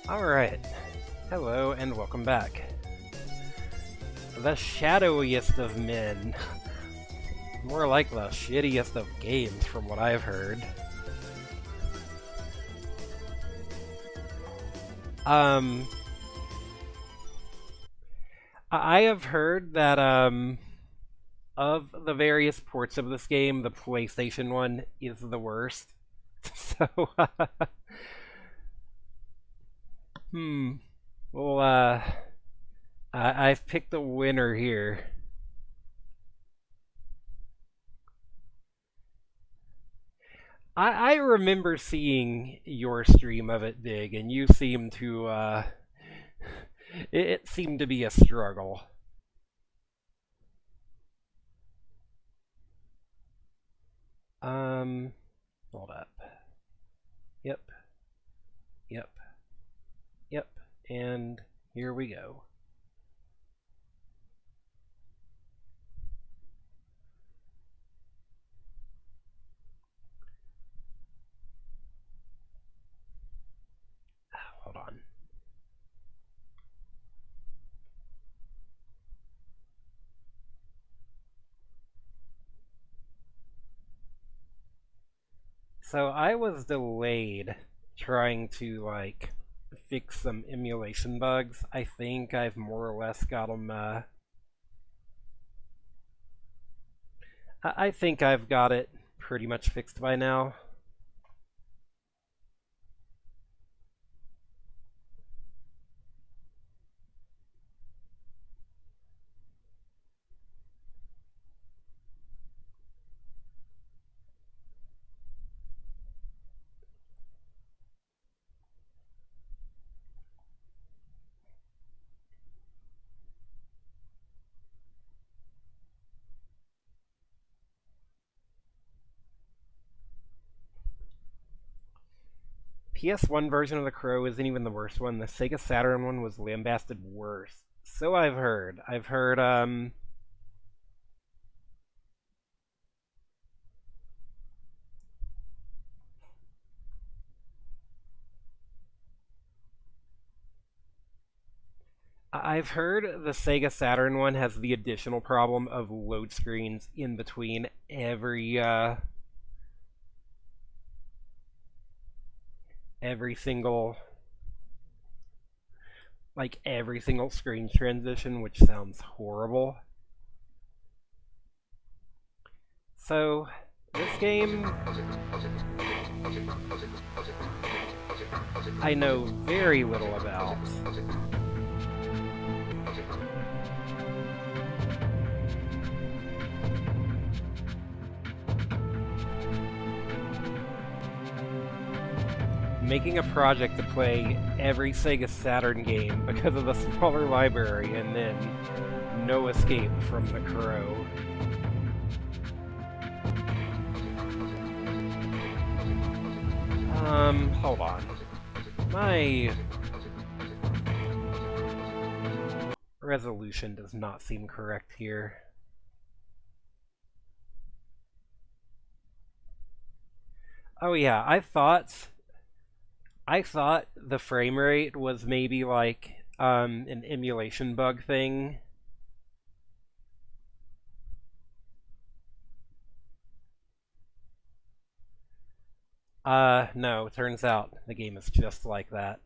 Alright, hello and welcome back. The shadowiest of men. More like the shittiest of games from what I've heard. I have heard that, of the various ports of this game, the PlayStation one is the worst. So, hmm. Well, I've picked a winner here. I remember seeing your stream of it, Big, and you seem to, it seemed to be a struggle. Um, Hold up. Yep, yep, yep, and here we go. Hold on. So I was delayed trying to, like, fix some emulation bugs. I think I've more or less got them, I think I've got it pretty much fixed by now. PS1 version of the Crow isn't even the worst one. The Sega Saturn one was lambasted worse. So I've heard. I've heard the Sega Saturn one has the additional problem of load screens in between every single every single screen transition, which sounds horrible. So this game I know very little about. Making a project to play every Sega Saturn game because of the smaller library and then no escape from the Crow. Hold on. My resolution does not seem correct here. Oh yeah, I thought the frame rate was maybe like an emulation bug thing. No, turns out the game is just like that.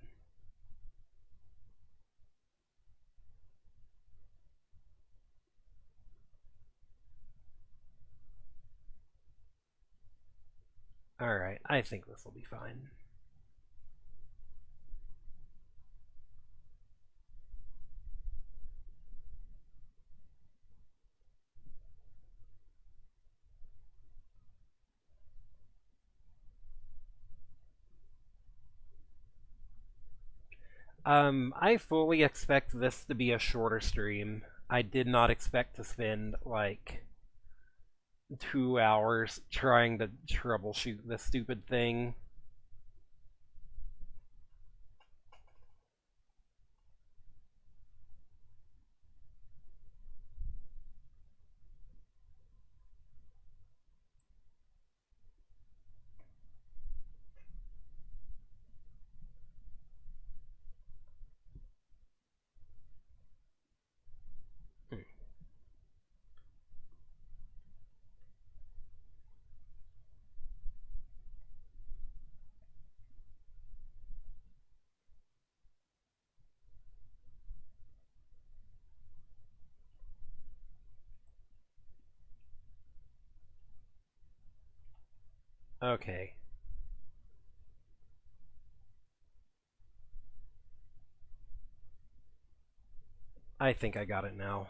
Alright, I think this will be fine. I fully expect this to be a shorter stream. I did not expect to spend, like, 2 hours trying to troubleshoot this stupid thing. Okay. I think I got it now.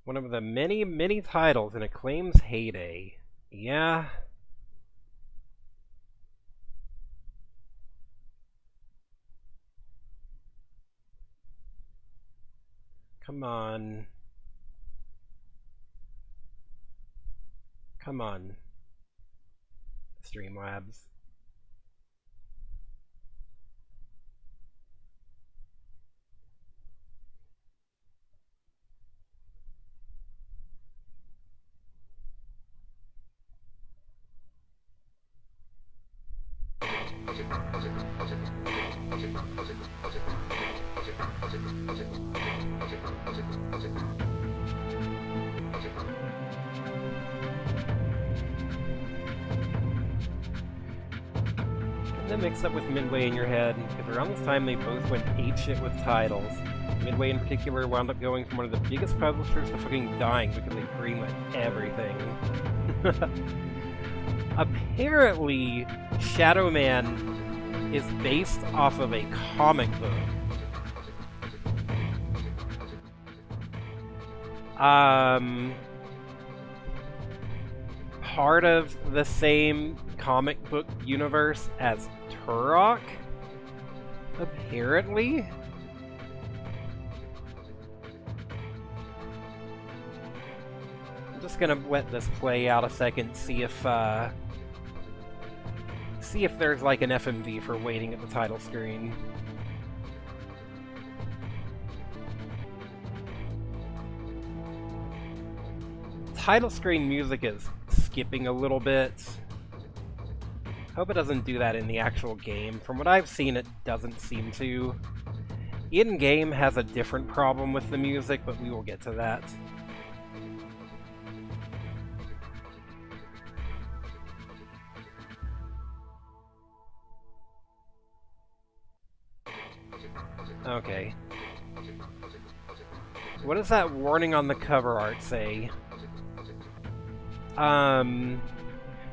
One of the many, many titles in Acclaim's heyday. Yeah. Come on. Come on. Streamlabs. That mix up with Midway in your head, because around this time they both went apeshit with titles. Midway in particular wound up going from one of the biggest publishers to fucking dying because they greenlit everything. Apparently, Shadow Man is based off of a comic book. Part of the same comic book universe as Turok, apparently. I'm just gonna let this play out a second, see if there's like an FMV for waiting at the title screen. Title screen music is skipping a little bit. Hope it doesn't do that in the actual game. From what I've seen, it doesn't seem to. In-game has a different problem with the music, but we will get to that. Okay. What does that warning on the cover art say?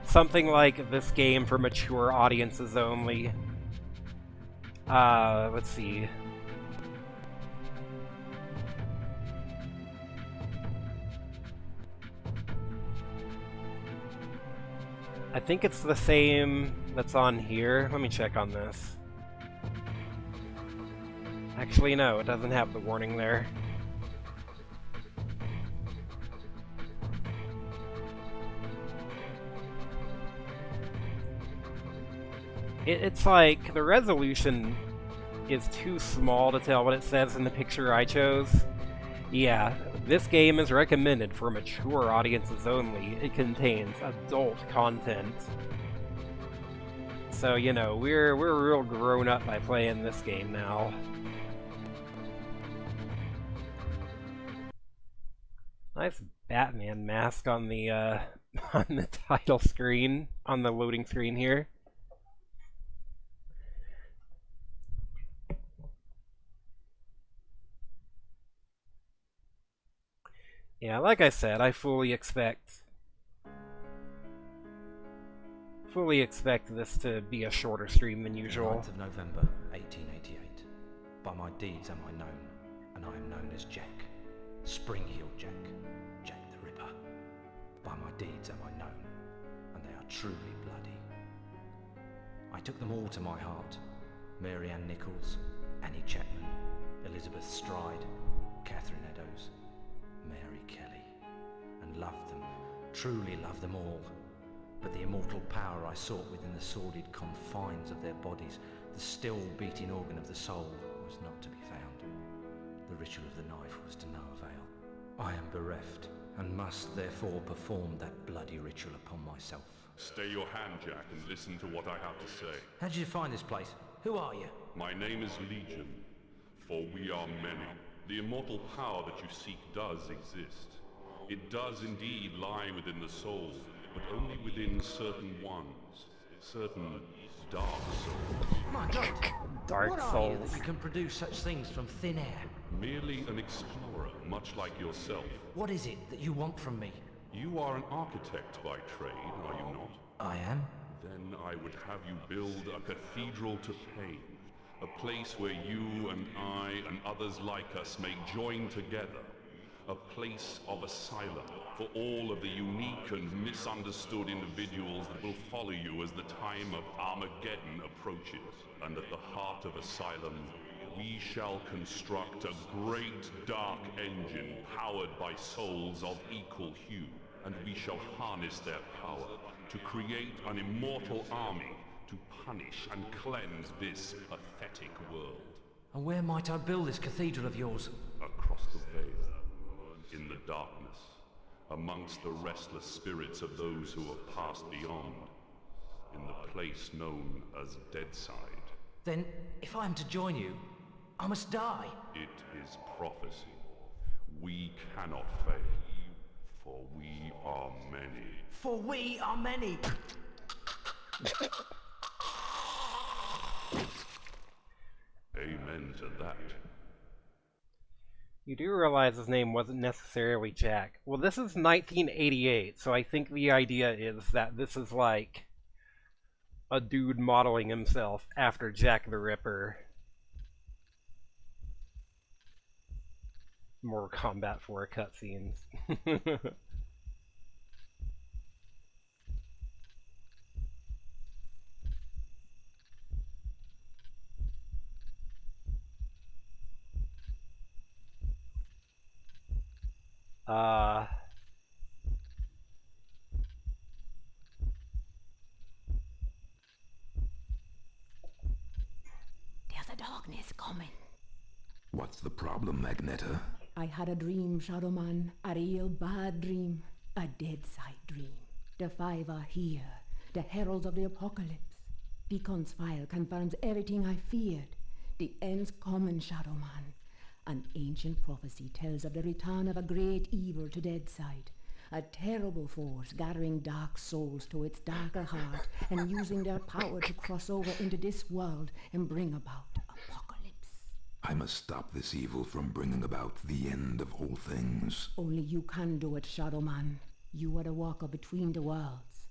Something like, this game for mature audiences only. Let's see. I think it's the same that's on here. Let me check on this. Actually, no, it doesn't have the warning there. It's like, the resolution is too small to tell what it says in the picture I chose. Yeah, this game is recommended for mature audiences only. It contains adult content. So, you know, we're real grown up by playing this game now. Nice Batman mask on the on the title screen, on the loading screen here. Yeah, like I said, I fully expect this to be a shorter stream than usual. 9th of November, 1888. By my deeds am I known, and I am known as Jack. Spring-heeled Jack. Jack the Ripper. By my deeds am I known, and they are truly bloody. I took them all to my heart. Mary Ann Nichols, Annie Chapman, Elizabeth Stride, Catherine Eddowes, Mary Kelly, and loved them, truly loved them all. But the immortal power I sought within the sordid confines of their bodies, the still beating organ of the soul, was not to be found. The ritual of the knife was to no avail. I am bereft, and must therefore perform that bloody ritual upon myself. Stay your hand, Jack, and listen to what I have to say. How did you find this place? Who are you? My name is Legion, for we are many. The immortal power that you seek does exist. It does indeed lie within the soul, but only within certain ones. Certain dark souls. My God! Dark what are you souls. that you can produce such things from thin air? Merely an explorer, much like yourself. What is it that you want from me? You are an architect by trade, are you not? I am? Then I would have you build a cathedral to pain. A place where you and I and others like us may join together. A place of asylum for all of the unique and misunderstood individuals that will follow you as the time of Armageddon approaches. And at the heart of Asylum, we shall construct a great dark engine powered by souls of equal hue. And we shall harness their power to create an immortal army to punish and cleanse this pathetic world. And where might I build this cathedral of yours? Across the veil, in the darkness, amongst the restless spirits of those who have passed beyond, in the place known as Deadside. Then, if I am to join you, I must die. It is prophecy. We cannot fail, for we are many. For we are many! Amen to that. You do realize his name wasn't necessarily Jack. Well, this is 1988, so I think the idea is that this is like a dude modeling himself after Jack the Ripper. More Kombat 4 cutscenes. There's a darkness coming. What's the problem, Magneta? I had a dream, Shadow Man. A real bad dream. A dead-side dream. The five are here. The heralds of the apocalypse. Deacon's file confirms everything I feared. The end's coming, Shadow Man. An ancient prophecy tells of the return of a great evil to Deadside. A terrible force gathering dark souls to its darker heart and using their power to cross over into this world and bring about apocalypse. I must stop this evil from bringing about the end of all things. Only you can do it, Shadow Man. You are the walker between the worlds.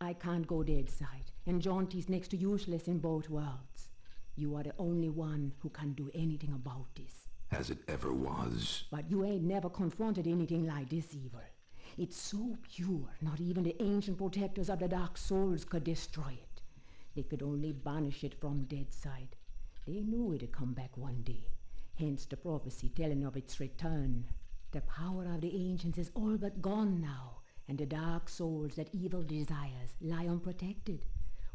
I can't go Deadside, and Jaunty's next to useless in both worlds. You are the only one who can do anything about this. As it ever was. But you ain't never confronted anything like this evil. It's so pure, not even the ancient protectors of the Dark Souls could destroy it. They could only banish it from Deadside. They knew it'd come back one day, hence the prophecy telling of its return. The power of the ancients is all but gone now, and the Dark Souls that evil desires lie unprotected.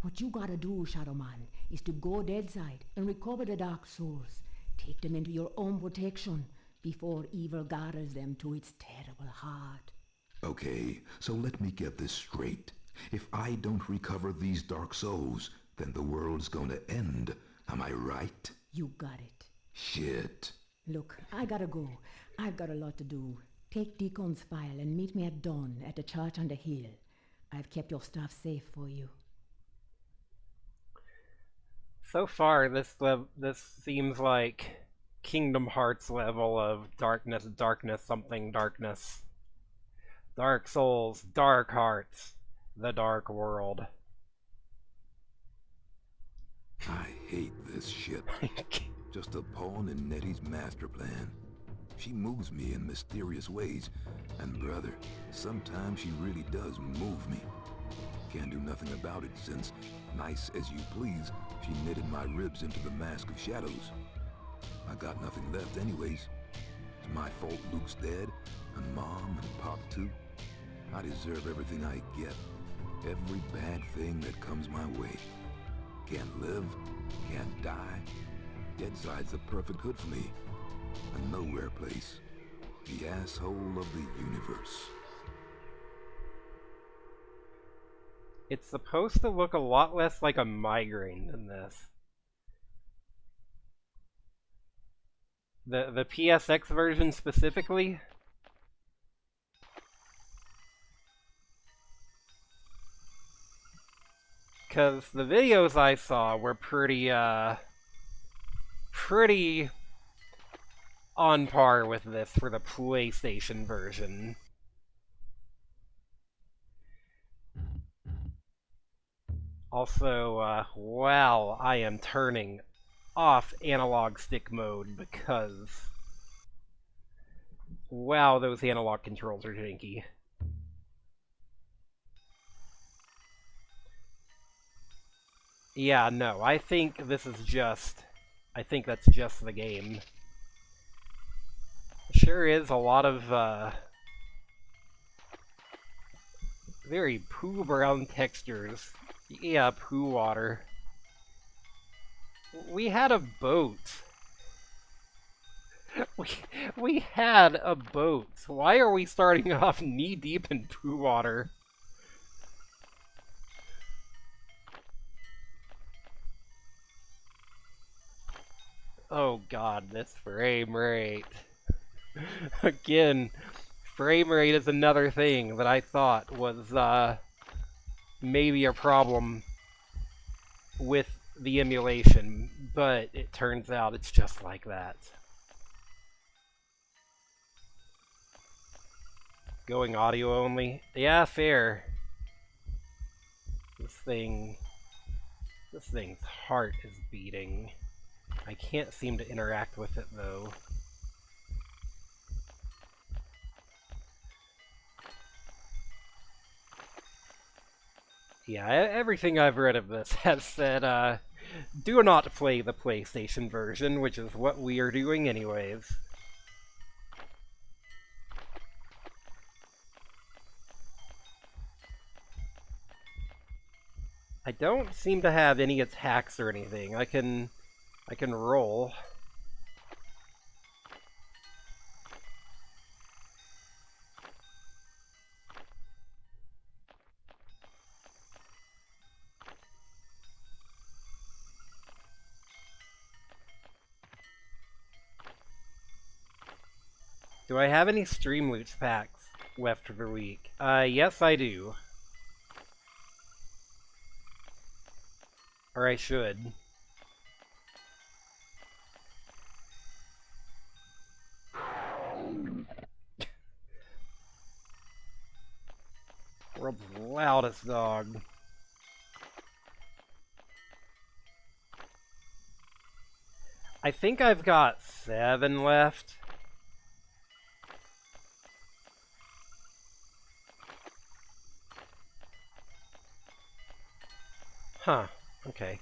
What you gotta do, Shadow Man, is to go Deadside and recover the Dark Souls. Take them into your own protection before evil gathers them to its terrible heart. Okay, so let me get this straight. If I don't recover these dark souls, then the world's gonna end. Am I right? You got it. Shit. Look, I gotta go. I've got a lot to do. Take Deacon's file and meet me at dawn at the church on the hill. I've kept your stuff safe for you. So far, this seems like Kingdom Hearts level of darkness, something darkness. Dark souls, dark hearts, the dark world. I hate this shit. Just a pawn in Nettie's master plan. She moves me in mysterious ways, and brother, sometimes she really does move me. Can't do nothing about it since, nice as you please, she knitted my ribs into the mask of shadows. I got nothing left anyways. It's my fault Luke's dead, and Mom and Pop too. I deserve everything I get. Every bad thing that comes my way. Can't live, can't die. Deadside's the perfect hood for me. A nowhere place. The asshole of the universe. It's supposed to look a lot less like a migraine than this. The PSX version specifically. Because the videos I saw were pretty on par with this for the PlayStation version. Also, wow, I am turning off analog stick mode because, wow, those analog controls are janky. Yeah, no, I think that's just the game. Sure is a lot of, very poo brown textures. Yeah, poo water. We had a boat. We had a boat. Why are we starting off knee-deep in poo water? Oh god, this frame rate. Again, frame rate is another thing that I thought was, maybe a problem with the emulation, but it turns out it's just like that. Going audio only? Yeah, fair. This thing's heart is beating. I can't seem to interact with it, though. Yeah, everything I've read of this has said, do not play the PlayStation version, which is what we are doing anyways. I don't seem to have any attacks or anything. I can roll. Do I have any Stream Loot packs left for the week? Yes I do. Or I should. World's loudest dog. I think I've got 7 left. Huh, okay.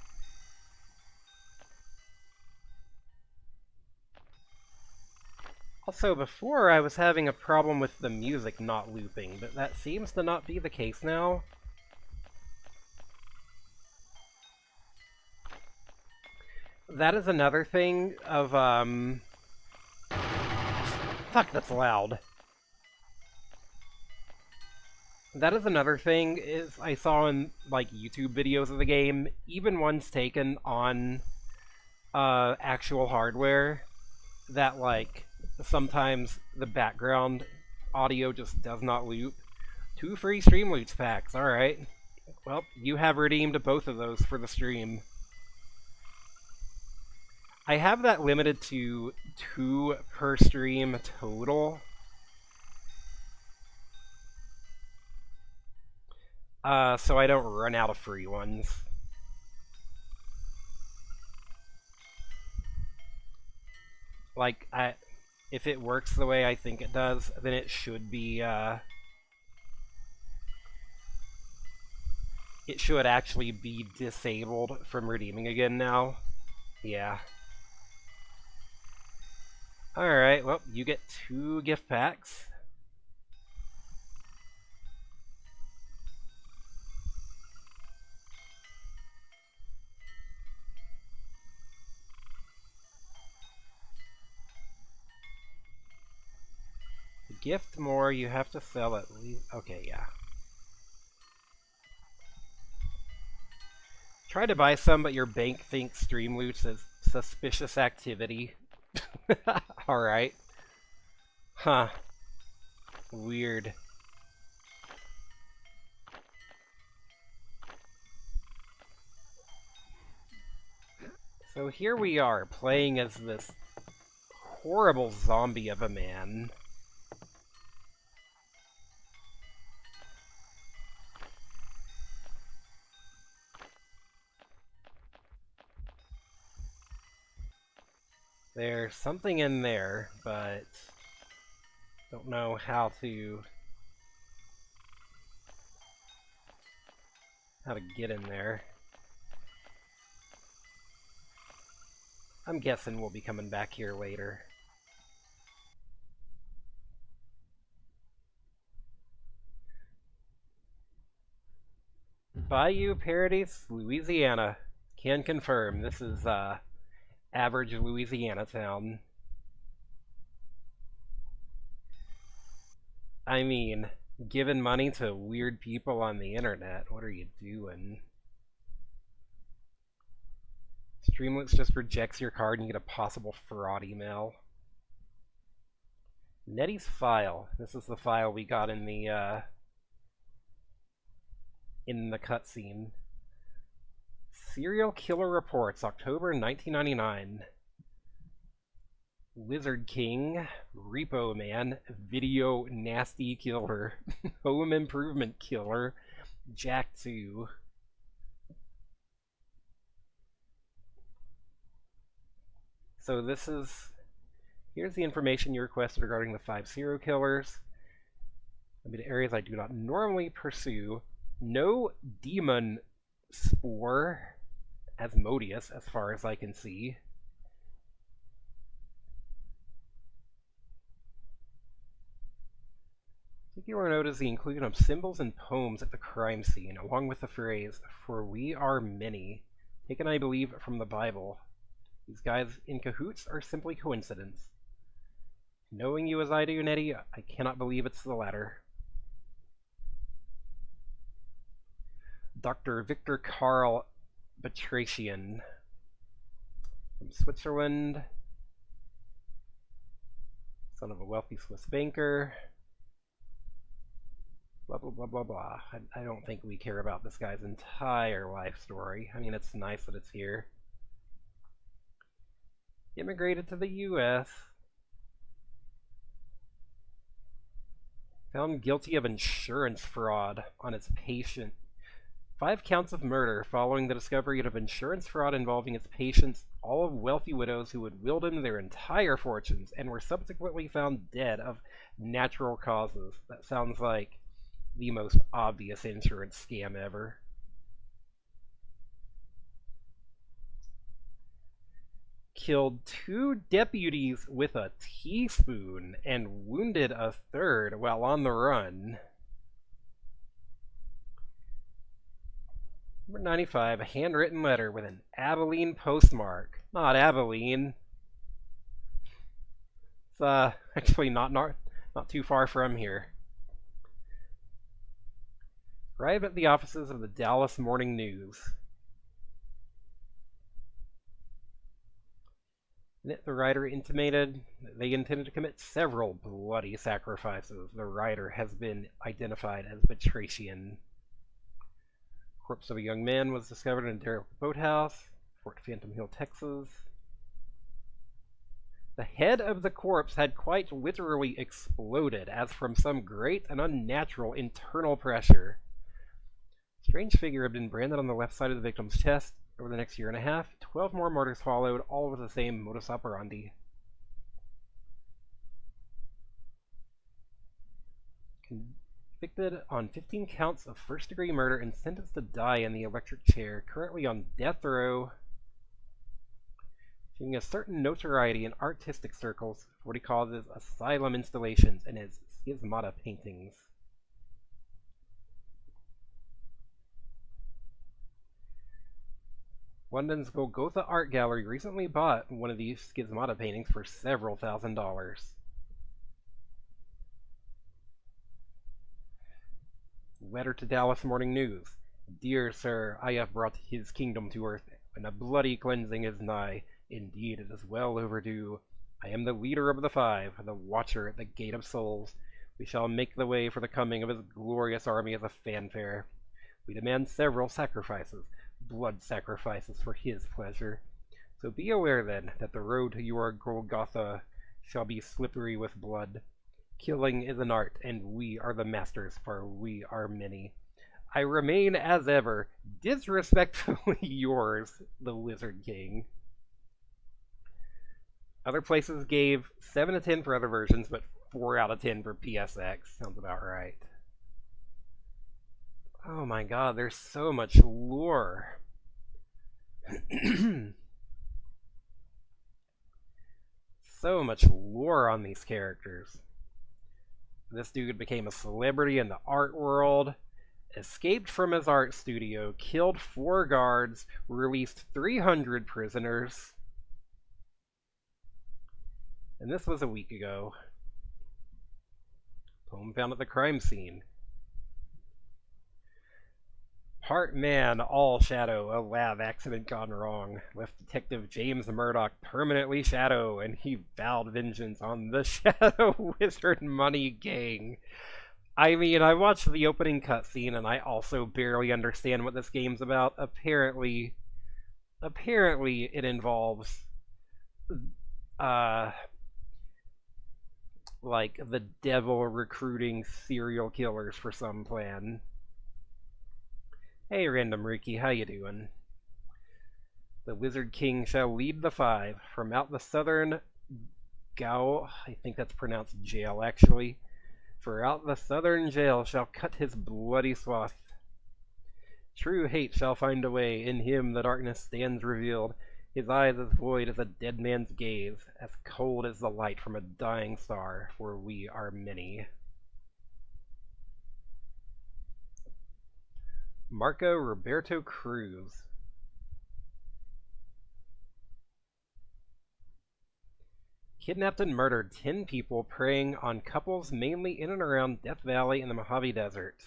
Also, before I was having a problem with the music not looping, but that seems to not be the case now. That is another thing of, Fuck, that's loud. That is another thing is I saw in, like, YouTube videos of the game, even ones taken on, actual hardware, that, like, sometimes the background audio just does not loop. 2 free Stream Loots packs, alright. Well, you have redeemed both of those for the stream. I have that limited to 2 per stream total. So I don't run out of free ones. Like, if it works the way I think it does, then it should be, it should actually be disabled from redeeming again now. Yeah. Alright, well, you get 2 gift packs. To gift more, you have to sell at least... Okay, yeah. Try to buy some, but your bank thinks Stream Loots is suspicious activity. Alright. Huh. Weird. So here we are, playing as this horrible zombie of a man. There's something in there, but don't know how to get in there. I'm guessing we'll be coming back here later. Bayou Paradise, Louisiana. Can confirm this is average Louisiana town. I mean, giving money to weird people on the internet, what are you doing? Streamloots just rejects your card and you get a possible fraud email. Nettie's file. This is the file we got in the cutscene. Serial Killer Reports, October 1999. Lizard King, Repo Man, Video Nasty Killer, Home Improvement Killer, Jack 2. So this is... Here's the information you requested regarding the 5 serial killers. Limited areas I do not normally pursue. No demon spore Asmodeus, as far as I can see. Particular note is the inclusion of symbols and poems at the crime scene, along with the phrase, "For we are many," taken, I believe, from the Bible. These guys in cahoots are simply coincidence. Knowing you as I do, Nettie, I cannot believe it's the latter. Dr. Victor Karl Batracian from Switzerland, son of a wealthy Swiss banker. Blah, blah, blah, blah, blah. I don't think we care about this guy's entire life story. I mean, it's nice that it's here. Immigrated to the U.S. Found guilty of insurance fraud on its patient. 5 counts of murder following the discovery of insurance fraud involving its patients, all of wealthy widows who had willed him their entire fortunes and were subsequently found dead of natural causes. That sounds like the most obvious insurance scam ever. Killed 2 deputies with a teaspoon and wounded a 3rd while on the run. Number 95, a handwritten letter with an Abilene postmark. Not Abilene. It's actually not too far from here. Arrived at the offices of the Dallas Morning News. The writer intimated that they intended to commit several bloody sacrifices. The writer has been identified as Batracian. Corpse of a young man was discovered in a derelict boathouse, Fort Phantom Hill, Texas. The head of the corpse had quite literally exploded, as from some great and unnatural internal pressure. A strange figure had been branded on the left side of the victim's chest. Over the next year and a half, 12 more murders followed, all with the same modus operandi. Convicted on 15 counts of first-degree murder and sentenced to die in the electric chair, currently on death row, achieving a certain notoriety in artistic circles for what he calls his asylum installations and his schismata paintings. London's Golgotha Art Gallery recently bought one of these schismata paintings for several $1,000s. Letter to Dallas Morning News. Dear sir, I have brought his kingdom to earth, and a bloody cleansing is nigh. Indeed, it is well overdue. I am the leader of the 5, the watcher at the gate of souls. We shall make the way for the coming of his glorious army as a fanfare. We demand several sacrifices. Blood sacrifices for his pleasure. So be aware then that the road to your Golgotha shall be slippery with blood. Killing is an art, and we are the masters, for we are many. I remain, as ever, disrespectfully yours, the Lizard King. Other places gave 7 to 10 for other versions, but 4 out of 10 for PSX. Sounds about right. Oh my god, there's so much lore. So much lore on these characters. This dude became a celebrity in the art world, escaped from his art studio, killed 4 guards, released 300 prisoners. And this was a week ago. Poem found at the crime scene. Part man, all shadow, a lab accident gone wrong. Left Detective James Murdoch permanently shadow, and he vowed vengeance on the Shadow Wizard Money Gang. I mean, I watched the opening cutscene, and I also barely understand what this game's about. Apparently it involves, like, the devil recruiting serial killers for some plan. Hey, Random Riki, how you doing? The Wizard King shall lead the 5 from out the southern Gao, I think that's pronounced jail, actually. For out the southern jail shall cut his bloody swath. True hate shall find a way, in him the darkness stands revealed. His eyes as void as a dead man's gaze, as cold as the light from a dying star, for we are many. Marco Roberto Cruz. Kidnapped and murdered 10 people preying on couples mainly in and around Death Valley in the Mojave Desert.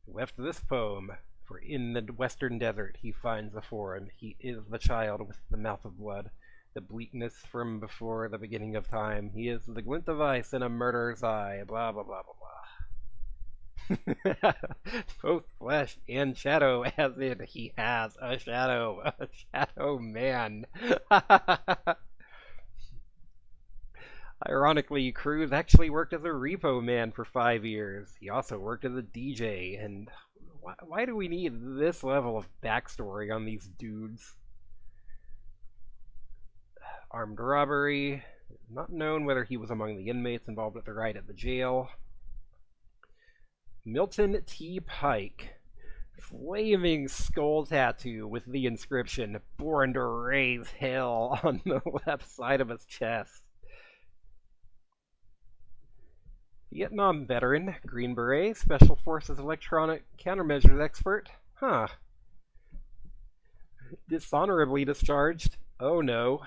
Left this poem, for in the western desert he finds the foreign. He is the child with the mouth of blood, the bleakness from before the beginning of time. He is the glint of ice in a murderer's eye, blah blah blah blah blah. Both flesh and shadow, as in he has a shadow man. Ironically, Cruz actually worked as a repo man for 5 years. He also worked as a DJ, and why do we need this level of backstory on these dudes? Armed robbery. Not known whether he was among the inmates involved with the riot at the jail. Milton T. Pike. Flaming skull tattoo with the inscription, "Born to raise hell," on the left side of his chest. Vietnam veteran, Green Beret, Special Forces electronic countermeasures expert. Huh. Dishonorably discharged. Oh no.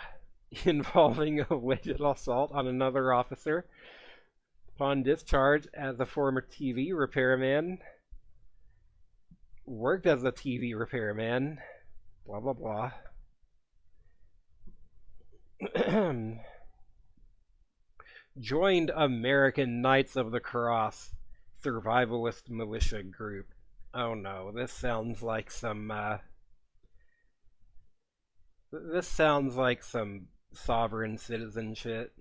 Involving alleged assault on another officer. Upon discharge as a former TV repairman. Worked as a TV repairman. Blah blah blah. Joined American Knights of the Cross, survivalist militia group. Oh no, this sounds like some sovereign citizen shit.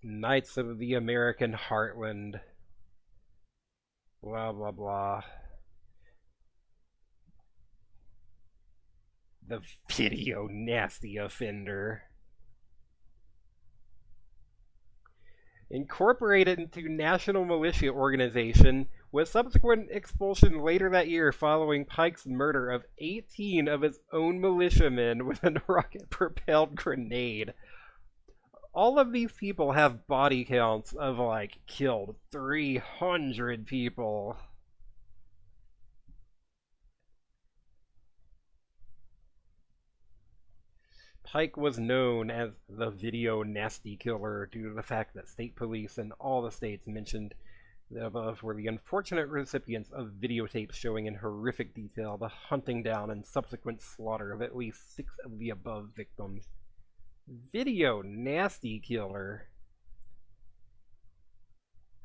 Knights of the American Heartland. Blah blah blah. The video nasty offender. Incorporated into National Militia Organization, with subsequent expulsion later that year following Pike's murder of 18 of his own militiamen with a rocket-propelled grenade. All of these people have body counts of, like, killed 300 people. Pike was known as the video nasty killer due to the fact that state police in all the states mentioned the above were the unfortunate recipients of videotapes showing in horrific detail the hunting down and subsequent slaughter of at least 6 of the above victims. Video nasty killer.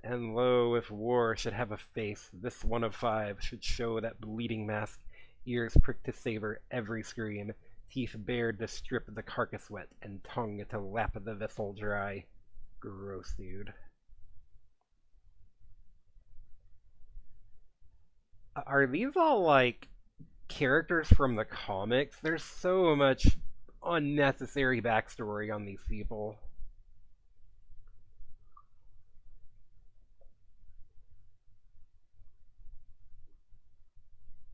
And lo, if war should have a face, this one of 5 should show that bleeding mask ears pricked to savor every scream, teeth bared to strip the carcass wet, and tongue to lap the vessel dry. Gross, dude. Are these all, like, characters from the comics? There's so much unnecessary backstory on these people.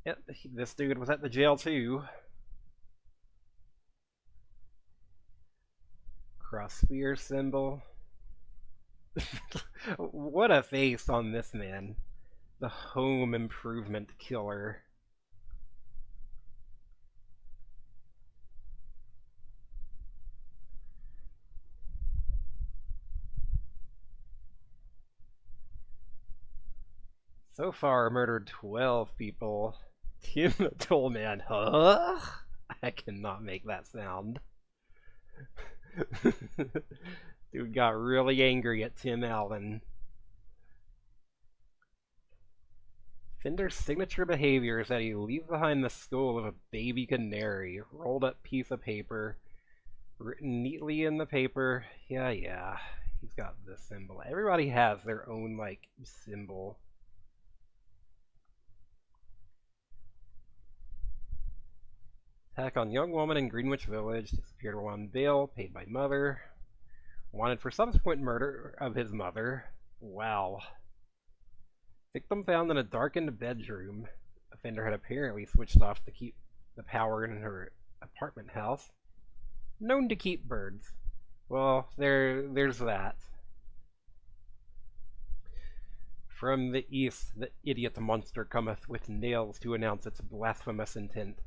Yep, this dude was at the jail too. Cross spear symbol. What a face on this man. The home improvement killer. So far, murdered 12 people. Tim the Tollman, huh? I cannot make that sound. Dude got really angry at Tim Allen. Fender's signature behavior is that he leaves behind the skull of a baby canary, rolled up piece of paper, written neatly in the paper. Yeah, he's got this symbol. Everybody has their own, like, symbol. Attack on young woman in Greenwich Village, disappeared while on bail, paid by mother. Wanted for subsequent murder of his mother. Wow. Victim found in a darkened bedroom. Offender had apparently switched off to keep the power in her apartment house. Known to keep birds. Well, there's that. From the east, the idiot monster cometh with nails to announce its blasphemous intent.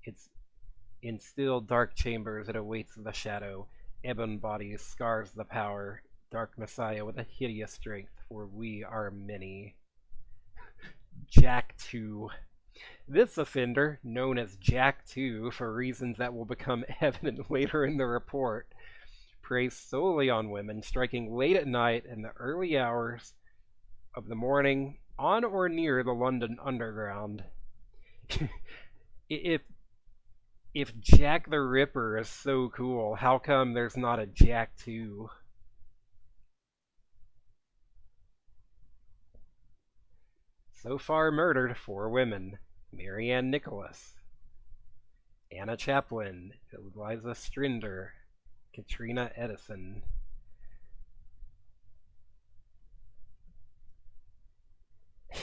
It's in still dark chambers it awaits the shadow. Ebon body scars the power. Dark Messiah with a hideous strength, for we are many. Jack 2. This offender, known as Jack 2 for reasons that will become evident later in the report, preys solely on women, striking late at night and the early hours of the morning on or near the London Underground. If Jack the Ripper is so cool, how come there's not a Jack 2? So far murdered 4 women. Marianne Nicholas, Anna Chaplin, Eliza Strinder, Katrina Edison.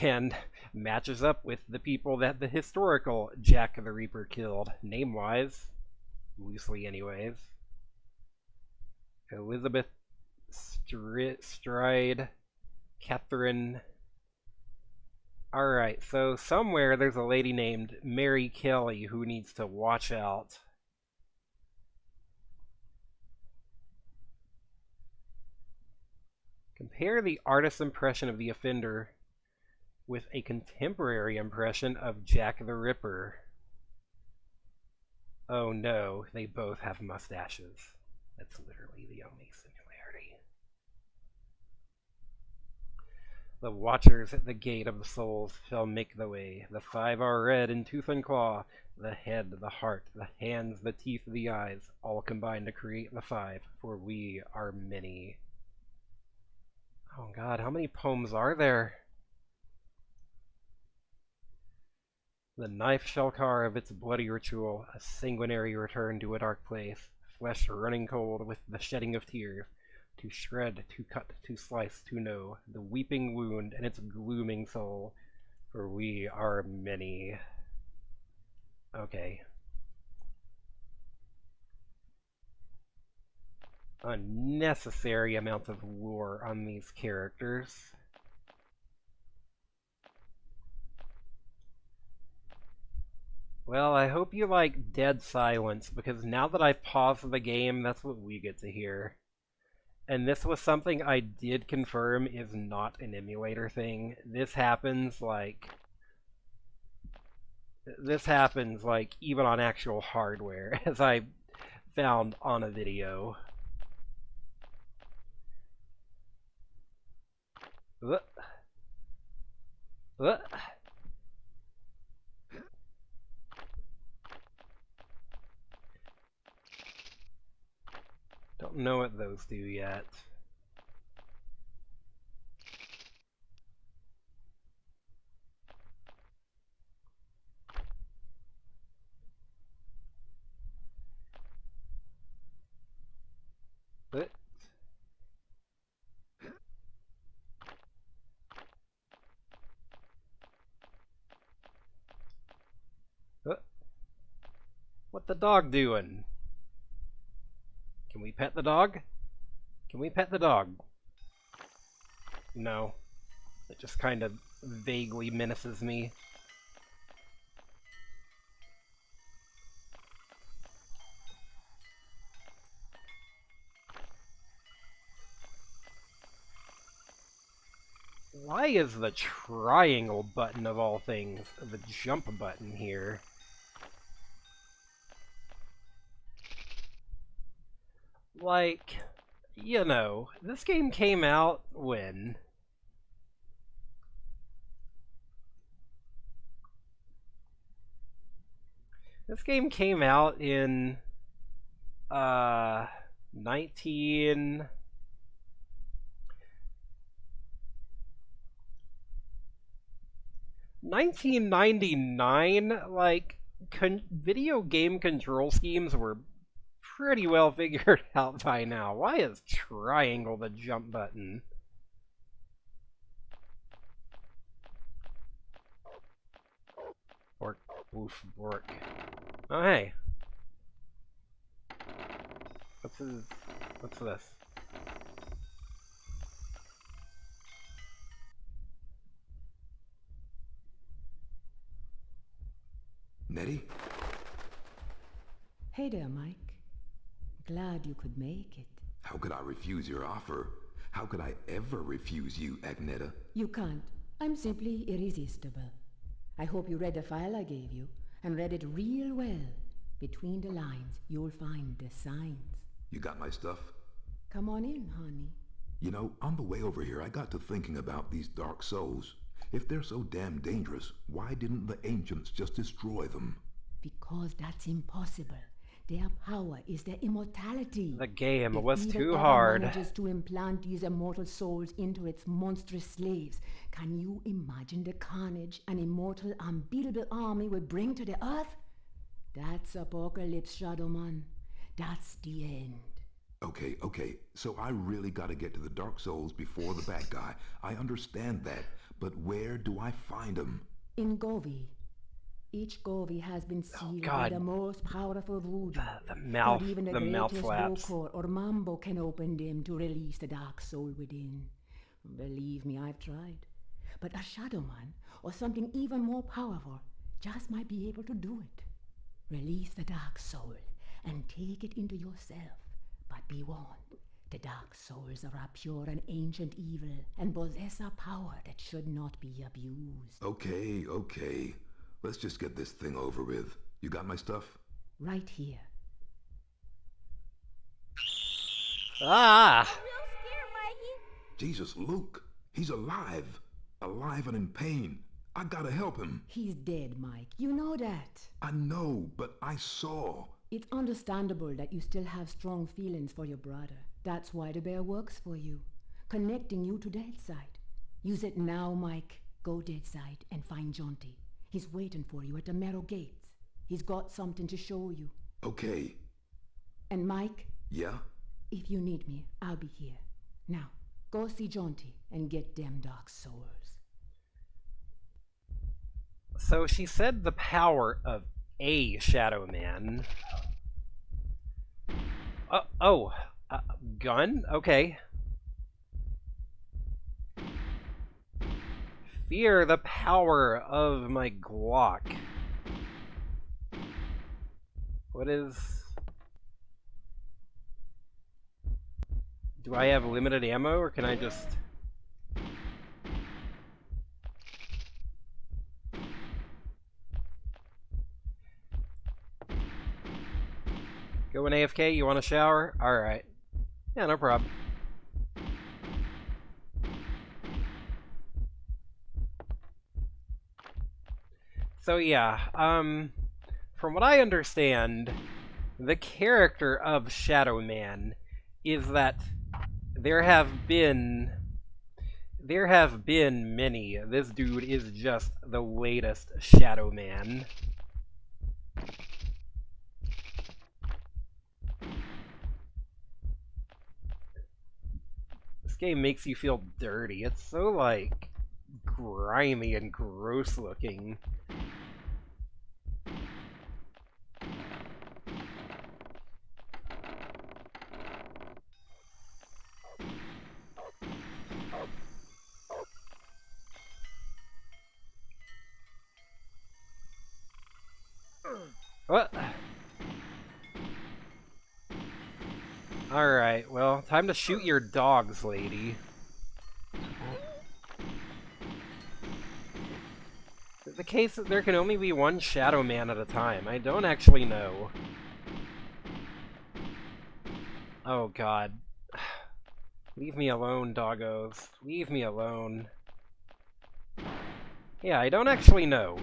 And matches up with the people that the historical Jack the Reaper killed, name-wise, loosely anyways. Elizabeth Stride, Catherine. Alright, so somewhere there's a lady named Mary Kelly who needs to watch out. Compare the artist's impression of the offender with a contemporary impression of Jack the Ripper. Oh no, they both have mustaches. That's literally the only similarity. The watchers at the gate of the souls shall make the way. The 5 are red in tooth and claw. The head, the heart, the hands, the teeth, the eyes, all combine to create the 5, for we are many. Oh god, how many poems are there? The knife shall carve its bloody ritual, a sanguinary return to a dark place, flesh running cold with the shedding of tears, to shred, to cut, to slice, to know, the weeping wound and its glooming soul, for we are many. Okay. Unnecessary amounts of lore on these characters. Well, I hope you like dead silence, because now that I've paused the game, that's what we get to hear. And this was something I did confirm is not an emulator thing. This happens, like, even on actual hardware, as I found on a video. Don't know what those do yet. But what the dog doing? Can we pet the dog? Can we pet the dog? No. It just kind of vaguely menaces me. Why is the triangle button of all things the jump button here? Like, you know, this game came out when? This game came out in 1999. Like, video game control schemes were pretty well figured out by now. Why is triangle the jump button? Bork, boof, bork. Oh, hey. What's this? Nettie? Hey there, Mike. Glad you could make it. How could I refuse your offer? How could I ever refuse you, Agneta? You can't. I'm simply irresistible. I hope you read the file I gave you, and read it real well. Between the lines, you'll find the signs. You got my stuff? Come on in, honey. You know, on the way over here, I got to thinking about these dark souls. If they're so damn dangerous, why didn't the ancients just destroy them? Because that's impossible. Their power is their immortality. The game If was evil too ever hard. manages to implant these immortal souls into its monstrous slaves, can you imagine the carnage an immortal, unbeatable army would bring to the earth? That's Apocalypse, Shadowman. That's the end. Okay, so I really gotta get to the Dark Souls before the bad guy. I understand that, but where do I find him? In Govi. Each Govi has been sealed by God. the most powerful voodoo. The mouth, Not even the mouth greatest flaps. Bokor or Mambo can open them to release the dark soul within. Believe me, I've tried. But a shadow man, or something even more powerful, just might be able to do it. Release the dark soul and take it into yourself. But be warned, the dark souls are a pure and ancient evil and possess a power that should not be abused. Okay. Let's just get this thing over with. You got my stuff? Right here. Ah! Real scared, Mikey. Jesus, Luke. He's alive. Alive and in pain. I gotta help him. He's dead, Mike. You know that. I know, but I saw. It's understandable that you still have strong feelings for your brother. That's why the bear works for you, connecting you to Deadside. Use it now, Mike. Go Deadside and find Jonty. He's waiting for you at the Marrow Gates. He's got something to show you. Okay. And Mike, Yeah? if you need me, I'll be here. Now, go see Jonty and get them dark souls. So she said the power of a Shadow Man. Gun? Okay. Fear the power of my Glock. What is... Do I have limited ammo, or can I just... Going AFK? You want a shower? Alright. Yeah, no problem. So yeah, from what I understand, the character of Shadow Man is that there have been many. This dude is just the latest Shadow Man. This game makes you feel dirty. It's so, like, grimy and gross looking. What? Alright, well, time to shoot your dogs, lady. The case that there can only be one Shadow Man at a time. I don't actually know. Oh god. Leave me alone, doggos. Leave me alone. Yeah, I don't actually know.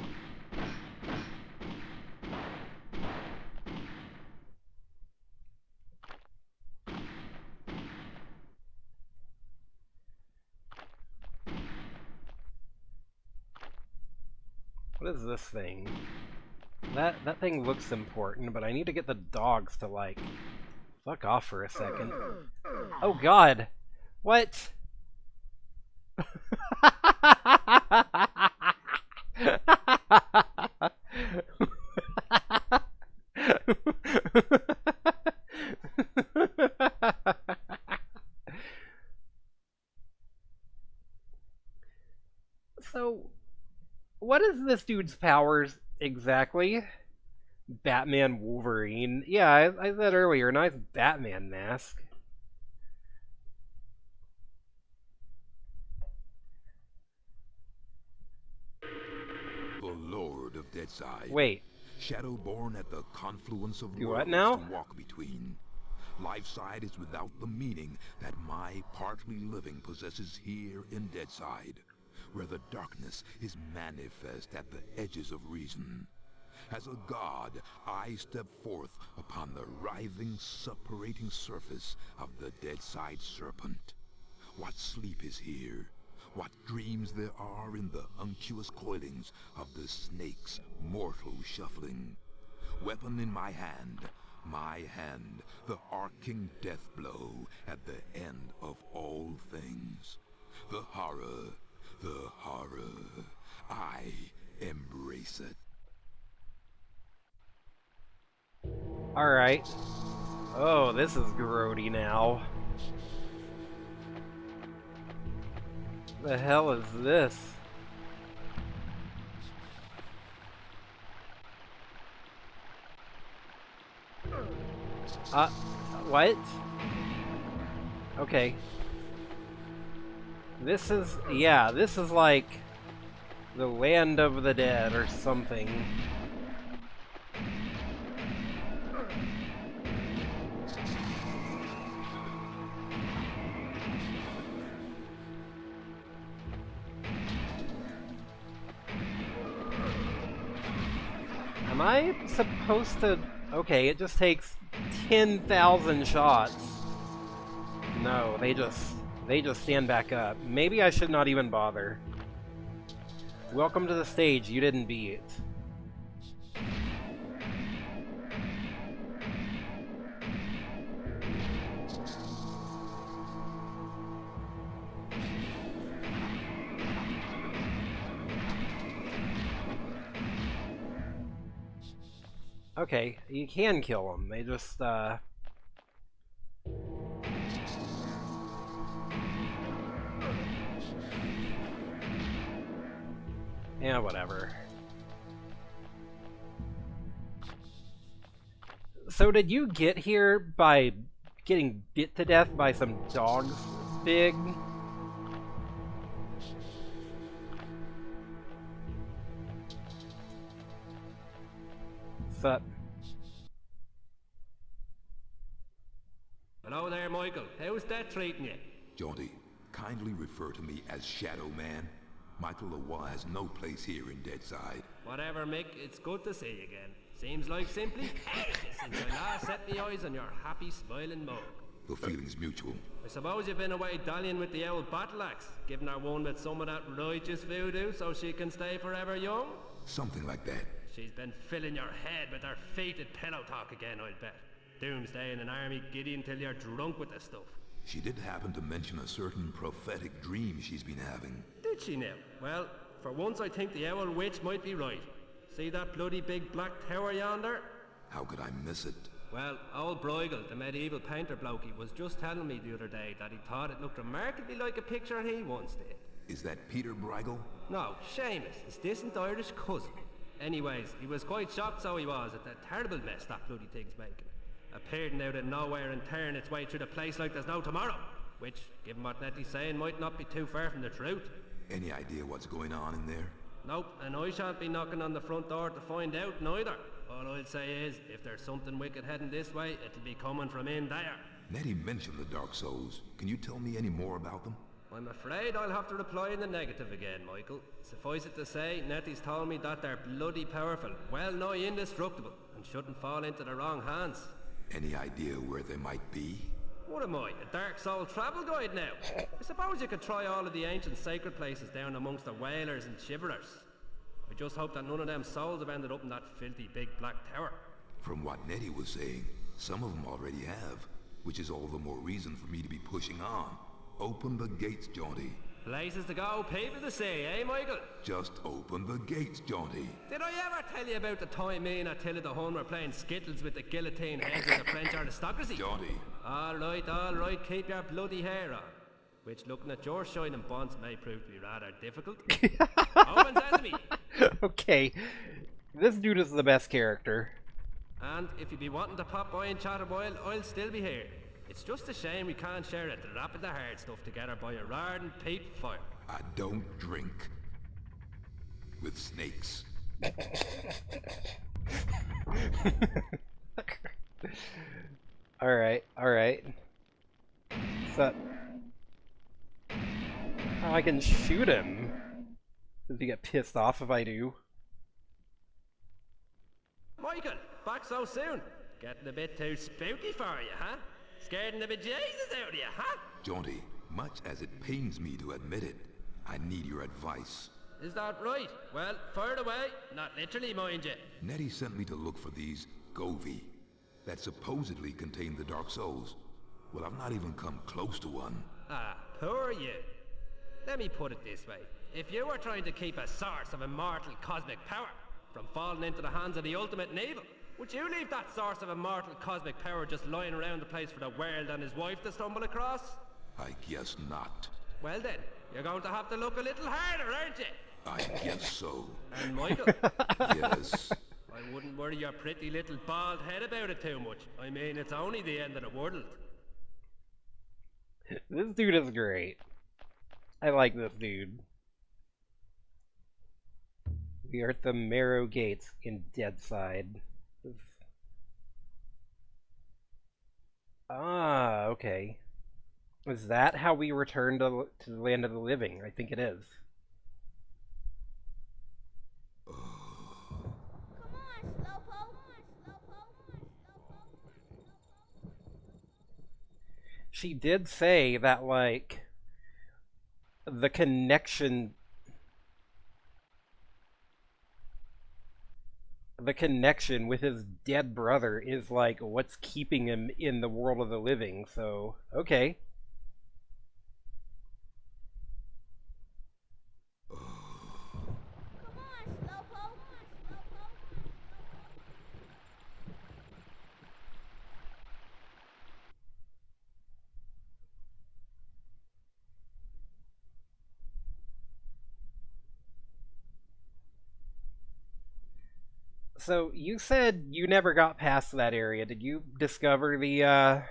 What is this thing? That thing looks important, but I need to get the dogs to, like, fuck off for a second. Oh god! What? So, what is this dude's powers exactly? Batman Wolverine. Yeah, I said earlier, nice Batman mask. The Lord of Deadside. Wait. Shadowborn at the confluence of Do worlds what now? to walk between. Lifeside is without the meaning that my partly living possesses here in Deadside, where the darkness is manifest at the edges of reason. As a god, I step forth upon the writhing, suppurating surface of the Deadside Serpent. What sleep is here? What dreams there are in the unctuous coilings of the snake's mortal shuffling. Weapon in my hand, the arcing death blow at the end of all things. The horror, I embrace it. Alright. Oh, this is grody now. The hell is this? What? Okay. This is, yeah, this is like the land of the dead or something. Am I supposed to... Okay, it just takes 10,000 shots. No, they just stand back up. Maybe I should not even bother. Welcome to the stage you didn't beat. Okay, you can kill them. They just, yeah, whatever. So did you get here by getting bit to death by some dogs, Big? What's up? Hello there, Michael. How's that treating you? Jaunty, kindly refer to me as Shadow Man. Michael Leroy has no place here in Deadside. Whatever, Mick. It's good to see you again. Seems like simply ages since I last set my eyes on your happy, smiling mug. The feeling's mutual. I suppose you've been away dallying with the old battle axe, giving her one with some of that righteous voodoo so she can stay forever young? Something like that. She's been filling your head with her fated pillow talk again, I'll bet. Doomsday in an army giddy until you're drunk with the stuff. She did happen to mention a certain prophetic dream she's been having. Did she now? Well, for once I think the owl witch might be right. See that bloody big black tower yonder? How could I miss it? Well, old Bruegel, the medieval painter blokey, was just telling me the other day that he thought it looked remarkably like a picture he once did. Is that Peter Bruegel? No, Seamus, his distant Irish cousin. Anyways, he was quite shocked, so he was, at the terrible mess that bloody thing's making. Appearing out of nowhere and tearing its way through the place like there's no tomorrow. Which, given what Nettie's saying, might not be too far from the truth. Any idea what's going on in there? Nope, and I shan't be knocking on the front door to find out neither. All I'll say is, if there's something wicked heading this way, it'll be coming from in there. Nettie mentioned the Dark Souls. Can you tell me any more about them? I'm afraid I'll have to reply in the negative again, Michael. Suffice it to say, Nettie's told me that they're bloody powerful, well nigh indestructible, and shouldn't fall into the wrong hands. Any idea where they might be? What am I, a Dark Soul travel guide now? I suppose you could try all of the ancient sacred places down amongst the whalers and shiverers. I just hope that none of them souls have ended up in that filthy big black tower. From what Nettie was saying, some of them already have, which is all the more reason for me to be pushing on. Open the gates, Jaunty. Places to go, people to see, eh, Michael? Just open the gates, Jaunty. Did I ever tell you about the time me and Attila the Hun were playing skittles with the guillotine heads of the French aristocracy? Jaunty. All right, keep your bloody hair on. Which, looking at your shining bonds, may prove to be rather difficult. Open sesame! Okay, this dude is the best character. And if you be wanting to pop by and chat a while, I'll still be here. It's just a shame we can't share a drop of the hard stuff together by a roaring peat fire. I don't drink with snakes. Alright. So, I can shoot him. Does he get pissed off if I do? Michael, back so soon? Getting a bit too spooky for you, huh? Scaring the bejesus out of you, huh? Jaunty, much as it pains me to admit it, I need your advice. Is that right? Well, fire away. Not literally, mind you. Nettie sent me to look for these Govi that supposedly contain the Dark Souls. Well, I've not even come close to one. Ah, poor you. Let me put it this way. If you were trying to keep a source of immortal cosmic power from falling into the hands of the ultimate in evil, would you leave that source of immortal cosmic power just lying around the place for the world and his wife to stumble across? I guess not. Well then, you're going to have to look a little harder, aren't you? I guess so. And Michael, Yes. I wouldn't worry your pretty little bald head about it too much. I mean, it's only the end of the world. This dude is great. I like this dude. We are at the Marrow Gates in Deadside. Ah, okay. Is that how we return to the land of the living? I think it is. Come on, Slowpoke. She did say that, like, the connection with his dead brother is, like, what's keeping him in the world of the living, so, okay. Come on, Slowpoke. So, you said you never got past that area. Did you discover the,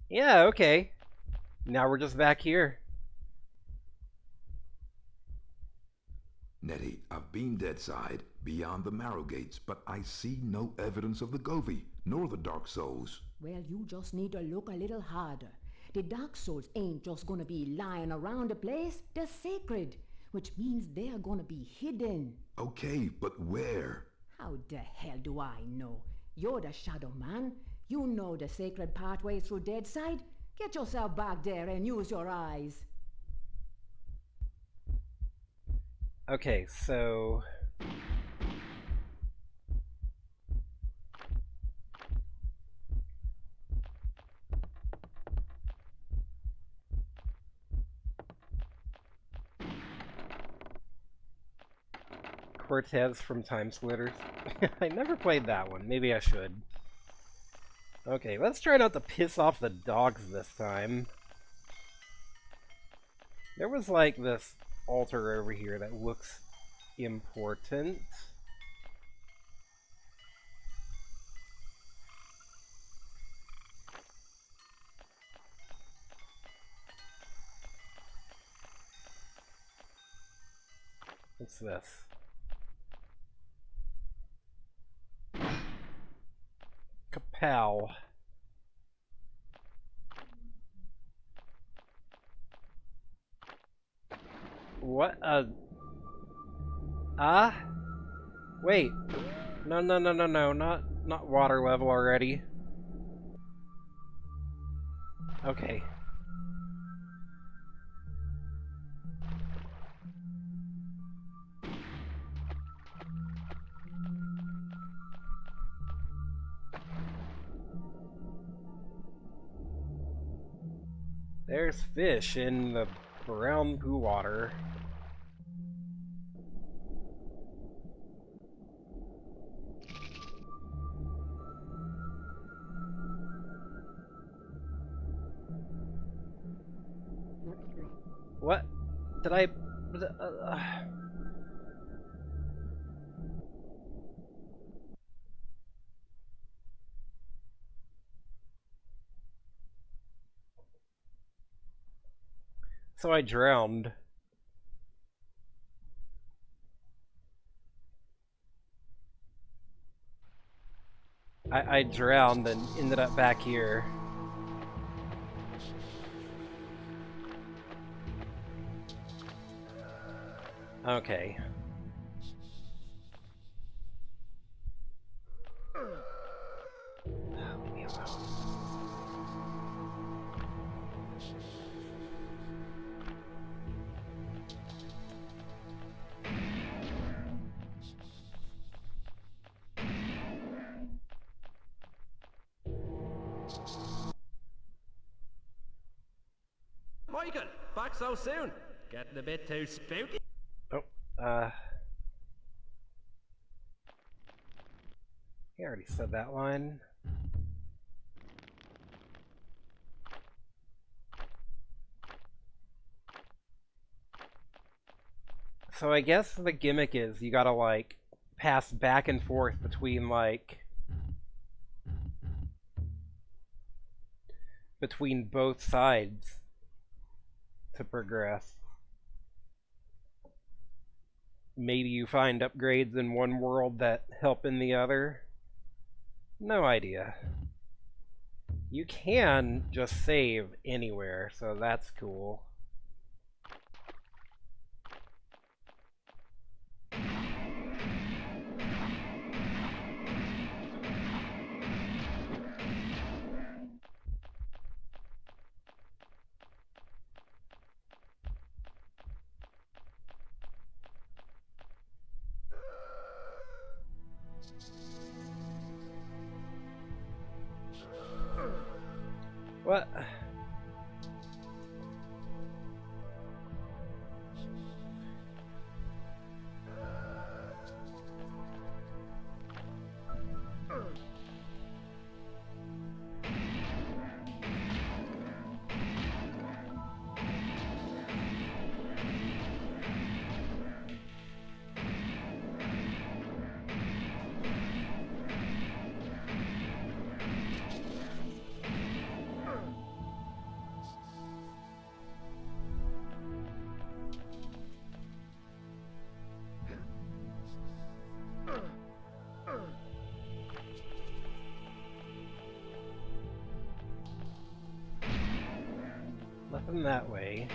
Yeah, okay. Now we're just back here. Nettie, I've been Deadside, beyond the Marrow Gates, but I see no evidence of the Govi, nor the Dark Souls. Well, you just need to look a little harder. The Dark Souls ain't just gonna be lying around the place. They're sacred, which means they're gonna be hidden. Okay, but where? How the hell do I know? You're the Shadow Man. You know the sacred pathway through Deadside. Get yourself back there and use your eyes. Okay, so... Cortez from Time Splitters. I never played that one. Maybe I should. Okay, let's try not to piss off the dogs this time. There was like this altar over here that looks important. What's this? Kapow. What a... Ah? Wait. No, no, no, no, no. Not water level already. Okay. There's fish in the brown poo water. What? Did I... So I drowned. I drowned and ended up back here. Okay. Leave me alone. Michael, back so soon. Getting a bit too spooky. Oh, he already said that line. So I guess the gimmick is you gotta, like, pass back and forth between, like... between both sides to progress. Maybe you find upgrades in one world that help in the other. No idea. You can just save anywhere, so that's cool. What? Nothing that way.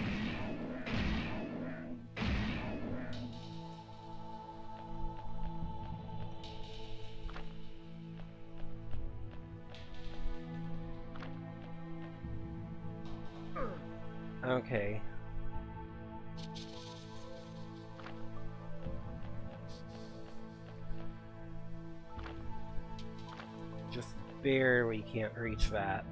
Okay. Just barely can't reach that.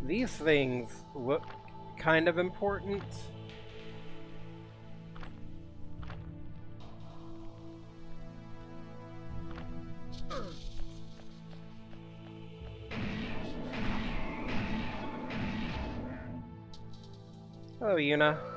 These things look kind of important. Hello, Yuna.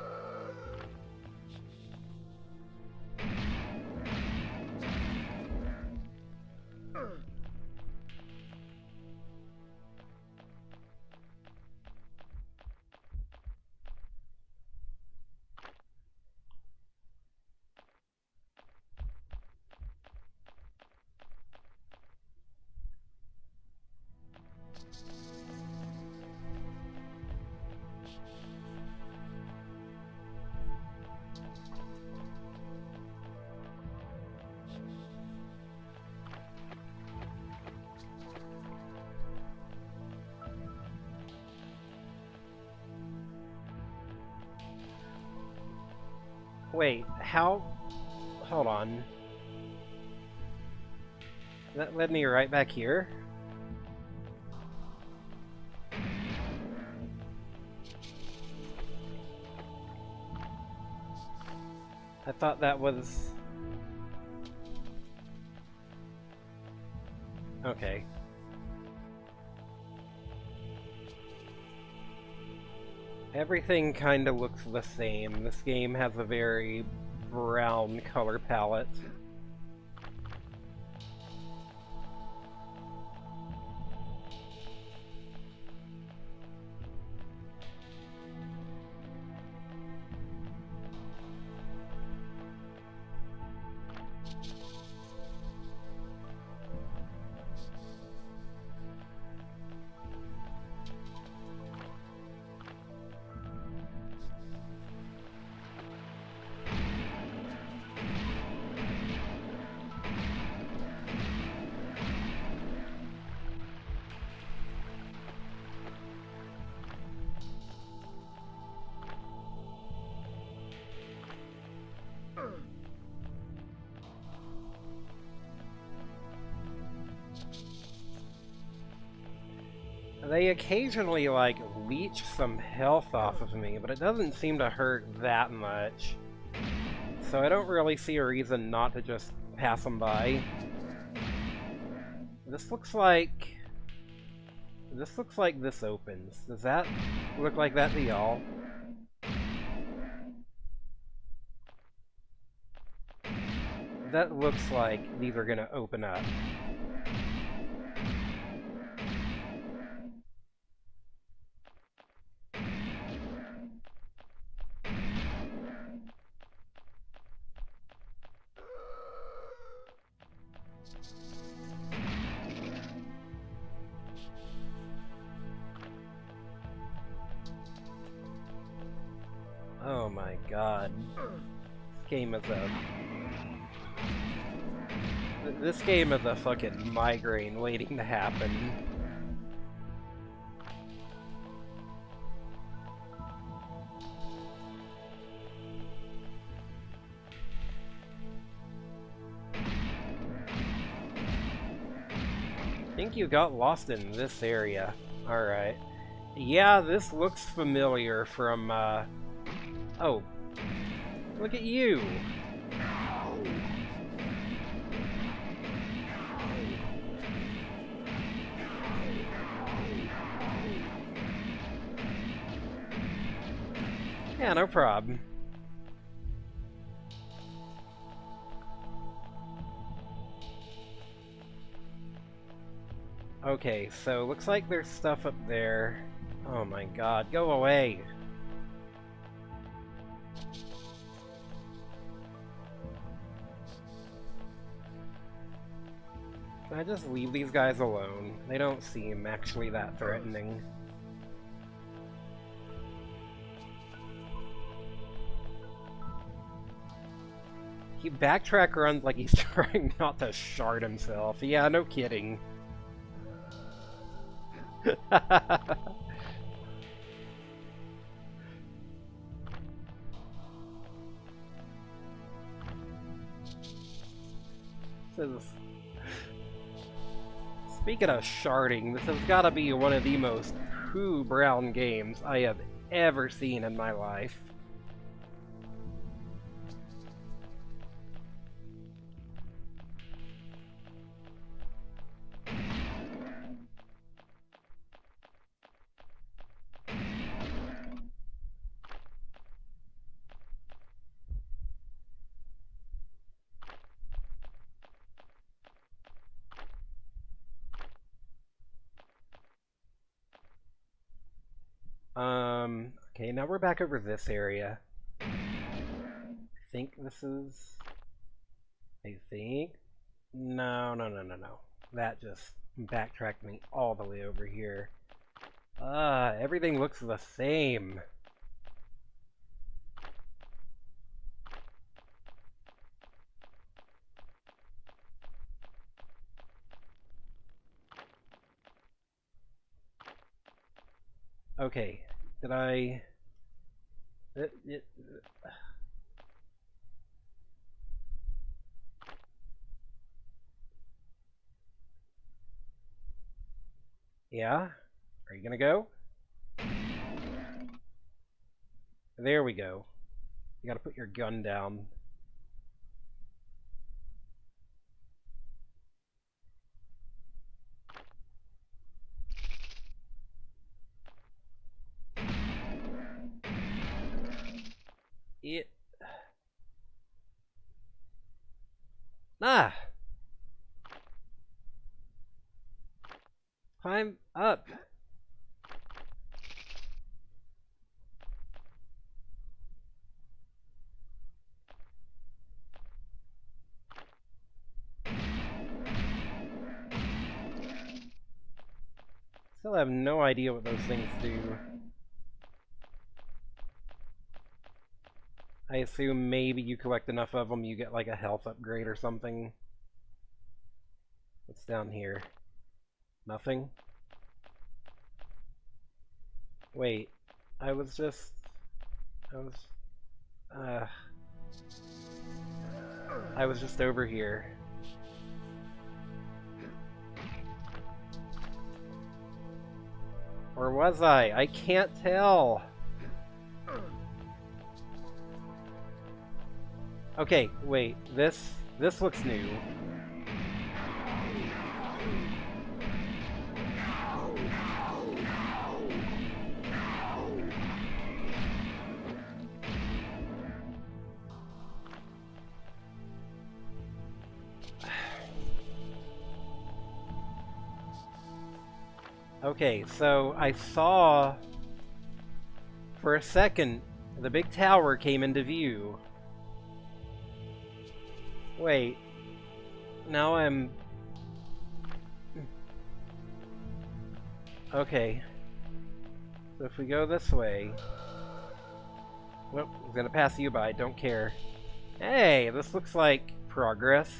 Wait, how? Hold on. That led me right back here? I thought that was... Okay. Everything kinda looks the same. This game has a very brown color palette. They occasionally, like, leech some health off of me, but it doesn't seem to hurt that much. So I don't really see a reason not to just pass them by. This looks like... this opens. Does that look like that to y'all? That looks like these are gonna open up. Oh my god. This game is a fucking migraine waiting to happen. I think you got lost in this area. Alright. Yeah, this looks familiar from, Oh. Look at you! Yeah, no problem. Okay, so looks like there's stuff up there. Oh my god, go away! Can I just leave these guys alone? They don't seem actually that threatening. He backtrack runs like he's trying not to shard himself. Yeah, no kidding. Speaking of sharding, this has got to be one of the most poo-brown games I have ever seen in my life. Okay, now we're back over this area. I think this is... I think... No. That just backtracked me all the way over here. Everything looks the same. Okay, did I... Yeah? Are you gonna go? There we go. You gotta put your gun down. It... Ah! Climb up! Still have no idea what those things do. I assume maybe you collect enough of them, you get like a health upgrade or something. What's down here? Nothing? Wait, I was just... I was just over here. Or was I? I can't tell. Okay, wait. This looks new. Okay, so I saw for a second the big tower came into view. Wait. Now I'm... Okay. So if we go this way... Well, I'm gonna pass you by, don't care. Hey, this looks like progress.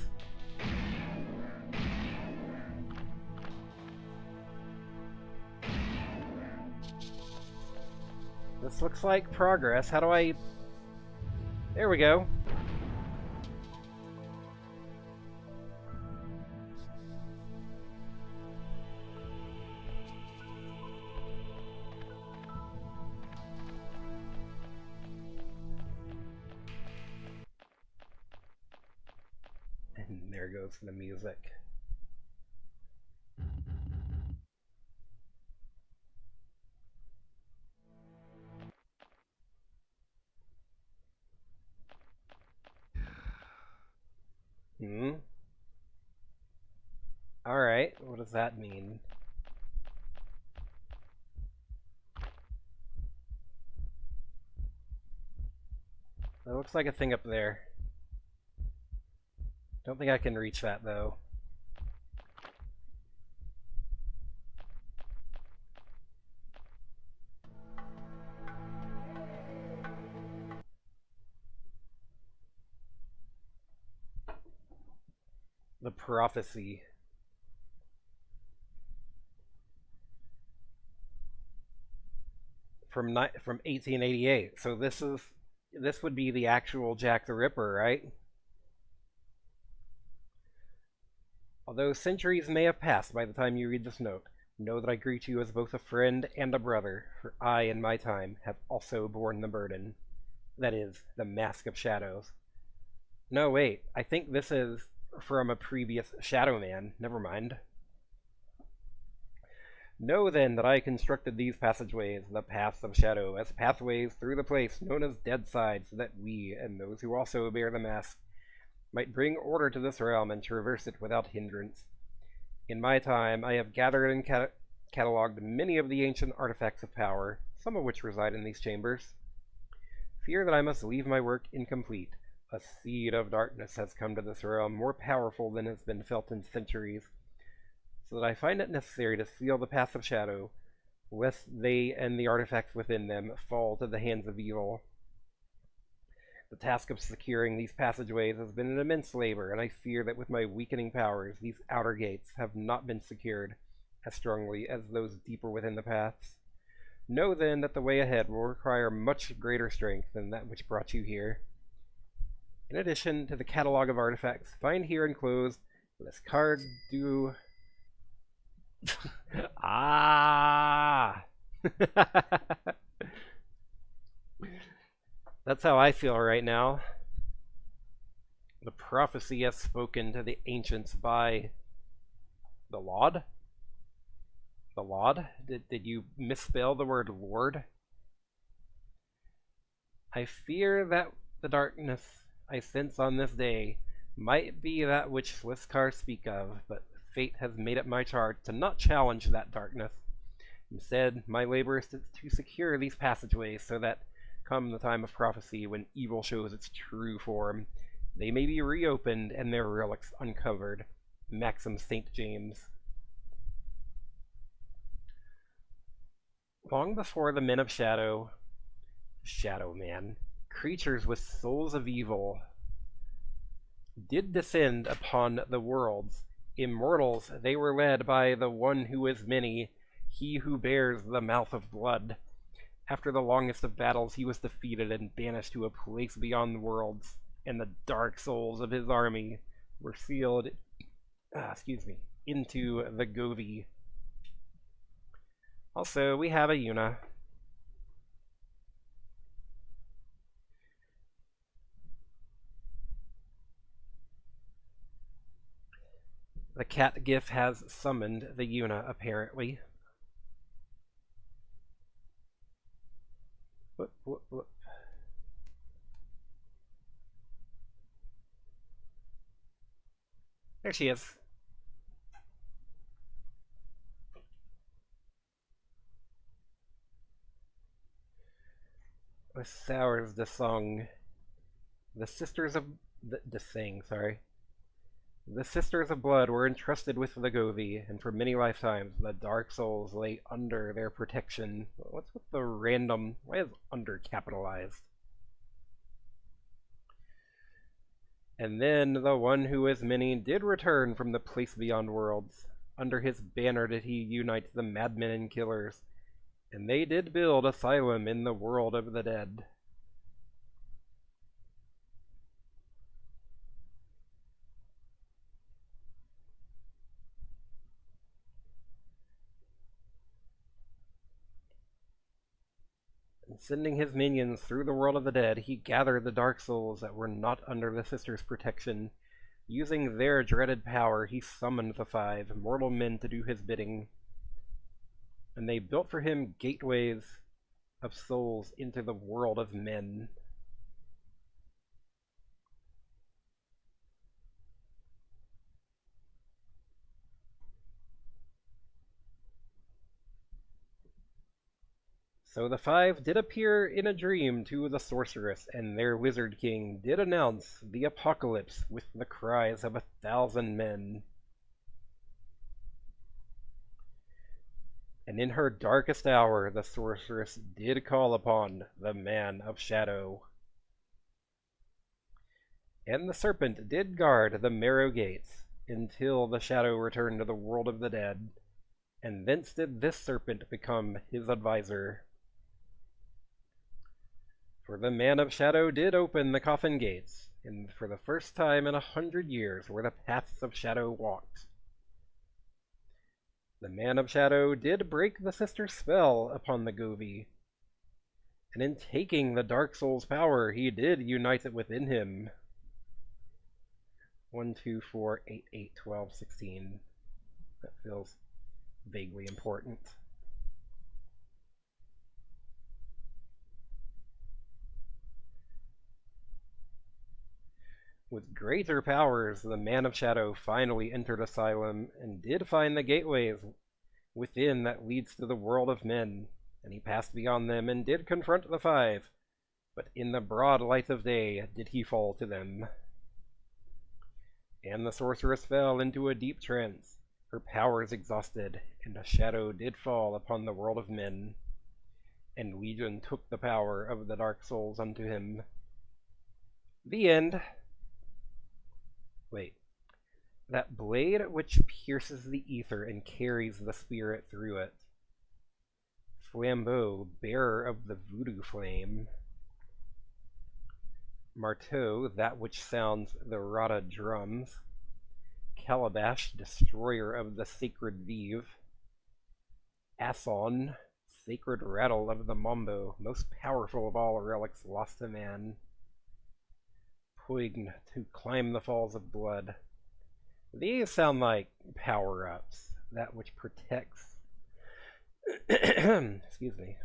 This looks like progress. How do I... There we go. And there goes the music. Alright, what does that mean? That looks like a thing up there. Don't think I can reach that, though. The prophecy. From 1888. So this would be the actual Jack the Ripper, right? Although centuries may have passed by the time you read this note, know that I greet you as both a friend and a brother, for I, in my time, have also borne the burden. That is, the Mask of Shadows. No, wait, I think this is from a previous Shadow Man. Never mind. Know then that I constructed these passageways, the Paths of Shadow, as pathways through the place known as Deadside, so that we, and those who also bear the mask, might bring order to this realm and traverse it without hindrance. In my time, I have gathered and catalogued many of the ancient artifacts of power, some of which reside in these chambers. Fear that I must leave my work incomplete. A seed of darkness has come to this realm, more powerful than has been felt in centuries, so that I find it necessary to seal the Paths of Shadow, lest they and the artifacts within them fall to the hands of evil. The task of securing these passageways has been an immense labor, and I fear that with my weakening powers, these outer gates have not been secured as strongly as those deeper within the paths. Know then that the way ahead will require much greater strength than that which brought you here. In addition to the catalog of artifacts, find here enclosed this card do... Ah! That's how I feel right now. The prophecy has spoken to the ancients by the Lord? The Lord? Did you misspell the word Lord? I fear that the darkness I sense on this day might be that which Sliskar speak of, but fate has made it my charge to not challenge that darkness. Instead, my labor is to secure these passageways so that, come the time of prophecy, when evil shows its true form, they may be reopened and their relics uncovered. Maxim St. James. Long before the men of Shadow Man, creatures with souls of evil did descend upon the worlds. Immortals, they were led by the one who is many, he who bears the mouth of blood. After the longest of battles, he was defeated and banished to a place beyond the worlds, and the dark souls of his army were sealed into the Govi. Also, we have a Yuna. The cat gif has summoned the Yuna, apparently. Whoop, whoop, whoop. There she is. With Sours the song. The Sisters of... The Sisters of Blood were entrusted with the Govi, and for many lifetimes the Dark Souls lay under their protection. What's with the random... Why is under capitalized? And then the one who is many did return from the place beyond worlds. Under his banner did he unite the madmen and killers, and they did build asylum in the world of the dead. Sending his minions through the world of the dead, he gathered the dark souls that were not under the Sisters' protection. Using their dreaded power, he summoned the five mortal men to do his bidding, and they built for him gateways of souls into the world of men. So the five did appear in a dream to the sorceress, and their wizard king did announce the apocalypse with the cries of 1,000 men. And in her darkest hour, the sorceress did call upon the Man of Shadow. And the serpent did guard the Marrow Gates, until the shadow returned to the world of the dead, and thence did this serpent become his advisor. For the man of shadow did open the coffin gates, and for the first time in 100 years where the paths of shadow walked. The man of shadow did break the sister's spell upon the Govi, and in taking the Dark Soul's power, he did unite it within him. 1, 2, 4, 8, 8, 12, 16. That feels vaguely important. With greater powers, the Man of Shadow finally entered Asylum and did find the gateways within that leads to the world of men, and he passed beyond them and did confront the five, but in the broad light of day did he fall to them. And the sorceress fell into a deep trance, her powers exhausted, and a shadow did fall upon the world of men, and Legion took the power of the Dark Souls unto him. The end. Wait. That blade which pierces the ether and carries the spirit through it. Flambeau, bearer of the voodoo flame. Marteau, that which sounds the Rada drums. Calabash, destroyer of the sacred Vive. Asson, sacred rattle of the Mambo, most powerful of all relics lost to man. Puign, to climb the falls of blood. These sound like power-ups, that which protects. Excuse me.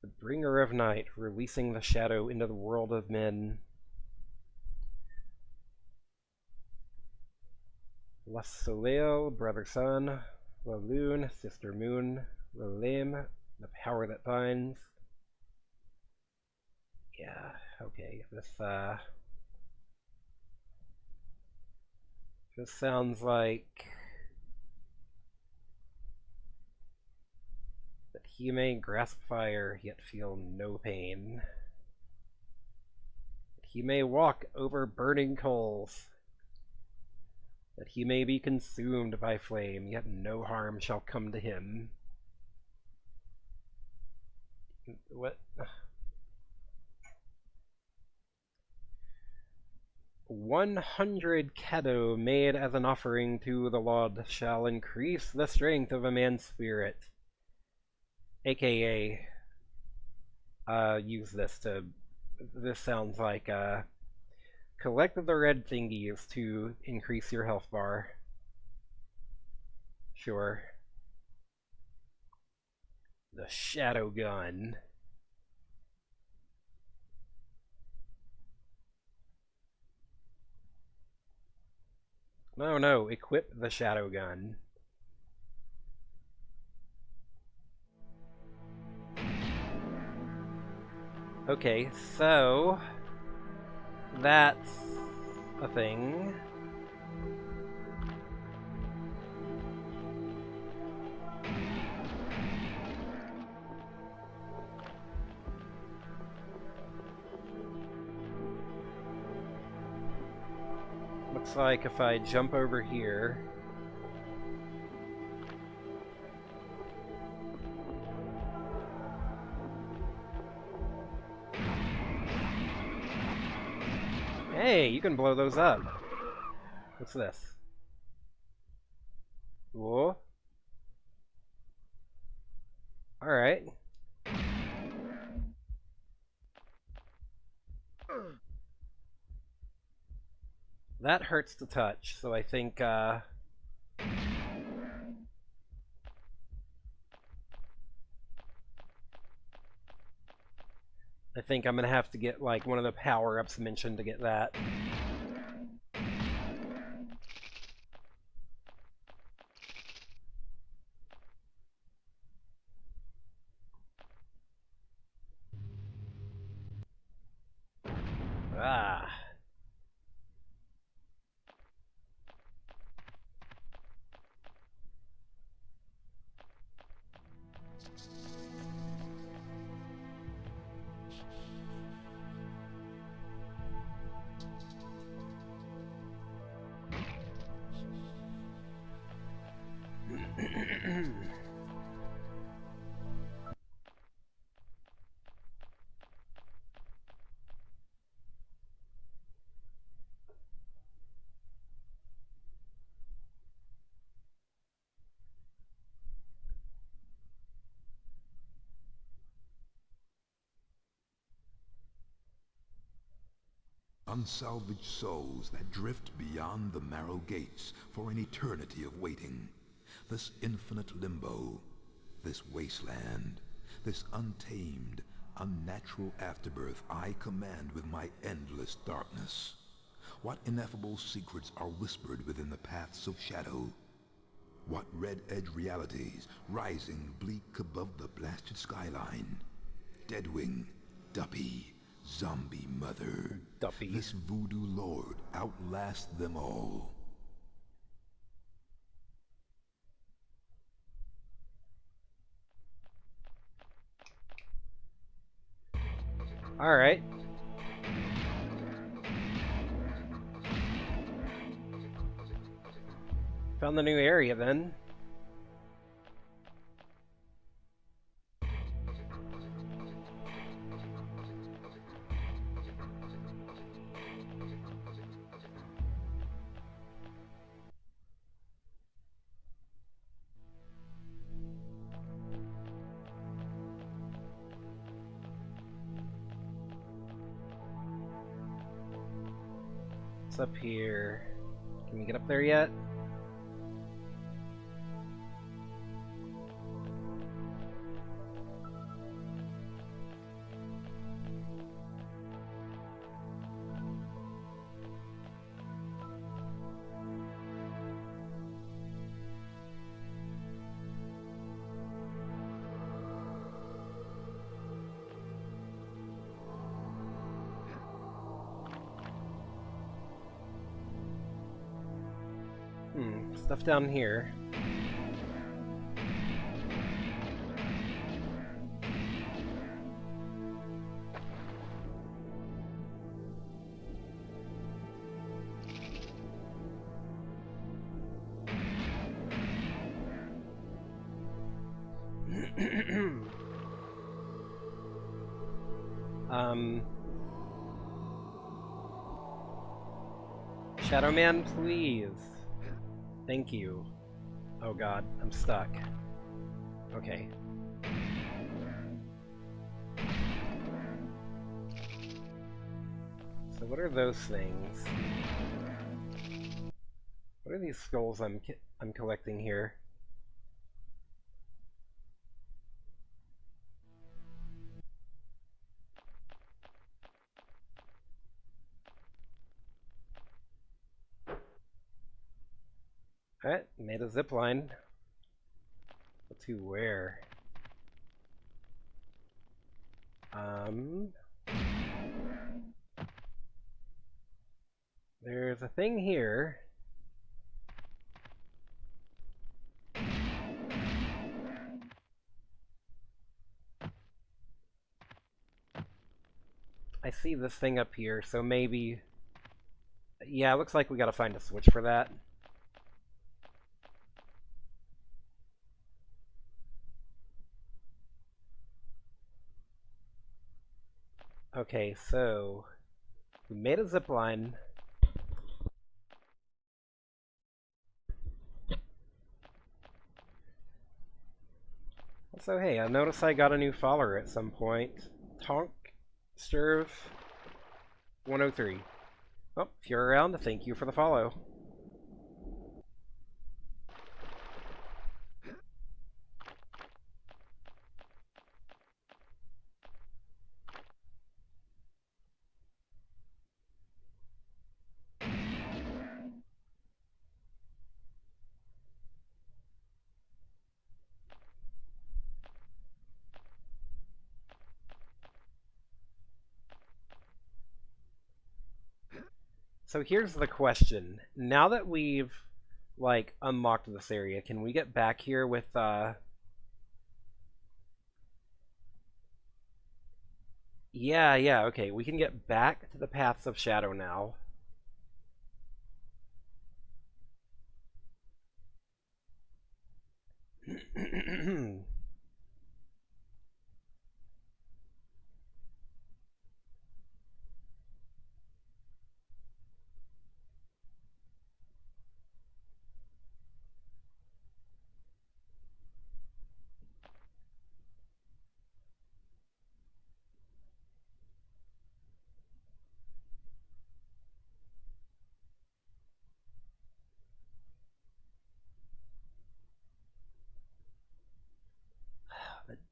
The bringer of night, releasing the shadow into the world of men. La Soleil, brother sun. La Lune, sister moon. La Lame, the power that binds. Yeah, okay, this sounds like that he may grasp fire, yet feel no pain. That he may walk over burning coals. That he may be consumed by flame, yet no harm shall come to him. What? 100 Caddo made as an offering to the Lord shall increase the strength of a man's spirit. AKA, use this to, this sounds like, collect the red thingies to increase your health bar. Sure. The Shadow Gun. No, equip the Shadow Gun. Okay, so that's a thing. Looks like if I jump over here, hey, you can blow those up. What's this? Whoa. Alright. That hurts to touch, so I think, I think I'm gonna have to get, like, one of the power-ups mentioned to get that. Ah. Unsalvaged souls that drift beyond the marrow gates for an eternity of waiting. This infinite limbo, this wasteland, this untamed, unnatural afterbirth I command with my endless darkness. What ineffable secrets are whispered within the paths of shadow? What red-edge realities rising bleak above the blasted skyline? Deadwing, Duppy, Zombie Mother. Duppy. This voodoo lord outlasts them all. Alright. Found the new area then. What's up here? Can we get up there yet? Stuff down here. Shadow Man, please. Thank you. Oh god, I'm stuck. Okay. So what are those things? What are these skulls I'm collecting here? Alright, made a zip line. But to where? There's a thing here. I see this thing up here, so maybe... Yeah, it looks like we gotta find a switch for that. Okay, so we made a zip line. So hey, I noticed I got a new follower at some point. Tonk Sturv 103. Oh, if you're around, thank you for the follow. So here's the question. Now that we've, like, unlocked this area, can we get back here with, Yeah, okay. We can get back to the Paths of Shadow now.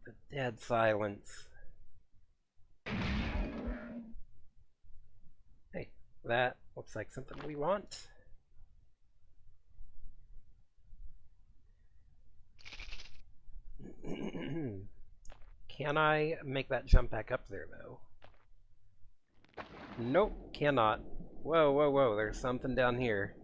The dead silence. Hey, that looks like something we want. Can I make that jump back up there, though? Nope, cannot. Whoa, whoa, whoa, there's something down here.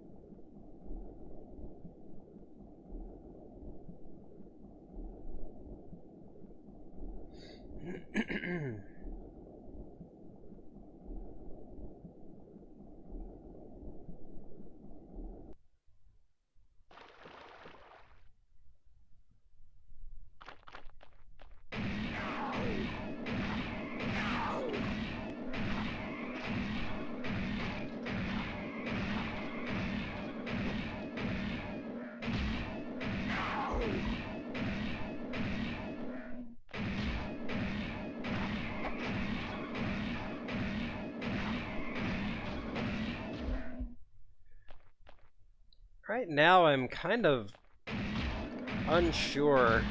Right now, I'm kind of unsure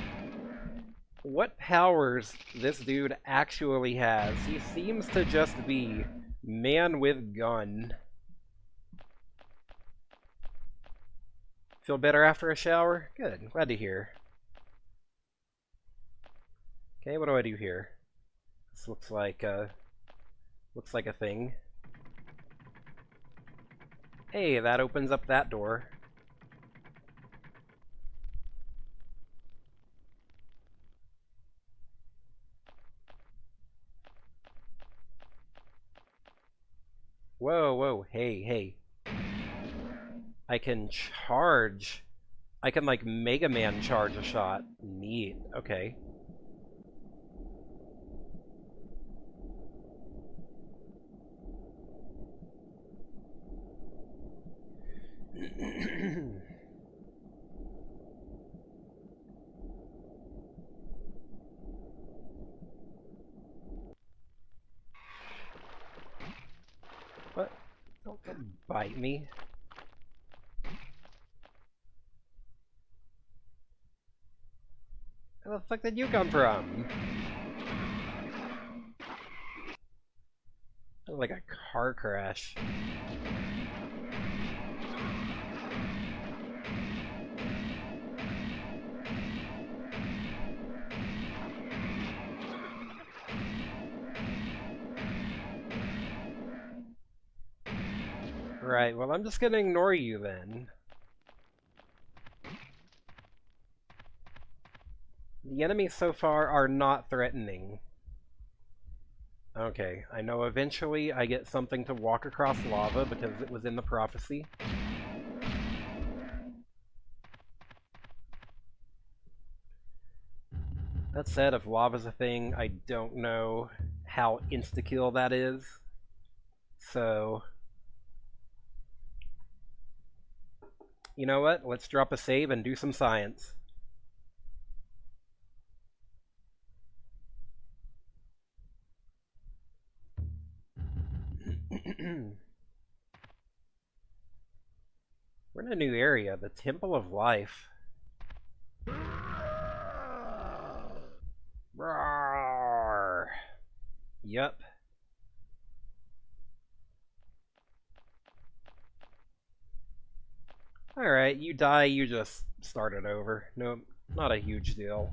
what powers this dude actually has. He seems to just be man with gun. Feel better after a shower? Good, glad to hear. Okay, what do I do here? This looks like a thing. Hey, that opens up that door. Whoa, whoa, hey, hey. I can charge. I can, like, Mega Man charge a shot. Neat, okay. What? Don't bite me. Where the fuck did you come from? That was like a car crash. Right, well, I'm just gonna ignore you then. The enemies so far are not threatening. Okay, I know eventually I get something to walk across lava because it was in the prophecy. That said, if lava's a thing, I don't know how insta-kill that is. So, you know what? Let's drop a save and do some science. We're in a new area, the Temple of Life. Roar. Yep. Alright, you die, you just start it over. No, not a huge deal.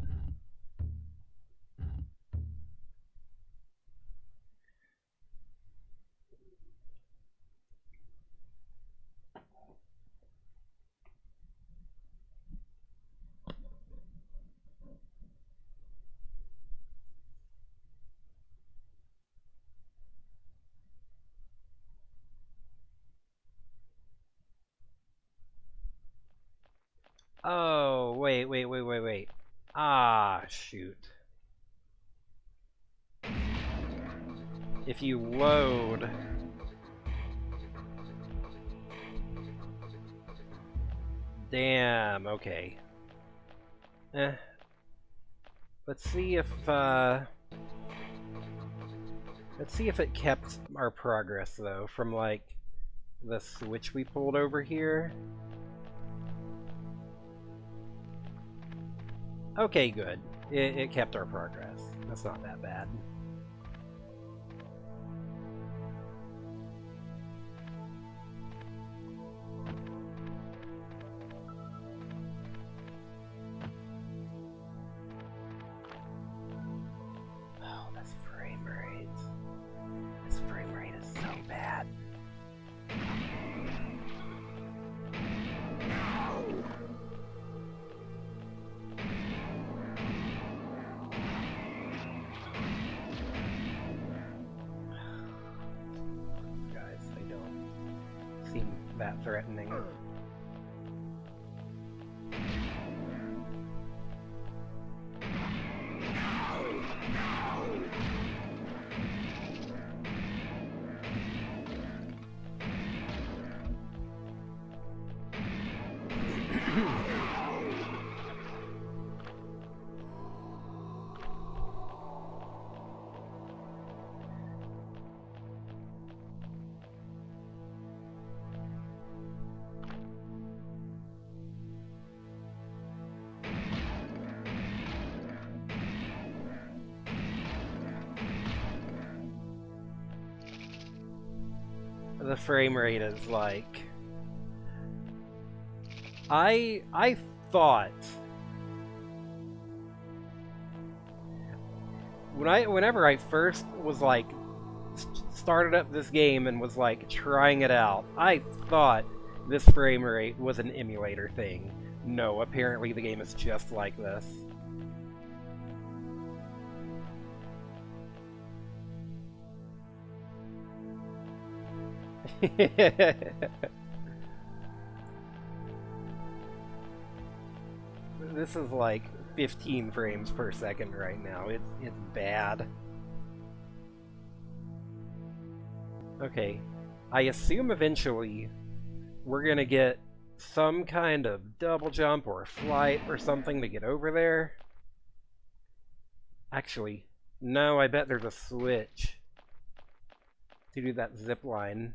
Oh, wait. Ah, shoot. If you load... Damn, okay. Let's see if it kept our progress, though, from, like, the switch we pulled over here. Okay, good. It kept our progress. That's not that bad. Oh, this frame rate. This frame rate is so bad. Guys, they don't seem that threatening. The frame rate is like... I thought... Whenever I first was like... started up this game and was like trying it out, I thought this frame rate was an emulator thing. No, apparently the game is just like this. This is like 15 frames per second right now. It's bad. Okay, I assume eventually we're gonna get some kind of double jump or flight or something to get over there. Actually, no, I bet there's a switch to do that zip line.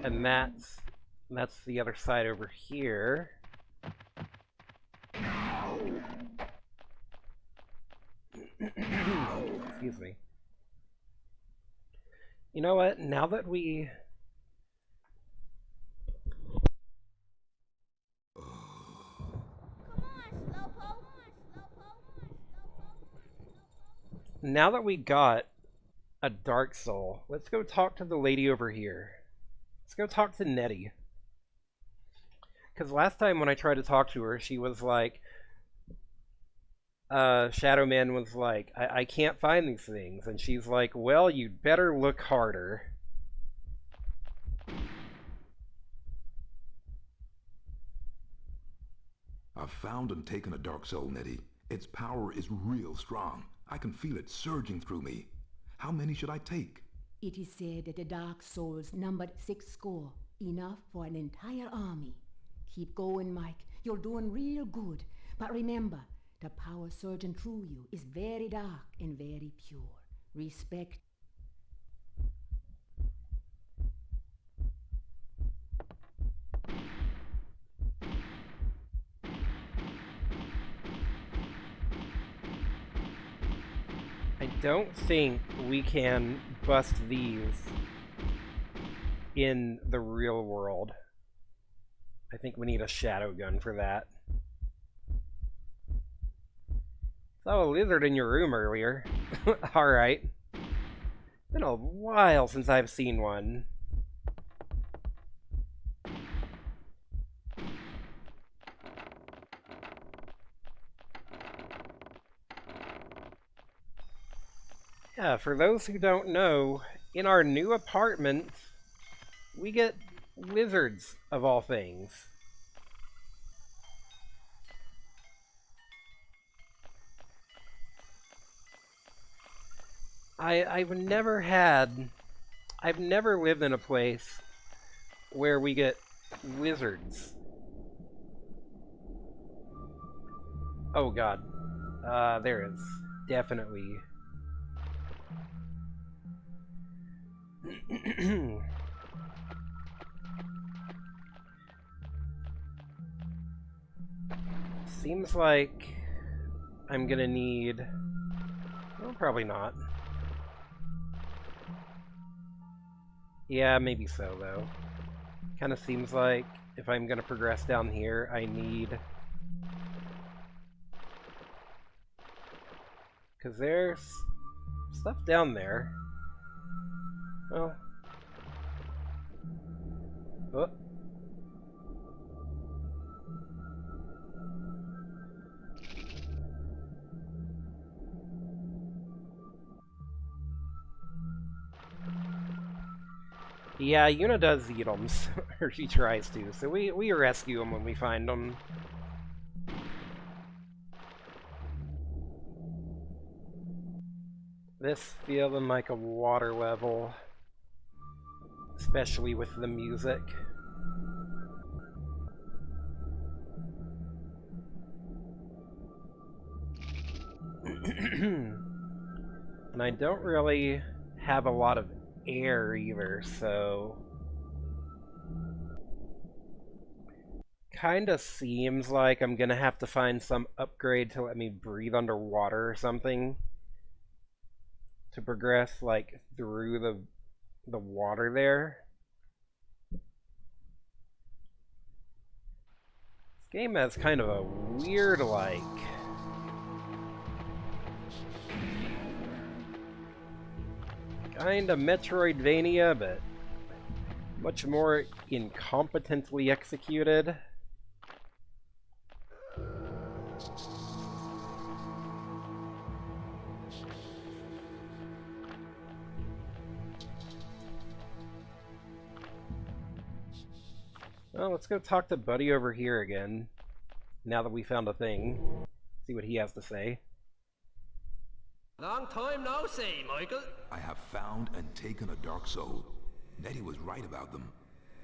And that's the other side over here. Excuse me. You know what? Now that we... Now that we got a Dark Soul, let's go talk to the lady over here. Let's go talk to Nettie. Because last time when I tried to talk to her, she was like... Shadow Man was like, I can't find these things. And she's like, well, you'd better look harder. I've found and taken a Dark Soul, Nettie. Its power is real strong. I can feel it surging through me. How many should I take? It is said that the Dark Souls numbered 6 score, enough for an entire army. Keep going, Mike. You're doing real good. But remember, the power surging through you is very dark and very pure. Respect. don't think we can bust these in the real world. I think we need a shadow gun for that. Saw a lizard in your room earlier. Alright. Been a while since I've seen one. Yeah, for those who don't know, in our new apartment, we get lizards, of all things. I've never lived in a place where we get lizards. Oh god. There is. Definitely. Seems like I'm gonna need... Well, probably not. Yeah, maybe so, though. Kinda seems like if I'm gonna progress down here, I need... Because there's stuff down there. Well... Oh. Yeah, Yuna does eat them, or she tries to, so we rescue them when we find them. This feeling like a water level, especially with the music. And I don't really have a lot of air either, so... Kinda seems like I'm gonna have to find some upgrade to let me breathe underwater or something. To progress, like, through the water there. This game has kind of a weird, like... Kinda Metroidvania, but much more incompetently executed. Well, let's go talk to Buddy over here again, now that we found a thing. See what he has to say. Long time no see, Michael. I have found and taken a dark soul. Nettie was right about them.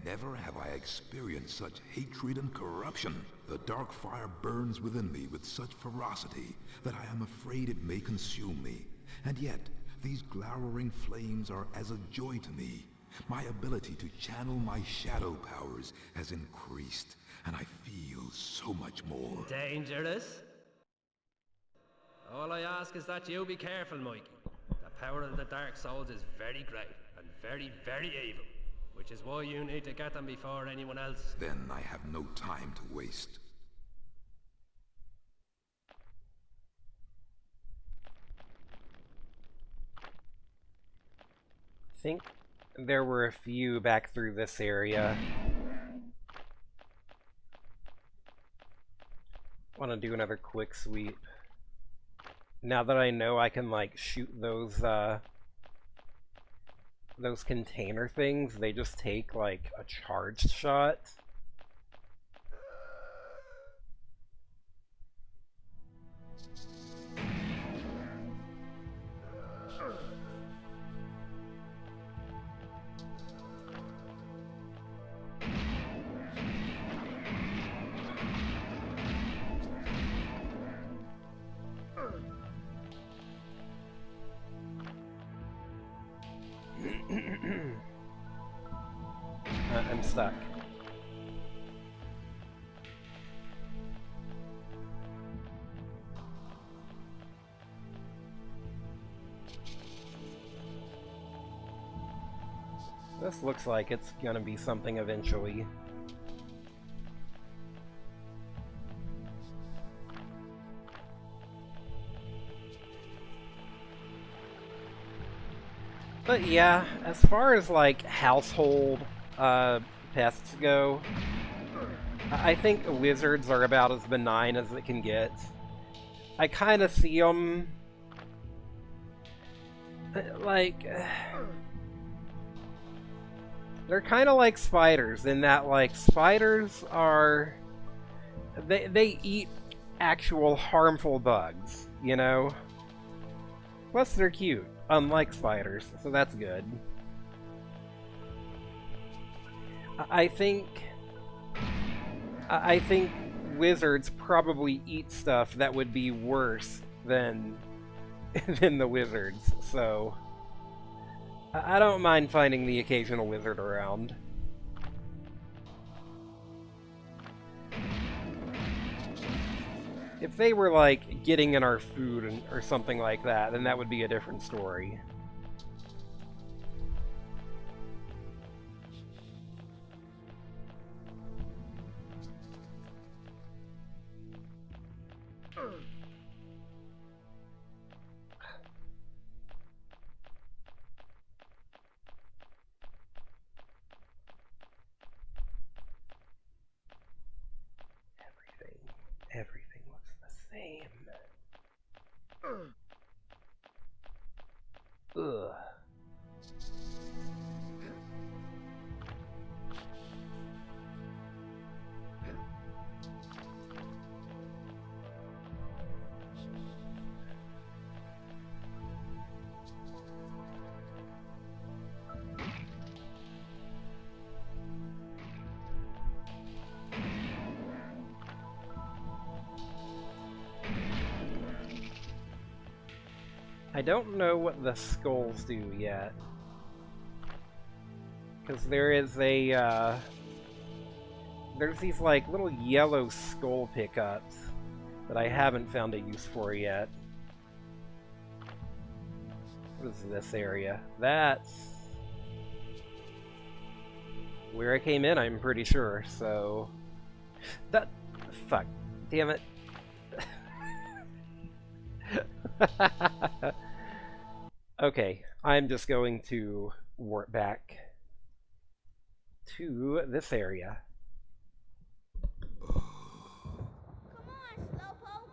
Never have I experienced such hatred and corruption. The dark fire burns within me with such ferocity that I am afraid it may consume me. And yet, these glowering flames are as a joy to me. My ability to channel my shadow powers has increased, and I feel so much more. Dangerous? All I ask is that you be careful, Mikey. The power of the Dark Souls is very great and very, very evil, which is why you need to get them before anyone else. Then I have no time to waste. I think there were a few back through this area. Want to do another quick sweep. Now that I know I can, like, shoot those container things, they just take, like, a charged shot. I'm stuck. This looks like it's gonna be something eventually. But yeah, as far as like household pests go, I think lizards are about as benign as it can get. I kind of see them like they're kind of like spiders in that like spiders are they eat actual harmful bugs, you know? Plus they're cute, unlike spiders, so that's good. I think lizards probably eat stuff that would be worse than than the lizards, so I don't mind finding the occasional lizard around. If they were, like, getting in our food or something like that, then that would be a different story. Everything looks the same. Ugh. I don't know what the skulls do yet. Because there is a, there's these, like, little yellow skull pickups that I haven't found a use for yet. What is this area? That's where I came in, I'm pretty sure, so... That... Fuck. Damn it. Okay, I'm just going to warp back to this area. Come on, Slowpoke.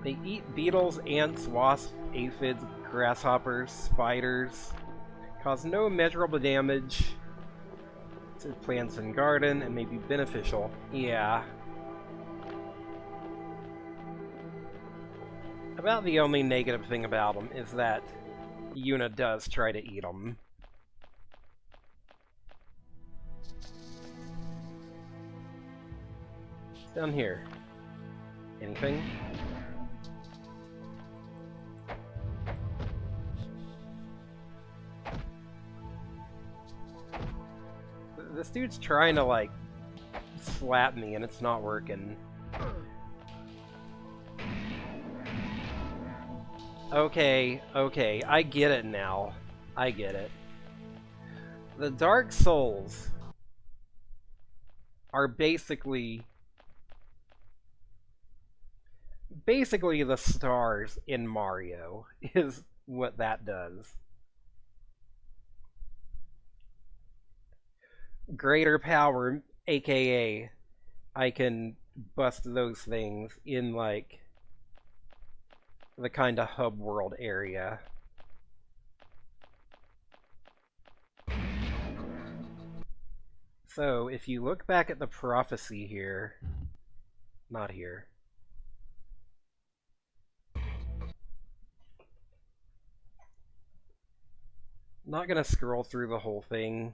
They eat beetles, ants, wasps, aphids, grasshoppers, spiders. Cause no measurable damage to plants and garden, and may be beneficial. Yeah. About the only negative thing about them is that Yuna does try to eat them. Down here. Anything? This dude's trying to, like, slap me, and it's not working. Okay, okay, I get it now. I get it. The Dark Souls are basically the stars in Mario, is what that does. Greater power, aka I can bust those things in, like, the kind of hub world area. So, if you look back at the prophecy here, not here. Not gonna scroll through the whole thing.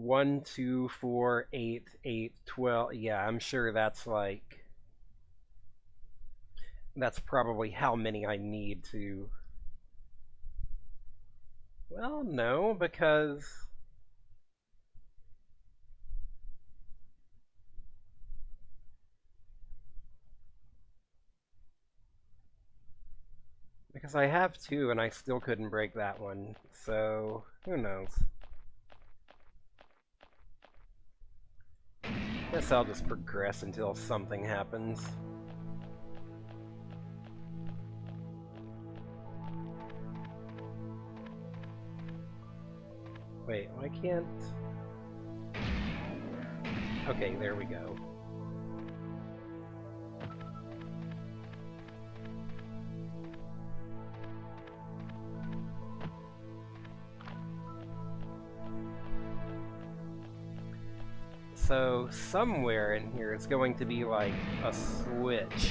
1, 2, 4, 8, 8, 12. Yeah, I'm sure that's like... That's probably how many I need to... Well, no, because... Because I have 2 and I still couldn't break that one, so who knows. Guess I'll just progress until something happens. Wait, why can't... Okay, there we go. So, somewhere in here it's going to be like a switch.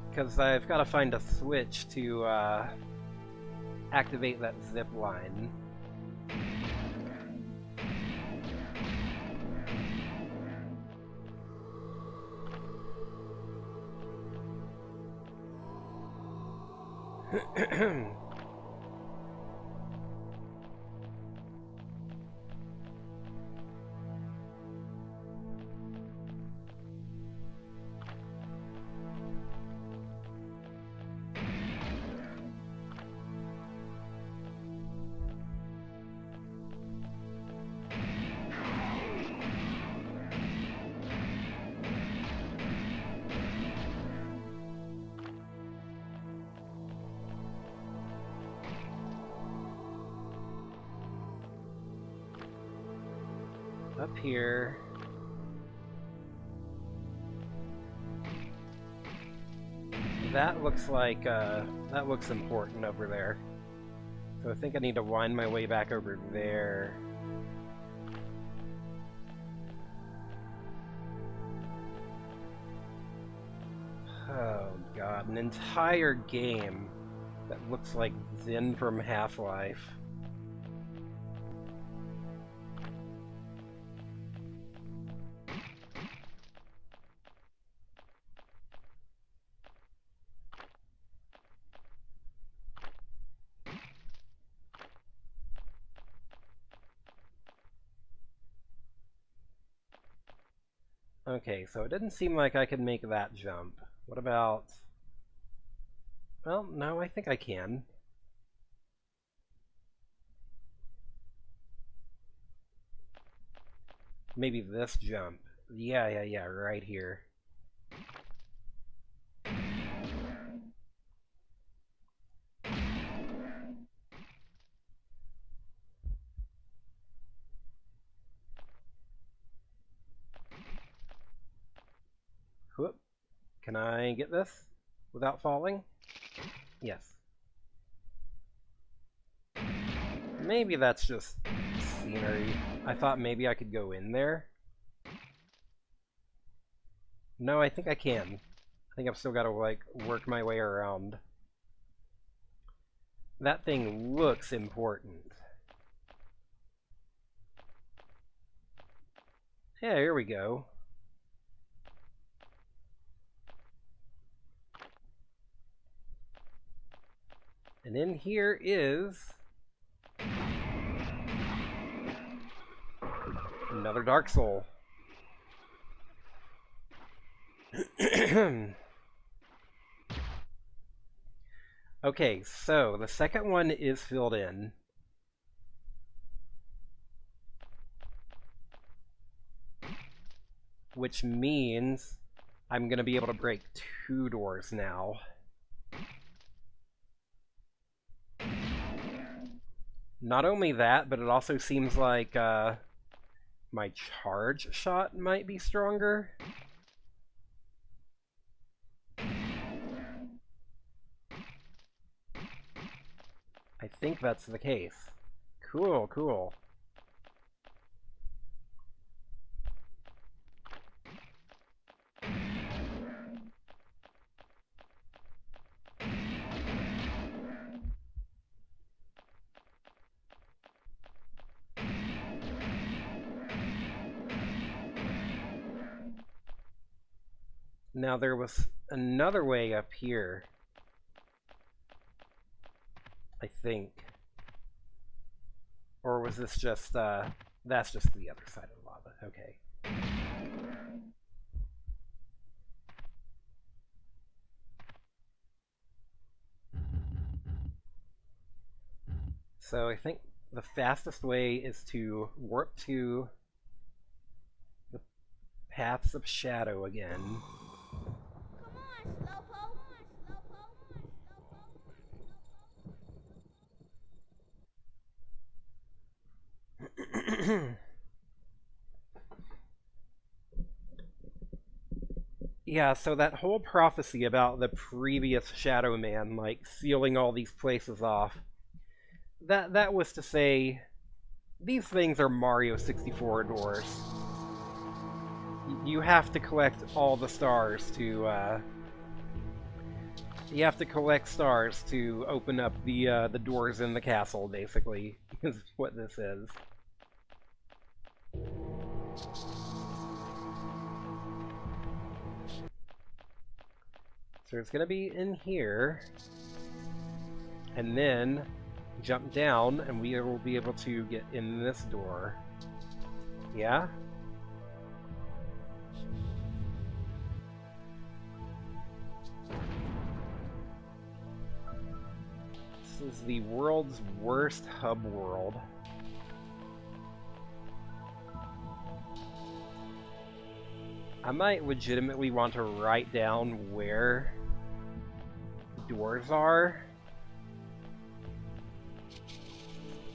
Because I've got to find a switch to activate that zip line. Up here. That looks like, that looks important over there. So I think I need to wind my way back over there. Oh god, an entire game that looks like Zen from Half-Life. Okay, so it didn't seem like I could make that jump. What about... Well, no, I think I can. Maybe this jump. Yeah, right here. Whoop. Can I get this without falling? Yes. Maybe that's just scenery. I thought maybe I could go in there. No, I think I can. I think I've still got to, like, work my way around. That thing looks important. Yeah, here we go. And in here is... another Dark Soul. Okay, so the second one is filled in. Which means I'm going to be able to break 2 doors now. Not only that, but it also seems like my charge shot might be stronger. I think that's the case. Cool, cool. Now there was another way up here, I think. Or was this just, that's just the other side of the lava. Okay. So I think the fastest way is to warp to the Paths of Shadow again. Come on, Slowpoke. Yeah, so that whole prophecy about the previous Shadow Man, like, sealing all these places off, that was to say, these things are Mario 64 doors. You have to collect all the stars to, you have to collect stars to open up the doors in the castle, basically, is what this is. So it's gonna be in here, and then jump down, and we will be able to get in this door. Yeah? This is the world's worst hub world. I might legitimately want to write down where the doors are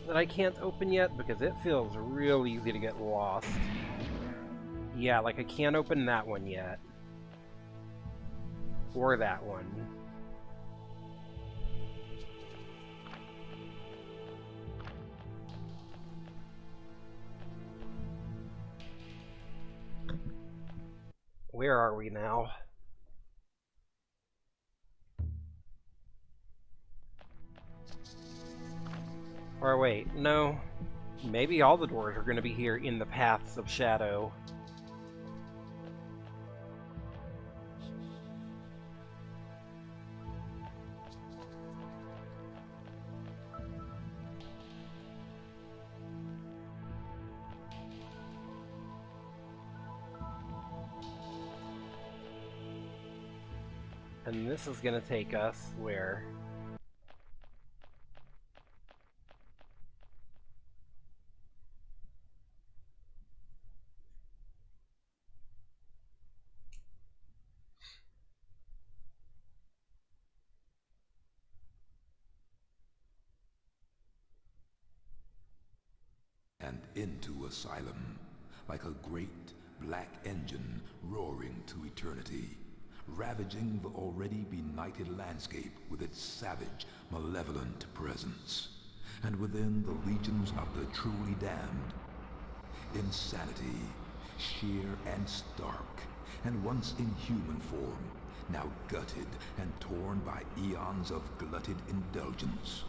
that I can't open yet, because it feels real easy to get lost. Yeah, like I can't open that one yet. Or that one. Where are we now? Or wait, no. Maybe all the doors are going to be here in the Paths of Shadow. And this is going to take us where? And into Asylum, like a great black engine roaring to eternity, ravaging the already benighted landscape with its savage, malevolent presence. And within the legions of the truly damned, insanity, sheer and stark, and once in human form, now gutted and torn by eons of glutted indulgence.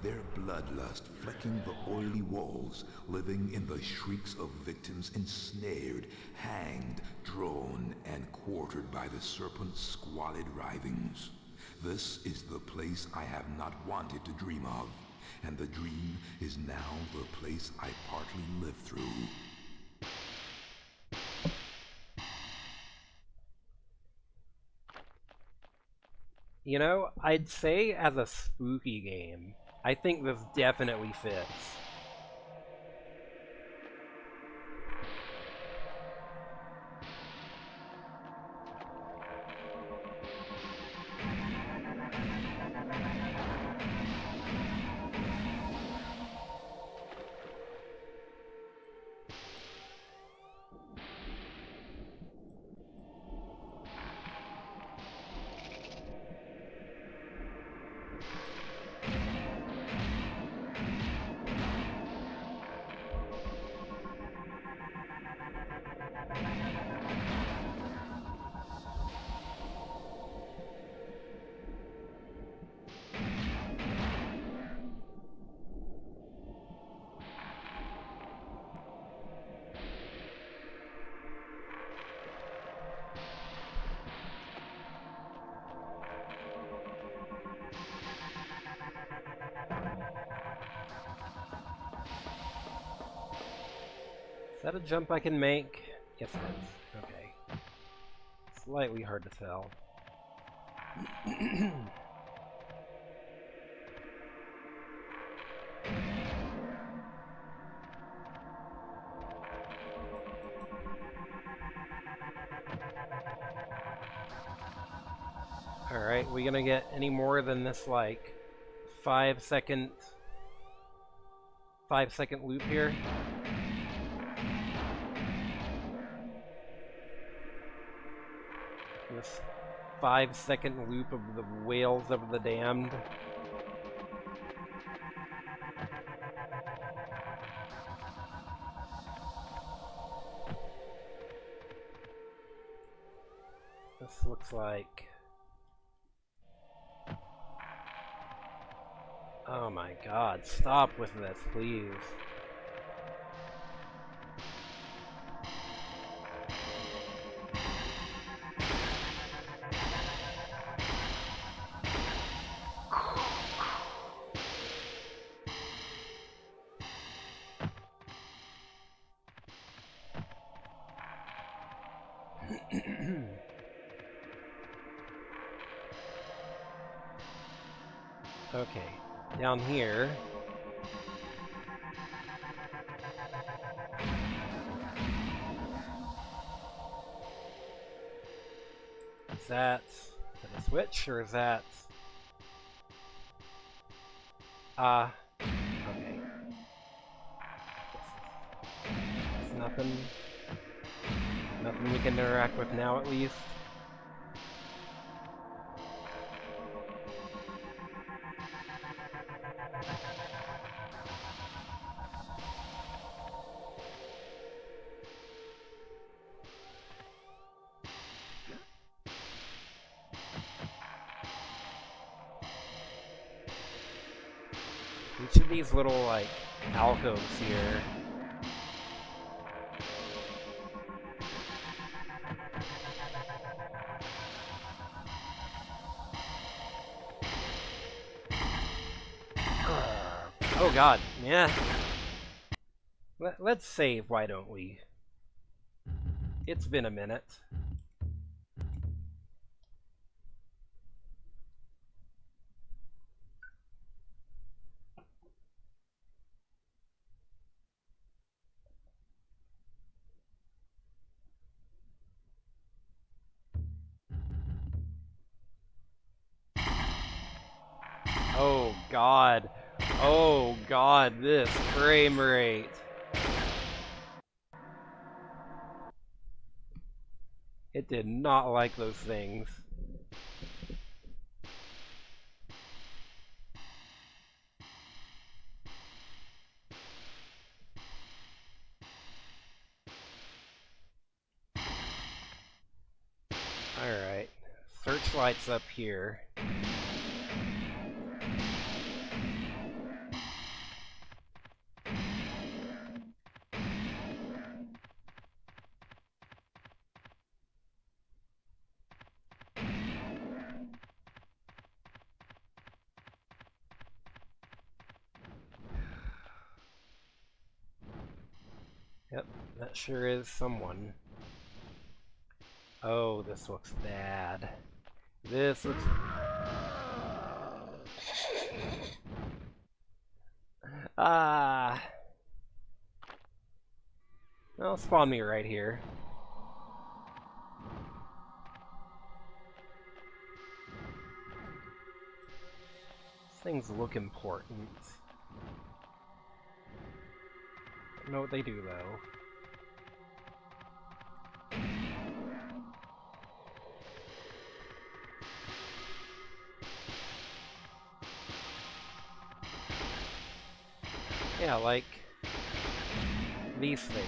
Their bloodlust flecking the oily walls, living in the shrieks of victims ensnared, hanged, drawn, and quartered by the serpent's squalid writhings. This is the place I have not wanted to dream of, and the dream is now the place I partly live through. You know, I'd say as a spooky game, I think this definitely fits. that a jump I can make? Yes, it is. Okay. Slightly hard to tell. Alright, we gonna get any more than this, like, 5-second loop here? This 5-second loop of the Whales of the Damned. This looks like... Oh my god, stop with this, please. Okay, down here. Is that a switch, or is that... okay. There's nothing we can interact with now, at least. Each of these little, like, alcoves here. Oh god, yeah. Let's save, why don't we? It's been a minute. Oh god. Oh god, this frame rate. It did not like those things. Alright. Searchlight's up here. Yep, that sure is someone. Oh, this looks bad. This looks... Ah. Well, spawn me right here. These things look important. I don't know what they do, though. Yeah, like these things.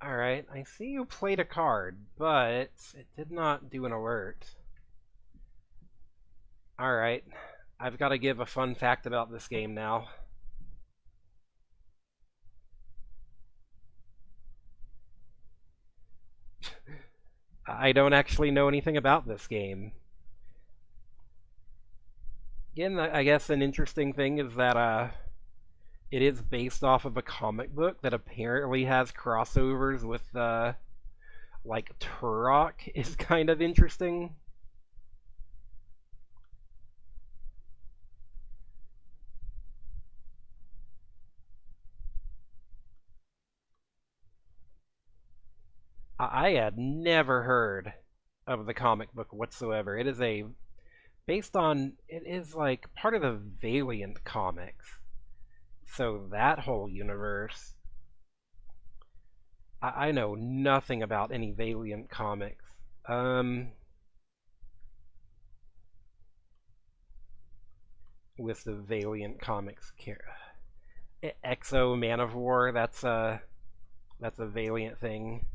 Alright, I see you played a card, but it did not do an alert. Alright, I've got to give a fun fact about this game now. I don't actually know anything about this game. Again, I guess an interesting thing is that it is based off of a comic book that apparently has crossovers with like Turok is kind of interesting. I had never heard of the comic book whatsoever. It is it is like part of the Valiant comics. So that whole universe, I know nothing about any Valiant comics. With the Valiant comics, Exo Man of War, that's a Valiant thing.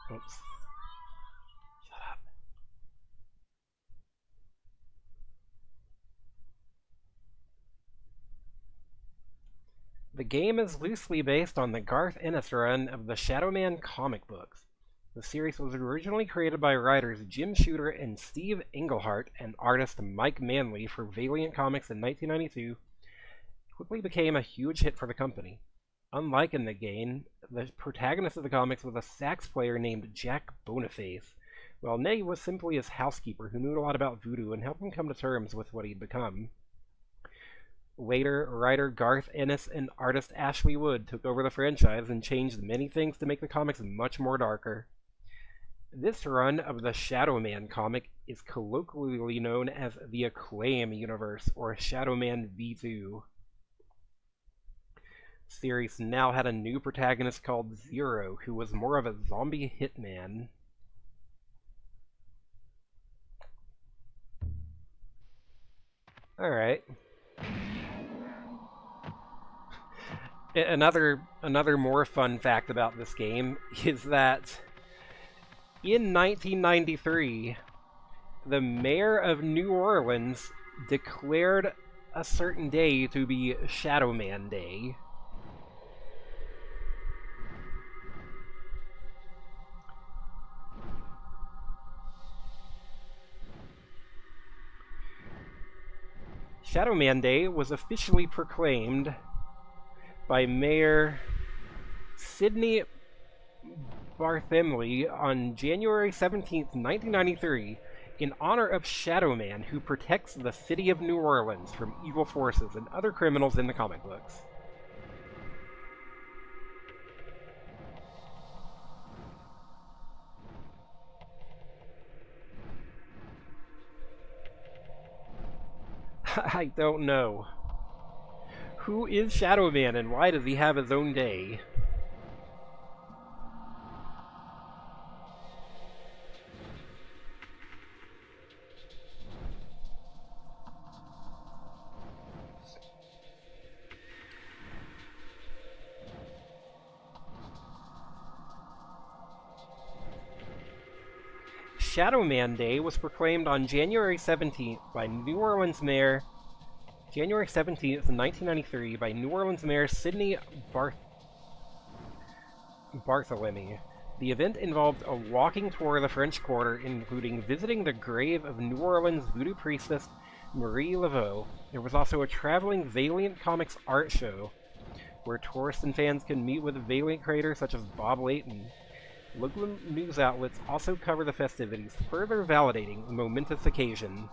Oops. Shut up. The game is loosely based on the Garth Ennis run of the Shadow Man comic books. The series was originally created by writers Jim Shooter and Steve Englehart and artist Mike Manley for Valiant Comics in 1992. It quickly became a huge hit for the company. Unlike in the game, the protagonist of the comics was a sax player named Jack Boniface, while Ney was simply his housekeeper who knew a lot about voodoo and helped him come to terms with what he'd become. Later, writer Garth Ennis and artist Ashley Wood took over the franchise and changed many things to make the comics much more darker. This run of the Shadow Man comic is colloquially known as the Acclaim universe, or Shadow Man V2. The series now had a new protagonist called Zero, who was more of a zombie hitman. Alright. Another more fun fact about this game is that in 1993, the mayor of New Orleans declared a certain day to be Shadow Man Day. Shadow Man Day was officially proclaimed by Mayor Sidney Barthélemy on January 17, 1993, in honor of Shadow Man, who protects the city of New Orleans from evil forces and other criminals in the comic books. I don't know. Who is Shadow Man and why does he have his own day? Shadow Man Day was proclaimed on January 17th by New Orleans Mayor January 17th, 1993, by New Orleans Mayor Sidney Barthélemy. The event involved a walking tour of the French Quarter, including visiting the grave of New Orleans voodoo priestess Marie Laveau. There was also a traveling Valiant Comics art show, where tourists and fans can meet with Valiant creators such as Bob Layton. Local news outlets also cover the festivities, further validating the momentous occasion.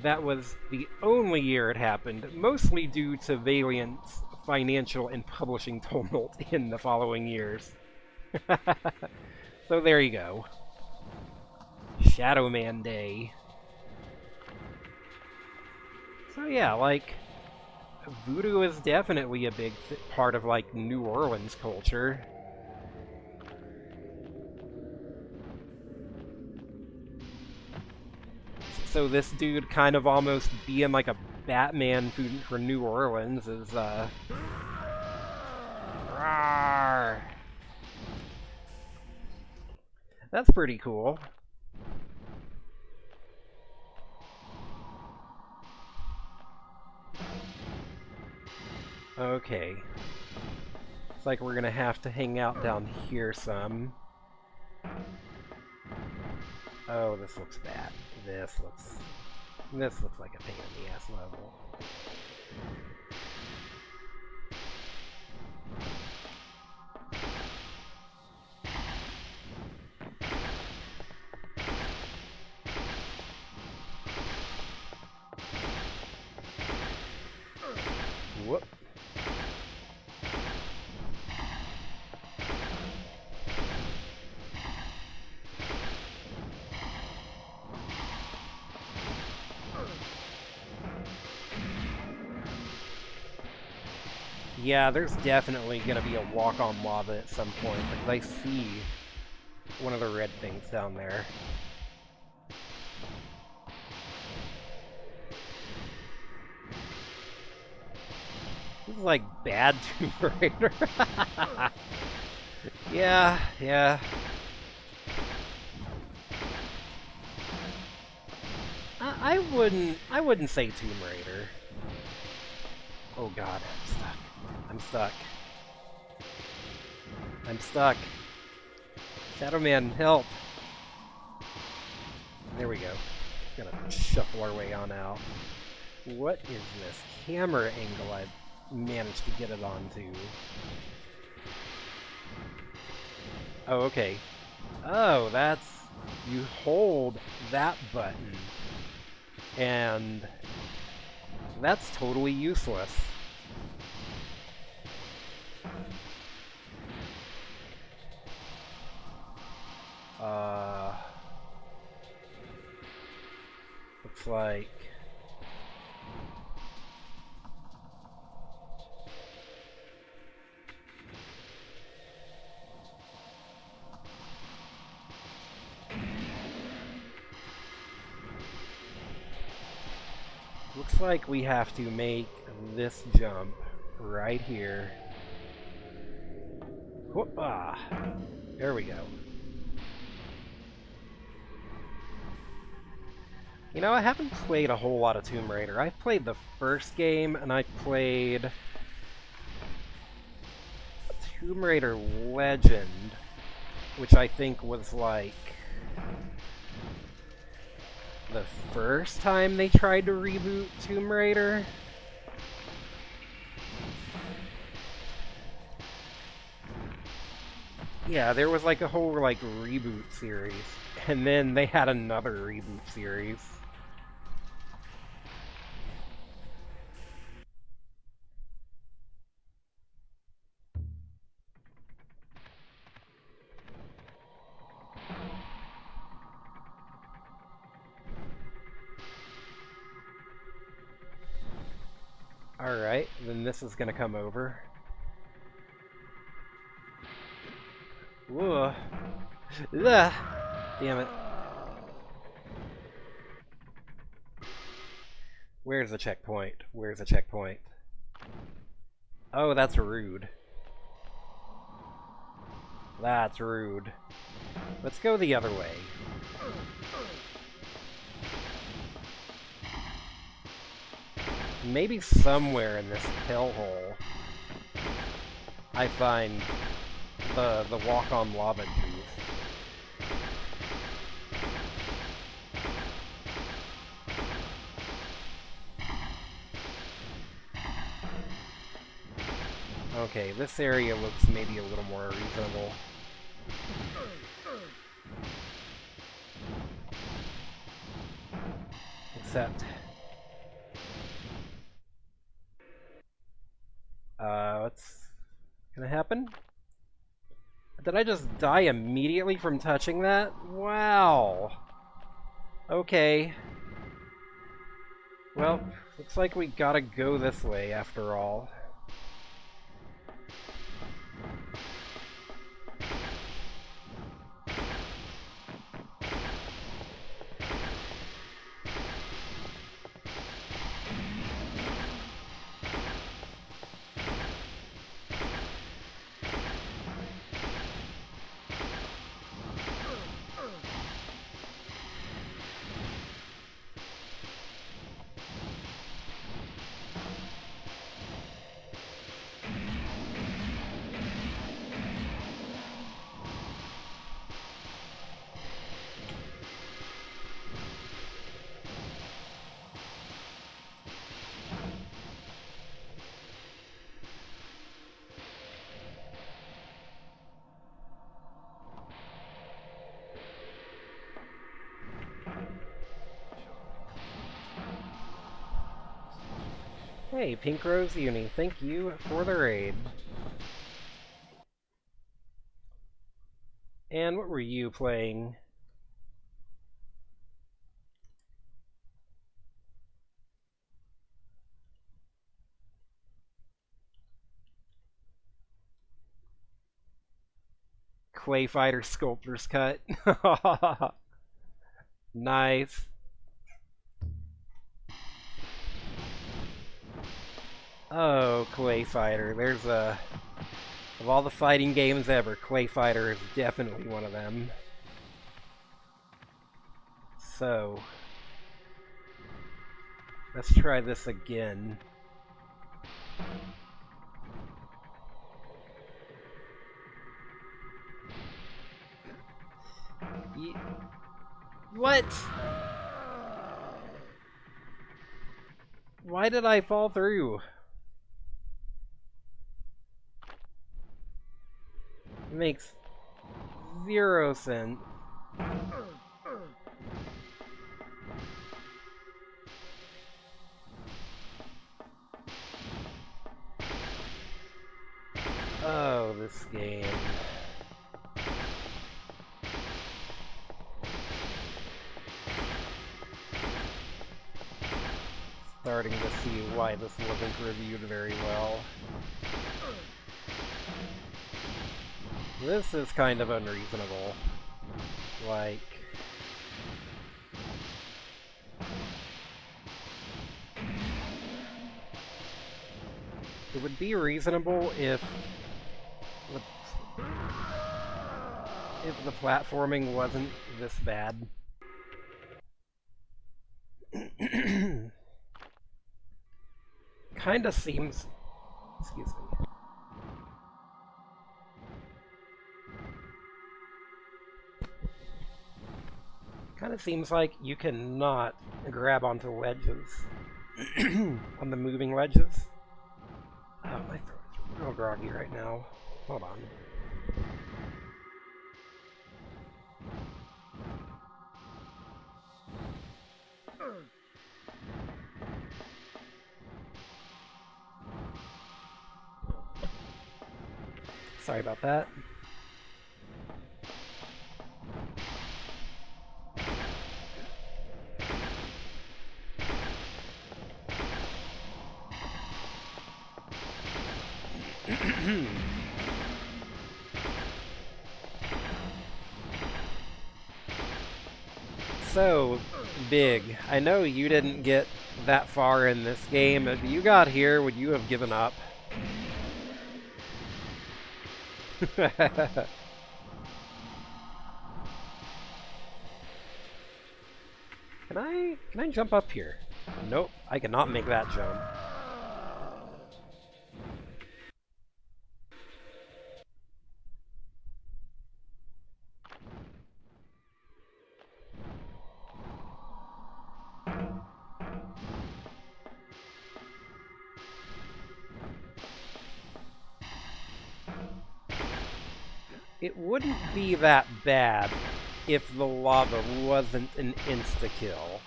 That was the only year it happened, mostly due to Valiant's financial and publishing tumult in the following years. So there you go. Shadow Man Day. So yeah, like, voodoo is definitely a big part of, like, New Orleans culture. So this dude kind of almost being like a Batman for New Orleans is, rawr. That's pretty cool. Okay. Looks like we're gonna have to hang out down here some. Oh, this looks bad. This looks like a pain in the ass level. Whoop. Yeah, there's definitely gonna be a walk on lava at some point, because I see one of the red things down there. This is like bad Tomb Raider. Yeah, yeah. I wouldn't say Tomb Raider. Oh god, I'm stuck. I'm stuck. Shadow Man, help! There we go. Gotta shuffle our way on out. What is this camera angle I've managed to get it onto? Oh, okay. Oh, that's... You hold that button. And... that's totally useless. Looks like... looks like we have to make this jump right here. Whoop, ah, there we go. You know, I haven't played a whole lot of Tomb Raider. I've played the first game, and I played Tomb Raider Legend, which I think was like the first time they tried to reboot Tomb Raider. Yeah, there was like a whole like reboot series, and then they had another reboot series. Alright, then this is gonna come over. Whoa. Ugh. Damn it. Where's the checkpoint? Where's the checkpoint? Oh, that's rude. That's rude. Let's go the other way. Maybe somewhere in this hellhole I find the walk-on lava tooth. Okay, this area looks maybe a little more reasonable. Except... what's gonna happen? Did I just die immediately from touching that? Wow! Okay. Well, looks like we gotta go this way after all. Hey, Pink Rose Uni, thank you for the raid. And what were you playing? Clay Fighter Sculptor's Cut. Nice. Oh, Clay Fighter. There's a... Of all the fighting games ever, Clay Fighter is definitely one of them. So... Let's try this again. What? Why did I fall through? It makes 0 sense. Oh, this game. Starting to see why this wasn't reviewed very well. This is kind of unreasonable. Like... It would be reasonable if the platforming wasn't this bad. Kinda seems... Excuse me. Kinda seems like you cannot grab onto ledges. On the moving ledges. Oh, my throat's real groggy right now. Hold on. Sorry about that. So, Big, I know you didn't get that far in this game. If you got here, would you have given up? Can I jump up here? Nope, I cannot make that jump. It wouldn't be that bad if the lava wasn't an insta-kill.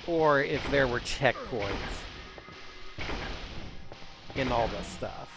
Or if there were checkpoints in all this stuff.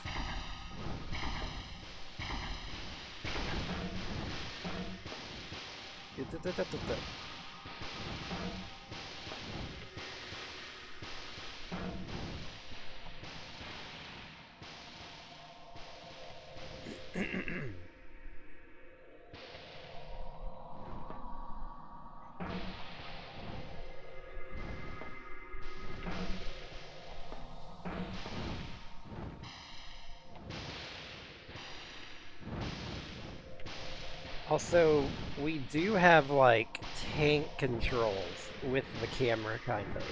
Also, we do have, like, tank controls with the camera, kind of.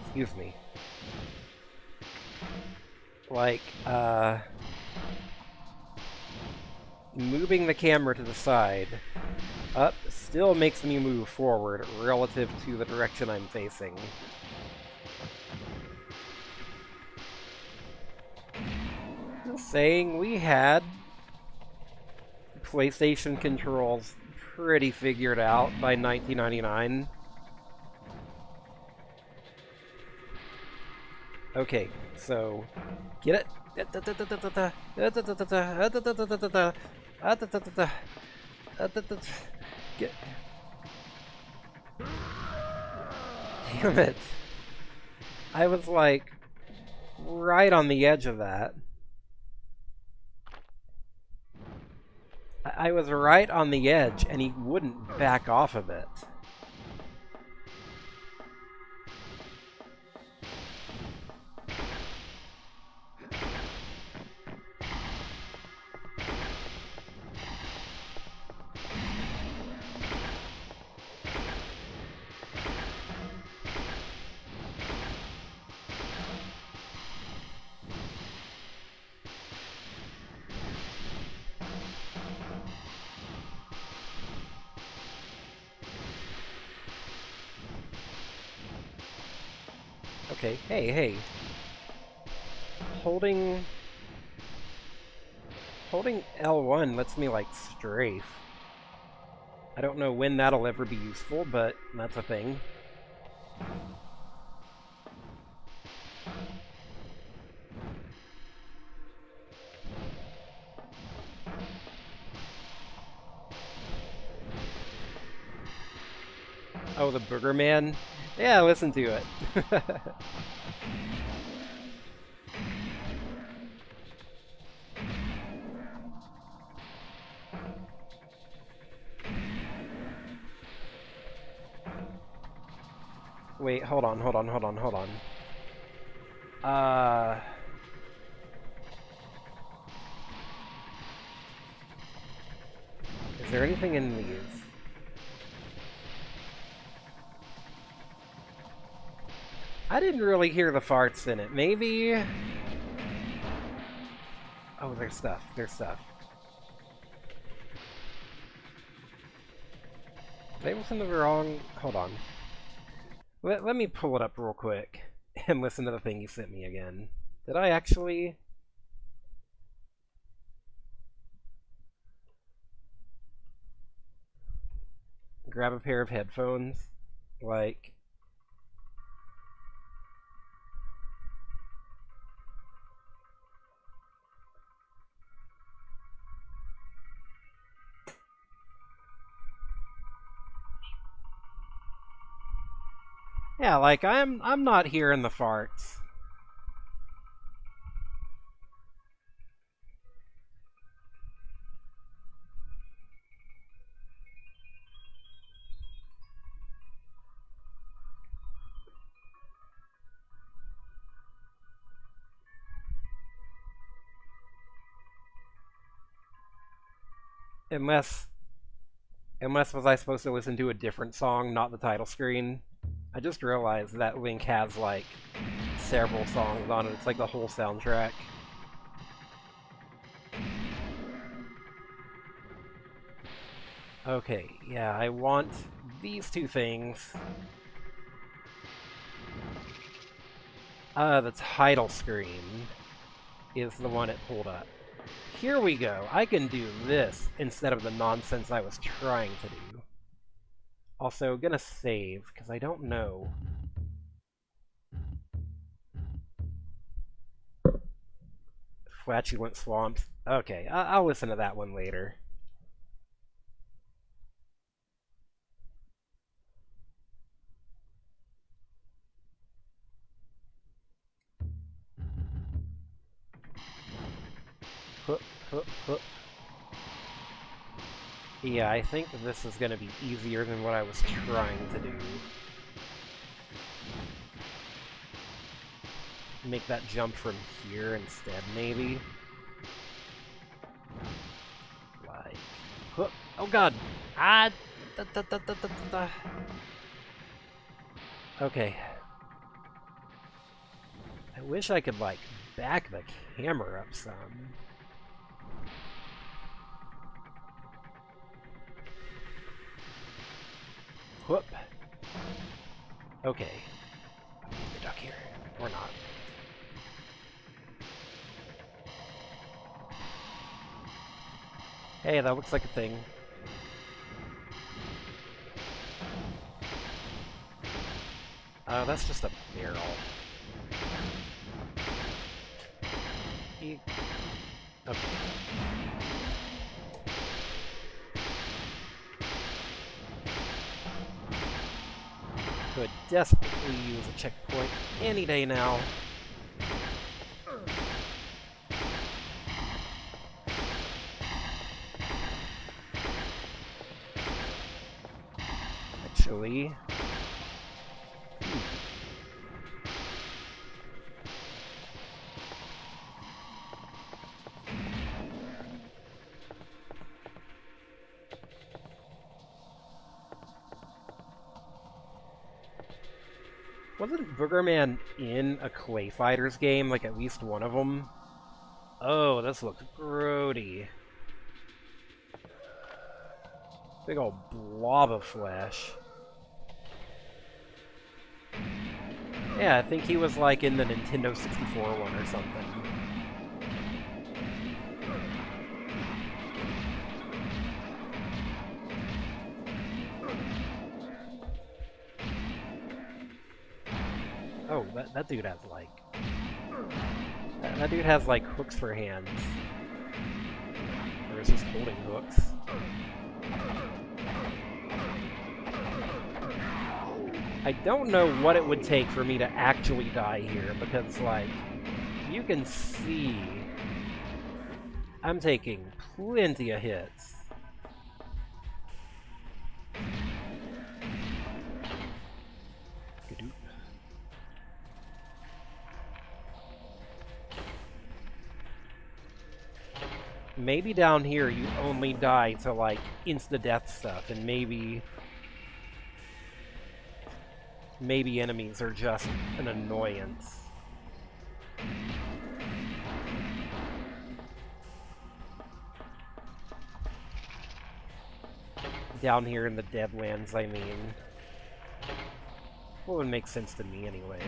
Excuse me. Like, moving the camera to the side up still makes me move forward relative to the direction I'm facing. Just saying, we had PlayStation controls pretty figured out by 1999. Okay, so get it. Get. Damn it. I was like right on the edge of that. I was right on the edge and he wouldn't back off of it. Okay, hey. Holding L1 lets me, like, strafe. I don't know when that'll ever be useful, but that's a thing. Oh, the Booger Man? Yeah, listen to it. Wait, hold on. Is there anything in these? I didn't really hear the farts in it. Maybe... Oh, there's stuff. Did I listen to the wrong... Hold on. Let me pull it up real quick and listen to the thing you sent me again. Did I actually... grab a pair of headphones? Like... Yeah, like, I'm not hearing the farts. Unless was I supposed to listen to a different song, not the title screen? I just realized that Link has, like, several songs on it. It's like the whole soundtrack. Okay, yeah, I want these two things. The title screen is the one it pulled up. Here we go. I can do this instead of the nonsense I was trying to do. Also, gonna save, because I don't know. Flatulent Swamps. Okay, I'll listen to that one later. Hup. Yeah, I think this is gonna be easier than what I was trying to do. Make that jump from here instead, maybe. Like... Oh god! Ah! Okay. I wish I could, like, back the camera up some. Whoop. Okay. The duck here. Or not. Hey, that looks like a thing. That's just a barrel. Okay. Could desperately use a checkpoint any day now. Actually... Wasn't Boogerman in a Clay Fighters game, like at least one of them? Oh, this looks grody. Big old blob of flesh. Yeah, I think he was like in the Nintendo 64 one or something. Oh, that dude has like... That dude has like hooks for hands. Or is he just holding hooks? I don't know what it would take for me to actually die here, because, like, you can see I'm taking plenty of hits. Skadoop. Maybe down here you only die to, like, insta-death stuff, and maybe enemies are just an annoyance. Down here in the Deadlands, I mean. Well, it would make sense to me anyways.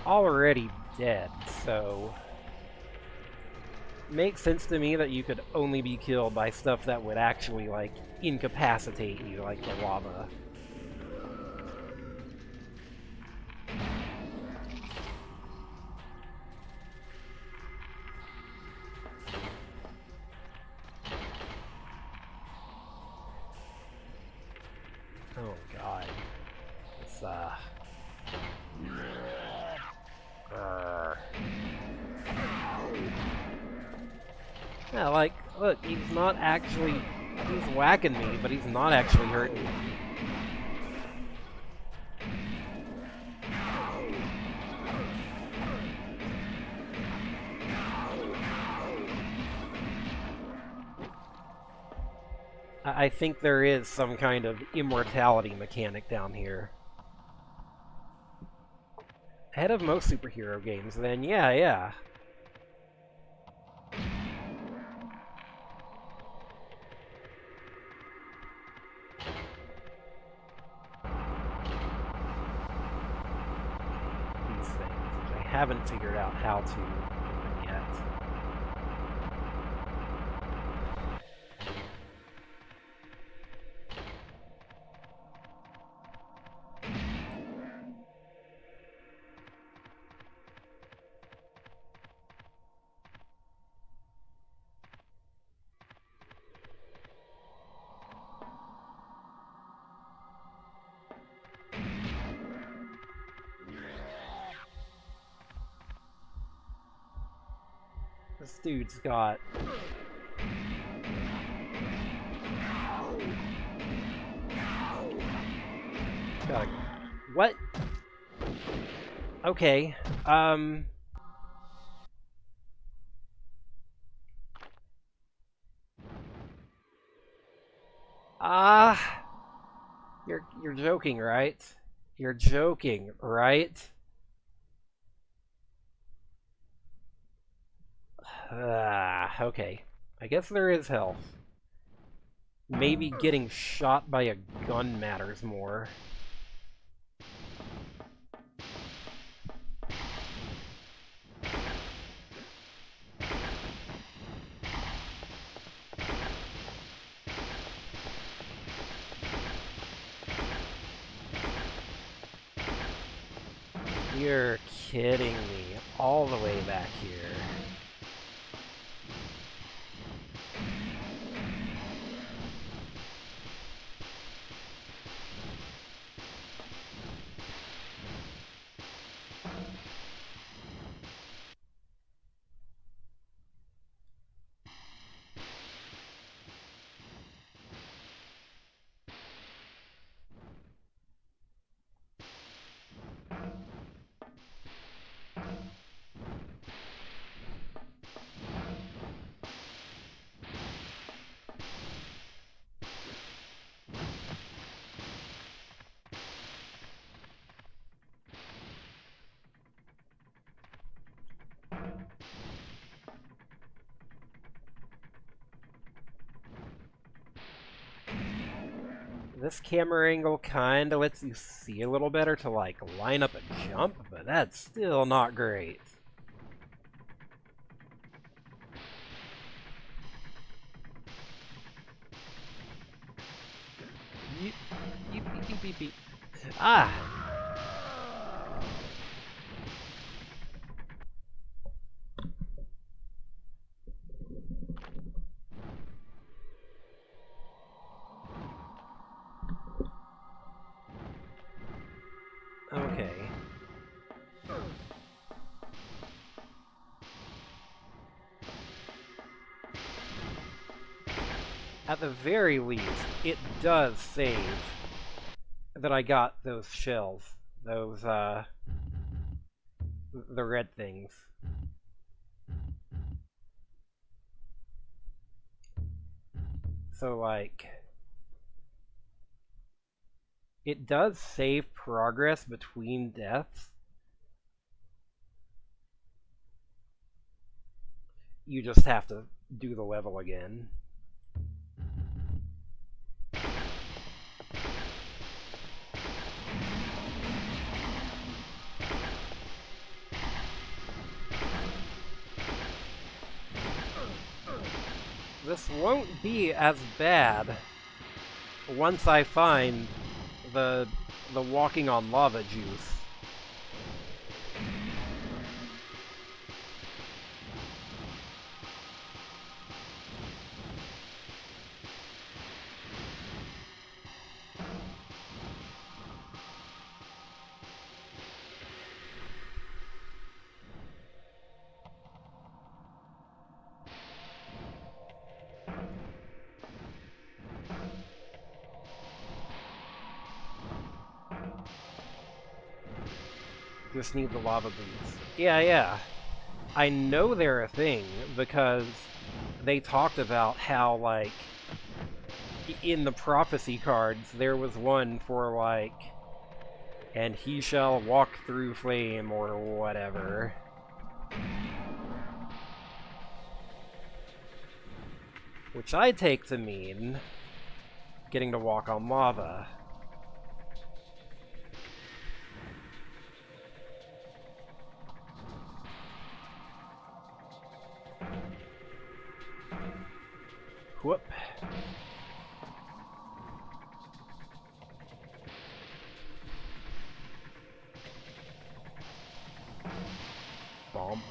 Already dead, so... Makes sense to me that you could only be killed by stuff that would actually, like, incapacitate you, like the lava. Oh god. It's, Yeah, like, look, he's not actually... He's whacking me, but he's not actually hurting me. I think there is some kind of immortality mechanic down here. Ahead of most superhero games, then, yeah. These things, which I haven't figured out how to open yet. This dude's got... What? Okay, You're joking, right? You're joking, right? Okay. I guess there is health. Maybe getting shot by a gun matters more. You're kidding me. All the way back here. This camera angle kinda lets you see a little better to, like, line up a jump, but that's still not great. Yeep, yeep, yeep, yeep, yeep, yeep. Ah! Okay. At the very least, it does save that I got those shells. Those, the red things. So, like, it does save progress between deaths. You just have to do the level again. This won't be as bad once I find the walking on lava juice. Just need the lava boots. Yeah. I know they're a thing because they talked about how, like, in the prophecy cards, there was one for, like, and he shall walk through flame or whatever. Which I take to mean getting to walk on lava. Whoop. Bomb.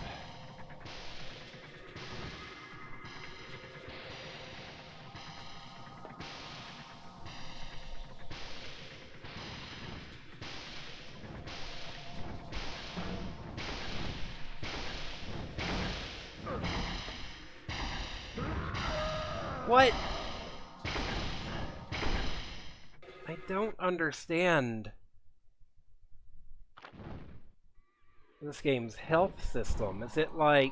What? I don't understand this game's health system. Is it like...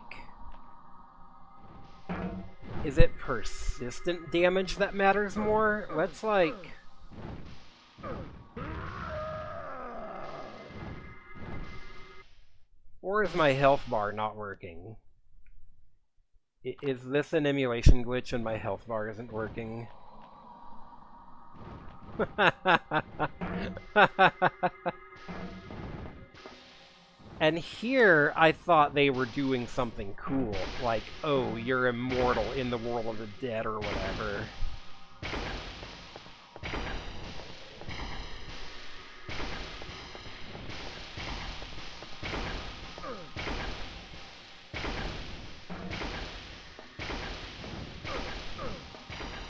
Is it persistent damage that matters more? Let's, like... Or is my health bar not working? Is this an emulation glitch and my health bar isn't working? And here, I thought they were doing something cool. Like, oh, you're immortal in the world of the dead or whatever.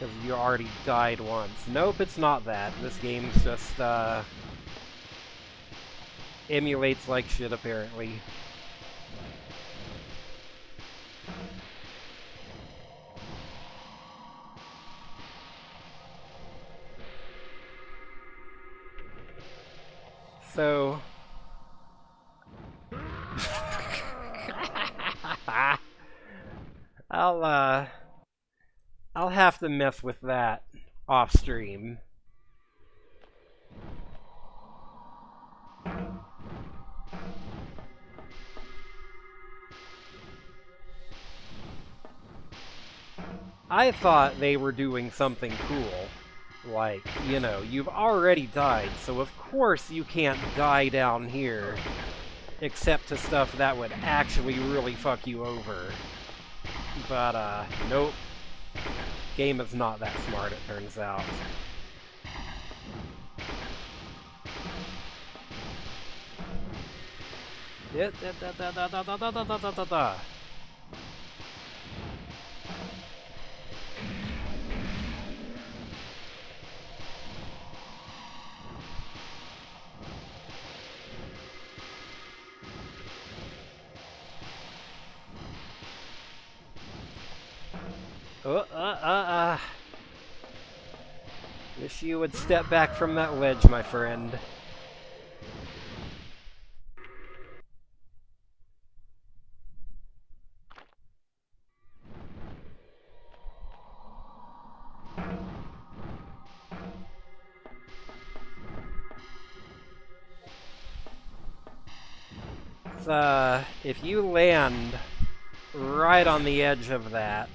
Because you already died once. Nope, it's not that. This game's just, emulates like shit, apparently. So... I'll have to mess with that off stream. I thought they were doing something cool. Like, you know, you've already died, so of course you can't die down here. Except to stuff that would actually really fuck you over. But, nope. Game is not that smart, it turns out. Wish you would step back from that ledge, my friend. If you land right on the edge of that,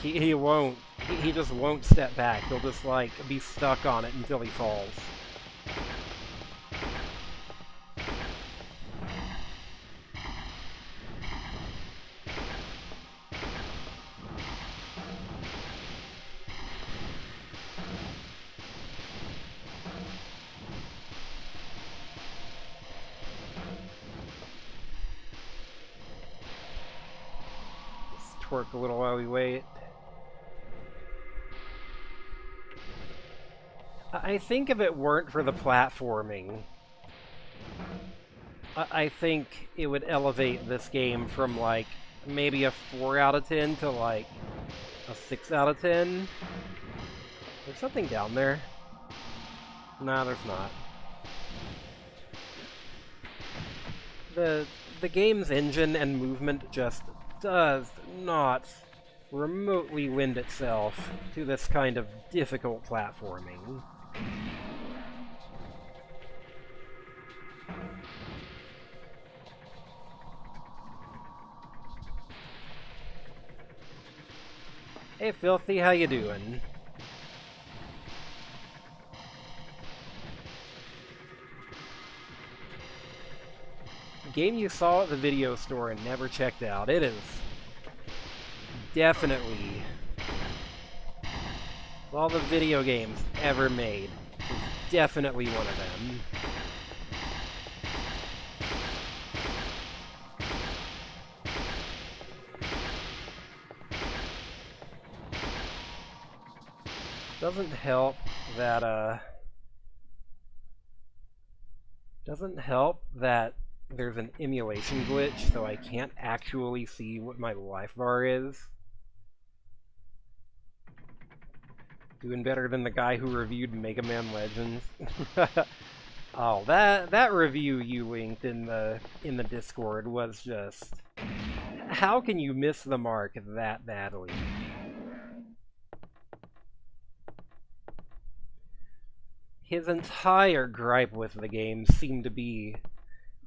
he won't. He just won't step back. He'll just, like, be stuck on it until he falls. Let's twerk a little while we wait. I think if it weren't for the platforming, I think it would elevate this game from, like, maybe a 4 out of 10 to, like, a 6 out of 10. There's something down there. Nah, there's not. The game's engine and movement just does not remotely lend itself to this kind of difficult platforming. Hey, Filthy, how you doing? Game you saw at the video store and never checked out. It is definitely, of all the video games ever made, it's definitely one of them. Doesn't help that there's an emulation glitch, so I can't actually see what my life bar is. Doing better than the guy who reviewed Mega Man Legends. Oh, that review you linked in the Discord was just... How can you miss the mark that badly? His entire gripe with the game seemed to be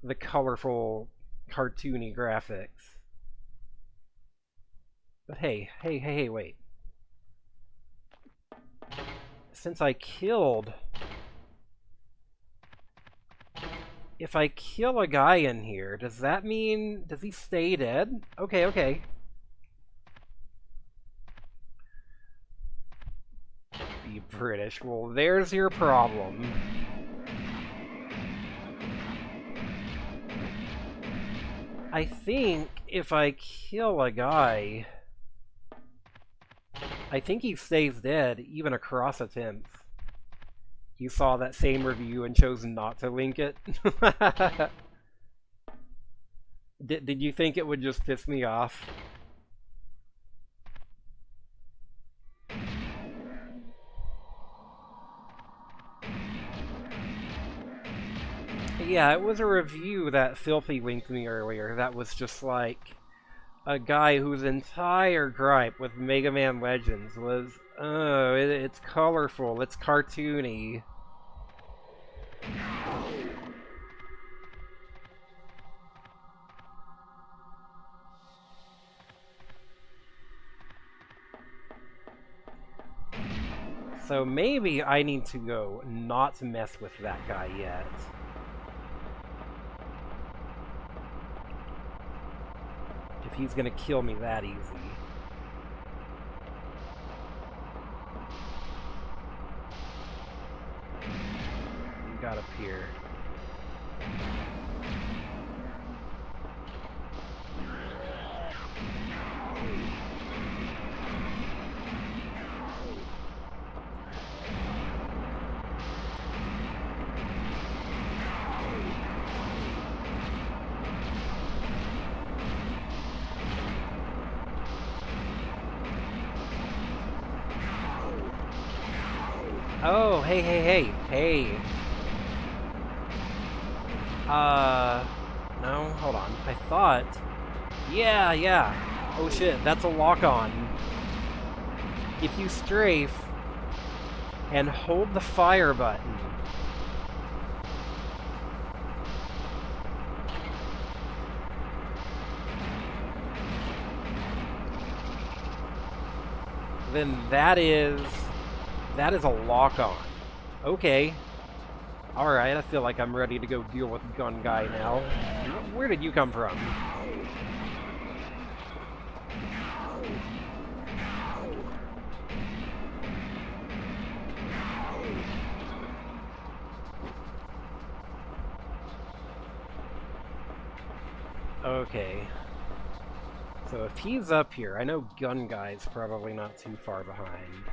the colorful, cartoony graphics. But hey, wait. Since I killed... If I kill a guy in here, does that mean... Does he stay dead? Okay. Be British. Well, there's your problem. I think if I kill a guy... I think he stays dead, even across attempts. You saw that same review and chose not to link it? Did you think it would just piss me off? Yeah, it was a review that Filthy linked me earlier that was just like a guy whose entire gripe with Mega Man Legends was, oh, it's colorful, it's cartoony. So maybe I need to go not mess with that guy yet. If he's gonna kill me that easy. We got up here. Oh, hey. No, hold on. I thought... Yeah. Oh shit, that's a lock-on. If you strafe and hold the fire button, then that is a lock-on. Okay. Alright, I feel like I'm ready to go deal with Gun Guy now. Where did you come from? Okay. So if he's up here, I know Gun Guy's probably not too far behind.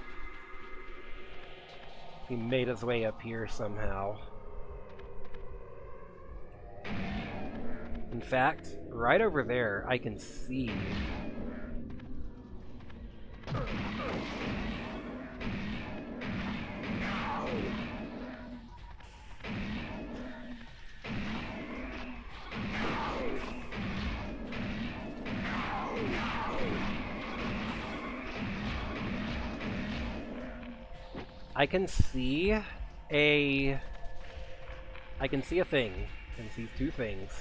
He made his way up here somehow. In fact, right over there, I can see... I can see a thing. I can see two things.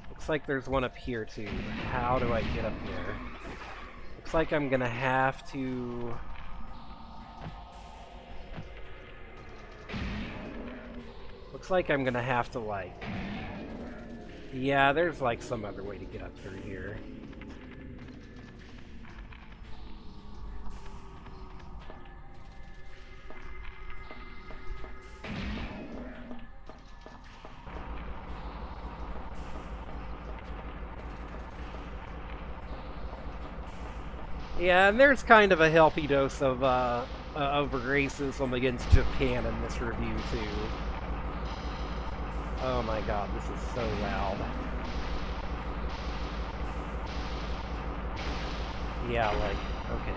Looks like there's one up here too. How do I get up there? Looks like I'm gonna have to... Looks like I'm gonna have to, like... Yeah, there's, like, some other way to get up through here. Yeah, and there's kind of a healthy dose of racism against Japan in this review, too. Oh my god, this is so loud. Yeah, like, okay,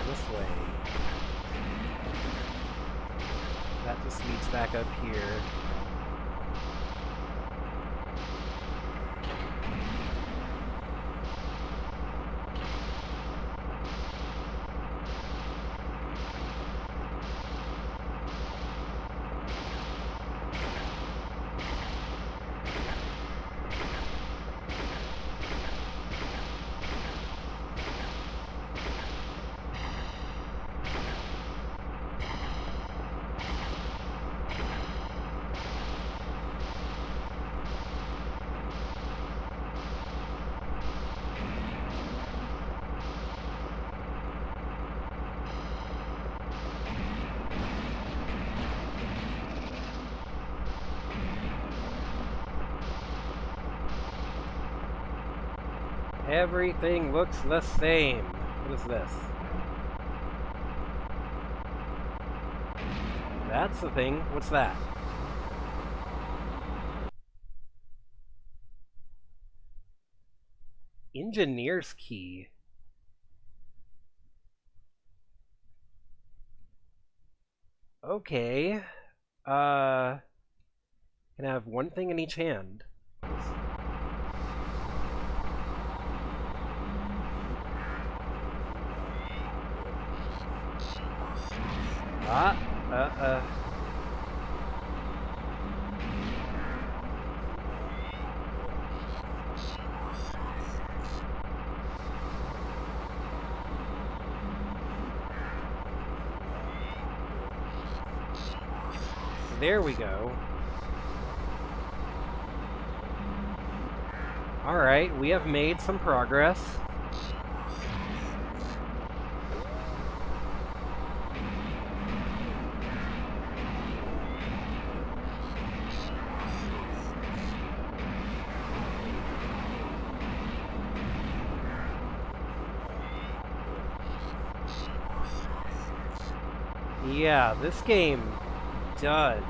this way. That just leads back up here. Everything looks the same. What is this? That's the thing. What's that? Engineer's key. Okay. Can I have one thing in each hand? There we go. Alright, we have made some progress. Yeah, this game does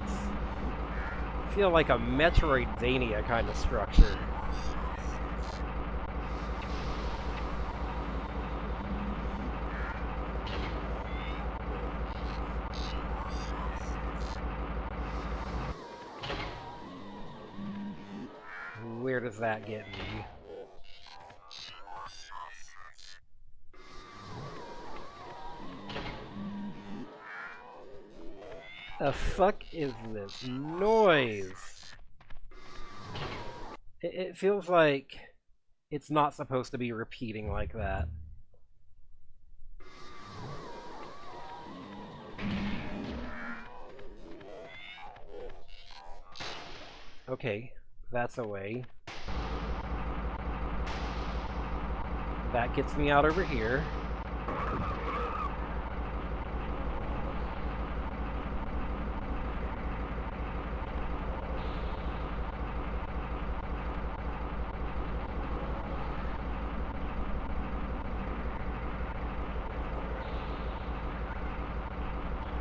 feel like a Metroidvania kind of structure. Where does that get me? The fuck is this noise? It feels like it's not supposed to be repeating like that. Okay, that's a way. That gets me out over here.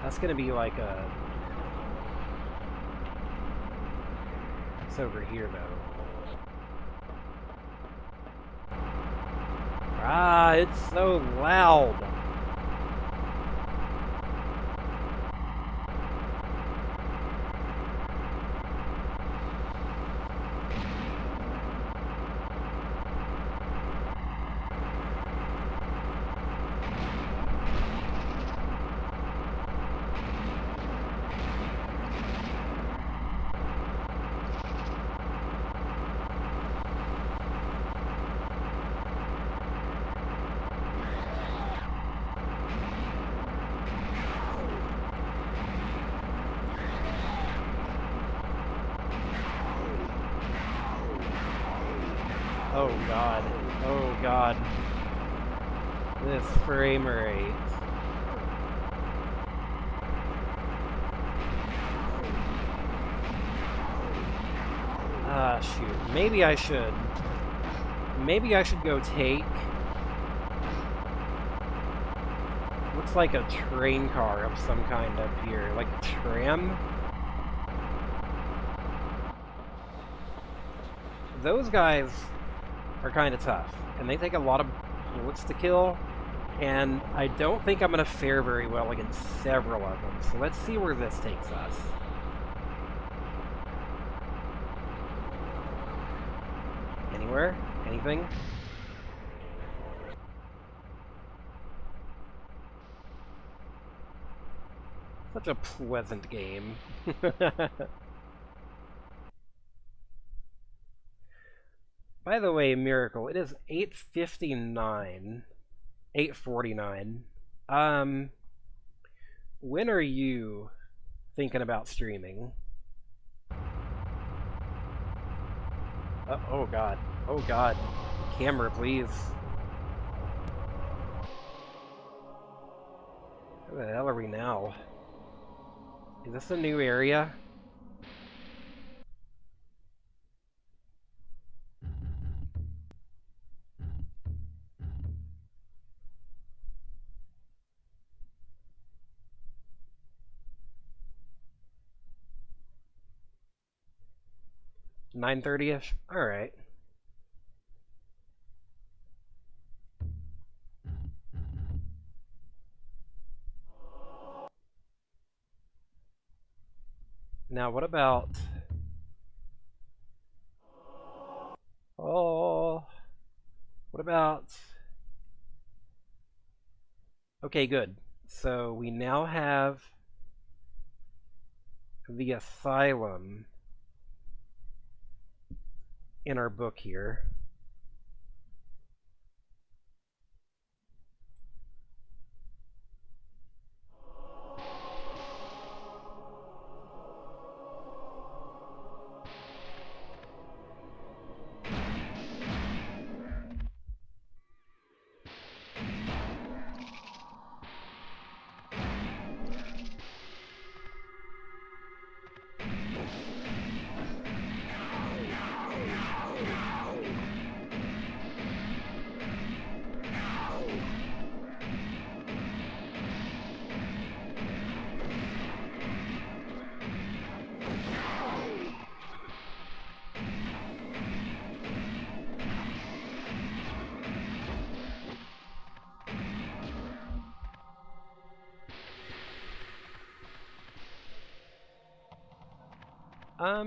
That's gonna be like a... It's over here, though. Ah, it's so loud! Oh god. Oh god. This frame rate. Ah, shoot. Maybe I should. Maybe I should go take... Looks like a train car of some kind up here. Like a tram? Those guys are kind of tough, and they take a lot of bullets to kill, and I don't think I'm going to fare very well against several of them, so let's see where this takes us. Anywhere? Anything? Such a pleasant game. By the way, Miracle, it is 8:59. 8:49. When are you thinking about streaming? Oh god. Oh god. Camera, please. Where the hell are we now? Is this a new area? 9:30ish? Alright. Now, what about... Oh... What about... Okay, good. So, we now have the asylum in our book here.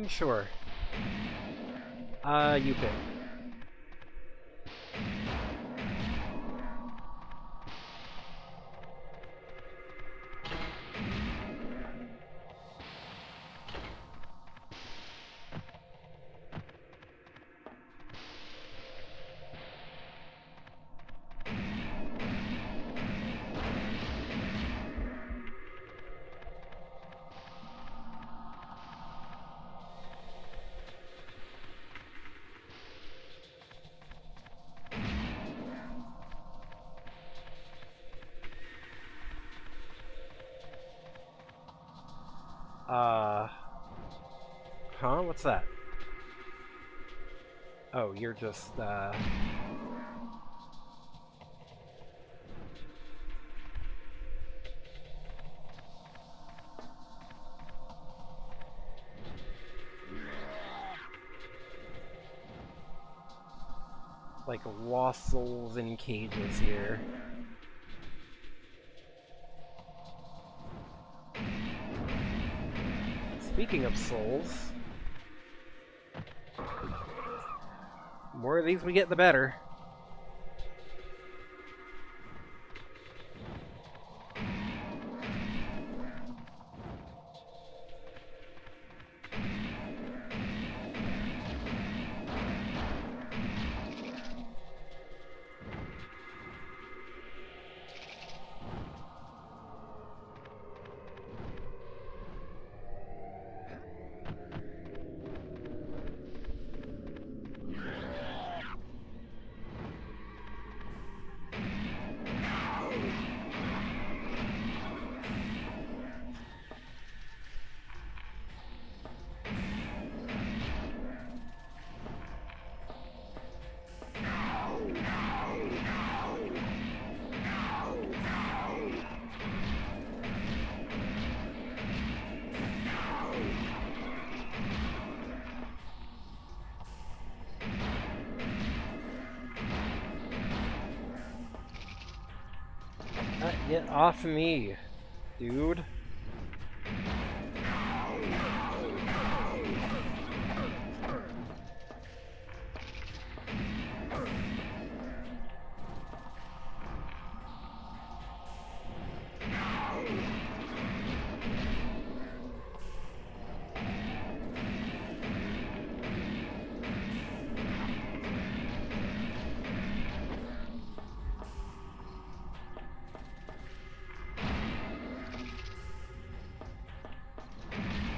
Sure. You pick. Huh? What's that? Oh, you're just, like lost souls in cages here. Speaking of souls, the more of these we get, the better. Get off me, dude.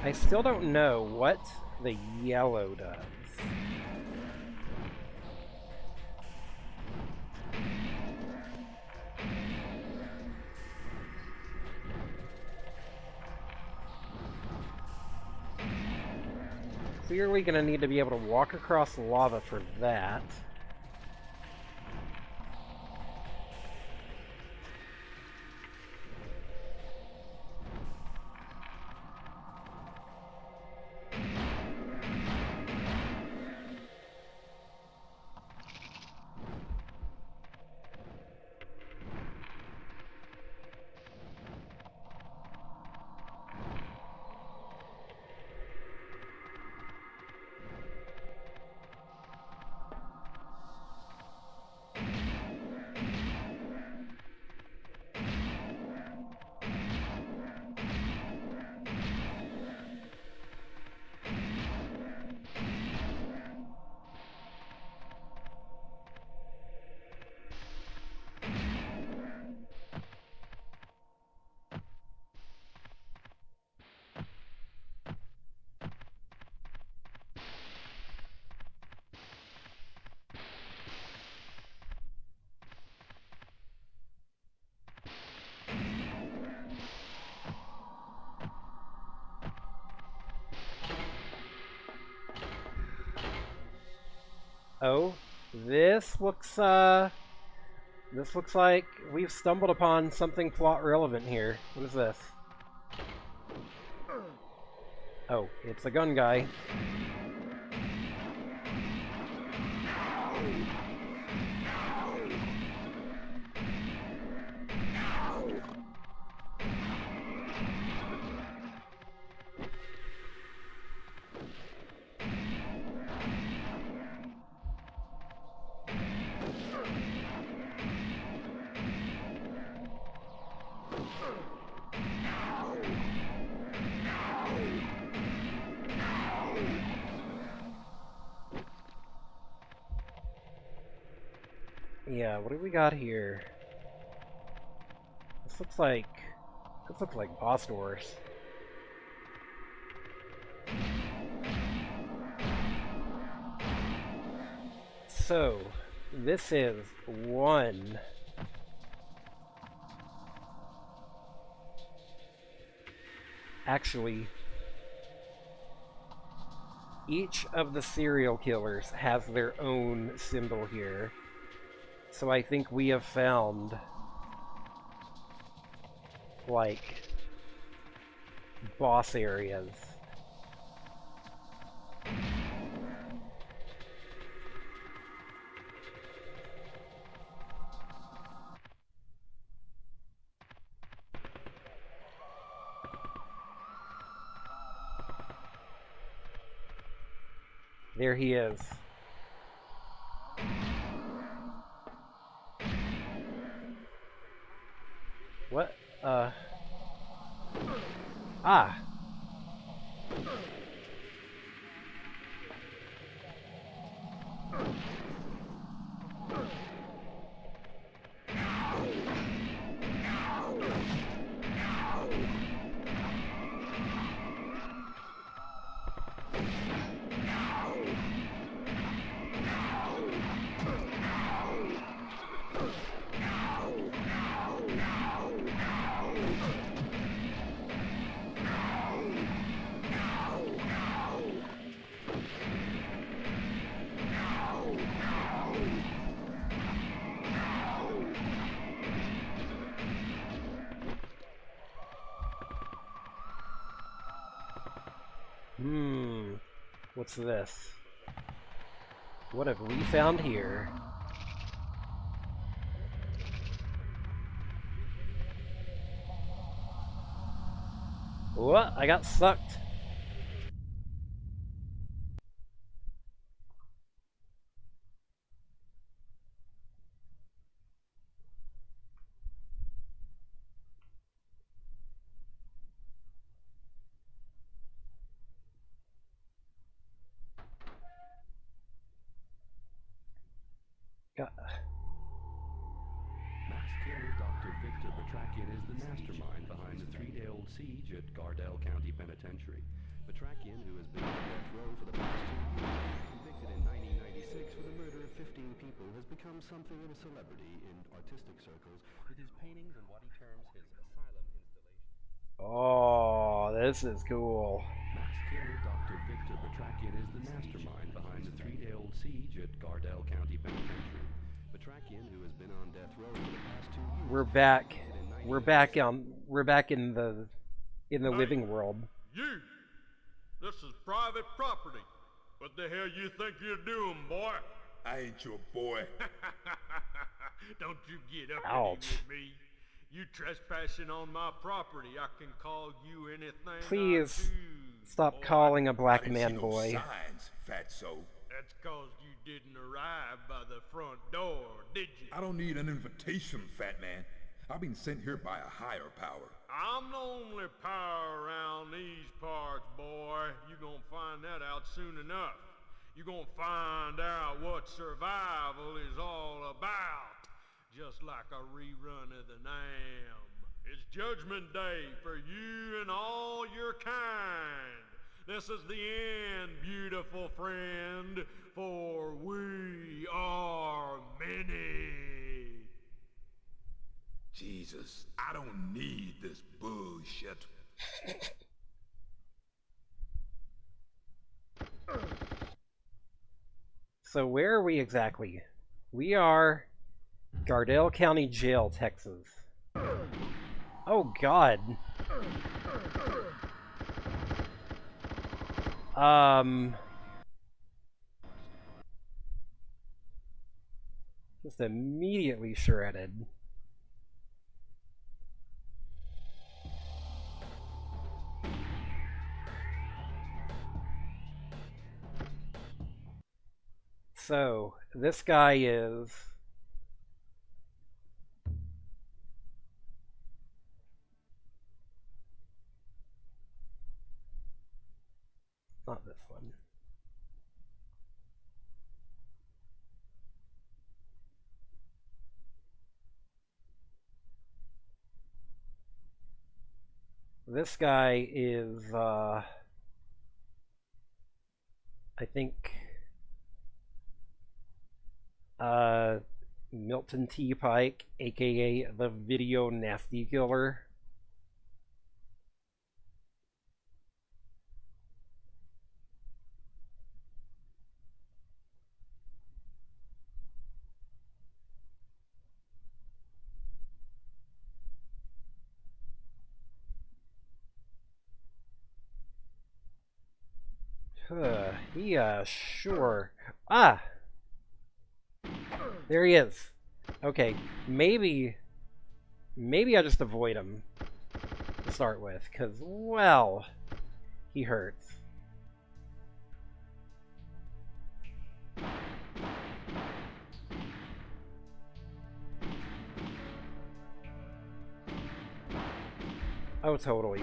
I still don't know what the yellow does. Clearly gonna need to be able to walk across lava for that. Oh, this looks like we've stumbled upon something plot relevant here. What is this? Oh, it's a gun guy. Yeah, what do we got here? This looks like boss doors. So, this is one. Actually, each of the serial killers has their own symbol here. So I think we have found, like, boss areas. There he is. What? Ah! What's this? What have we found here? What? I got sucked. Mass killer Dr. Victor Batrakian is the mastermind behind the three-day-old siege at Gardell County Penitentiary. Batrakian, who has been on death row for the past 2 years, convicted in 1996 for the murder of 15 people, has become something of a celebrity in artistic circles with his paintings and what he terms his asylum installation. Oh, this is cool. Mass killer Dr. Victor Batrakian is the mastermind behind the three-day-old siege at Gardell County Penitentiary. Batrakian, who has been on death row for the past 2 years. We're back. We're back in the living world. You! This is private property. What the hell you think you're doing, boy? I ain't your boy. Don't you get up Ouch. with me. You trespassing on my property. I can call you anything Please I choose, stop boy. calling a I black didn't man see no boy. signs, fatso. That's cause you didn't arrive by the front door, did you? I don't need an invitation, fat man. I've been sent here by a higher power. I'm the only power around these parts, boy. You gonna find that out soon enough. You gonna find out what survival is all about. Just like a rerun of the Nam. It's Judgment Day for you and all your kind. This is the end, beautiful friend, for we are many. Jesus, I don't need this bullshit. So where are we exactly? We are Gardell County Jail, Texas. Oh God. Just immediately shredded. So, this guy is... Not this one. This guy is, I think, Milton T. Pike, aka the Video Nasty Killer. Sure. Ah! There he is. Okay, maybe I just avoid him to start with, because, well, he hurts. Oh, totally.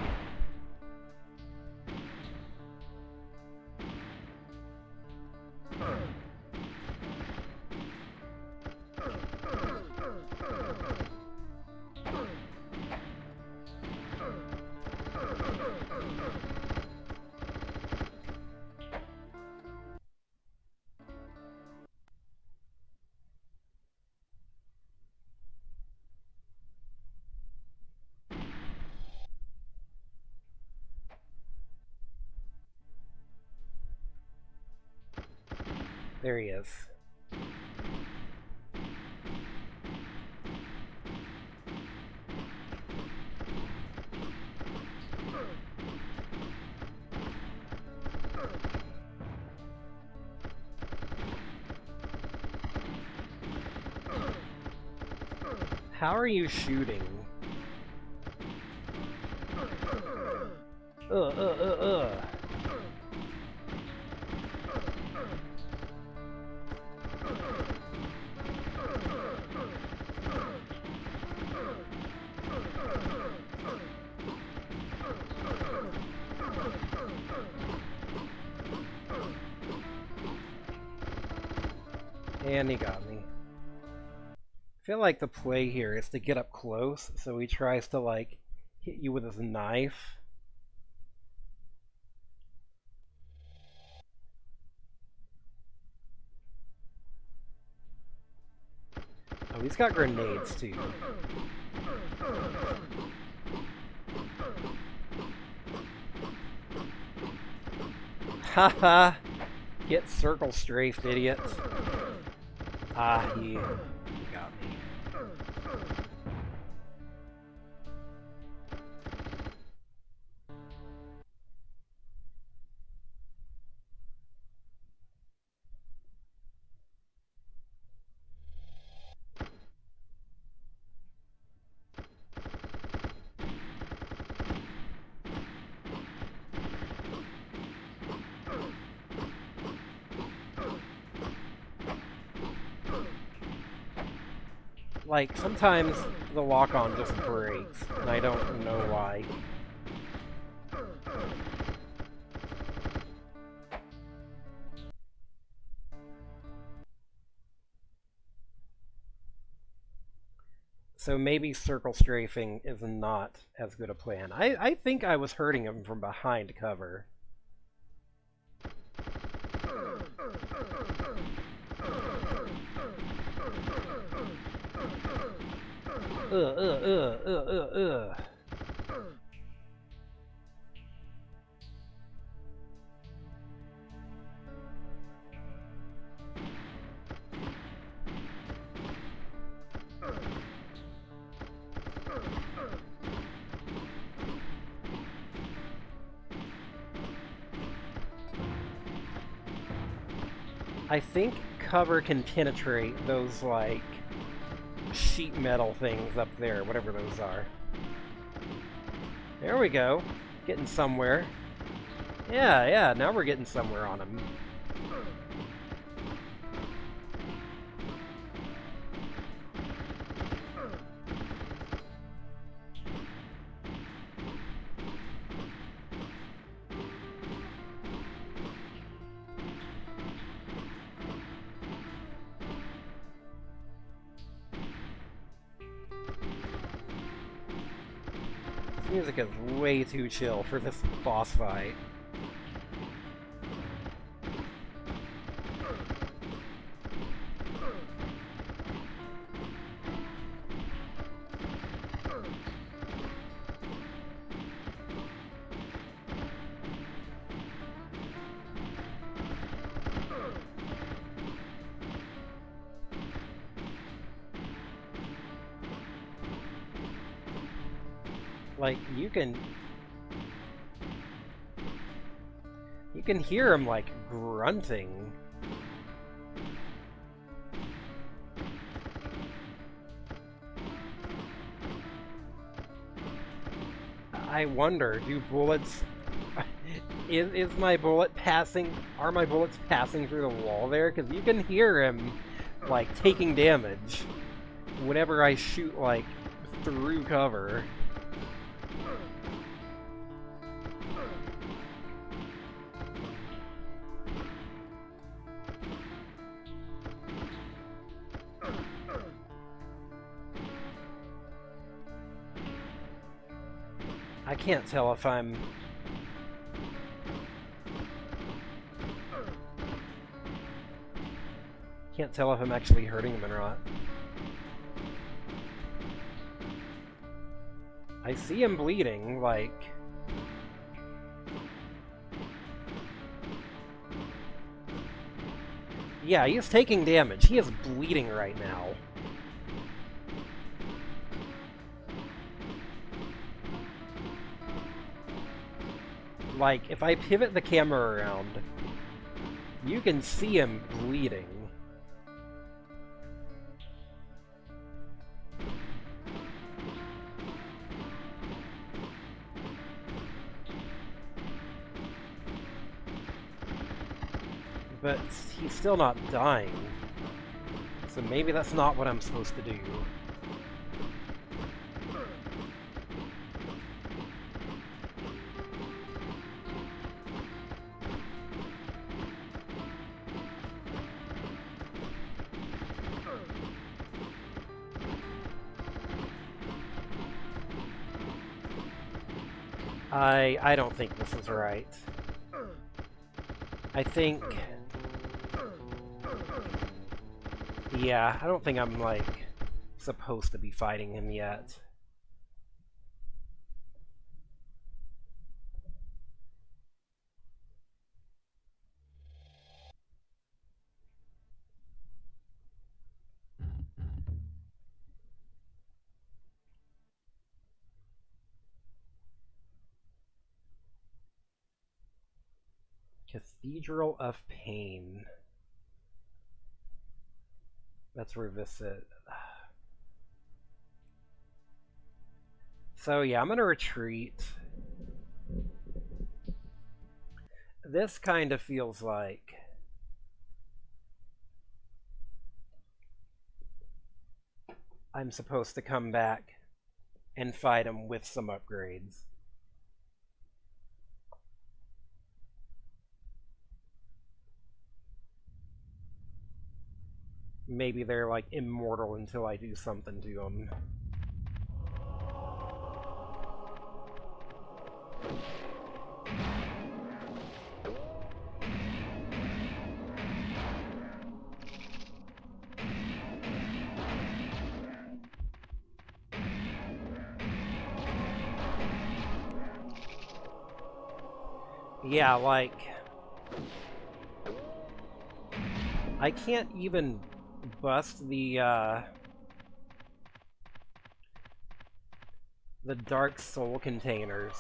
There he is. How are you shooting? Ugh. And he got me. I feel like the play here is to get up close, so he tries to, like, hit you with his knife. Oh, he's got grenades, too. Haha! Get circle strafed, idiots. Ah, he got me. Like, sometimes the lock-on just breaks, and I don't know why. So maybe circle strafing is not as good a plan. I think I was hurting him from behind cover. I think cover can penetrate those, like, sheet metal things up there, whatever those are. There we go. Getting somewhere. Yeah, now we're getting somewhere on them. This music is way too chill for this boss fight. Like, you can hear him, like, grunting. I wonder, do bullets... is my bullet passing... Are my bullets passing through the wall there? Because you can hear him, like, taking damage whenever I shoot, like, through cover. I can't tell if I'm... Can't tell if I'm actually hurting him or not. I see him bleeding, like... Yeah, he is taking damage. He is bleeding right now. Like, if I pivot the camera around, you can see him bleeding. But he's still not dying. So maybe that's not what I'm supposed to do. I don't think this is right. I think... Yeah, I don't think I'm, like, supposed to be fighting him yet. Cathedral of Pain. Let's revisit. So yeah, I'm gonna retreat. This kind of feels like I'm supposed to come back and fight him with some upgrades. Maybe they're, like, immortal until I do something to them. Yeah, like... I can't even bust the Dark Soul containers.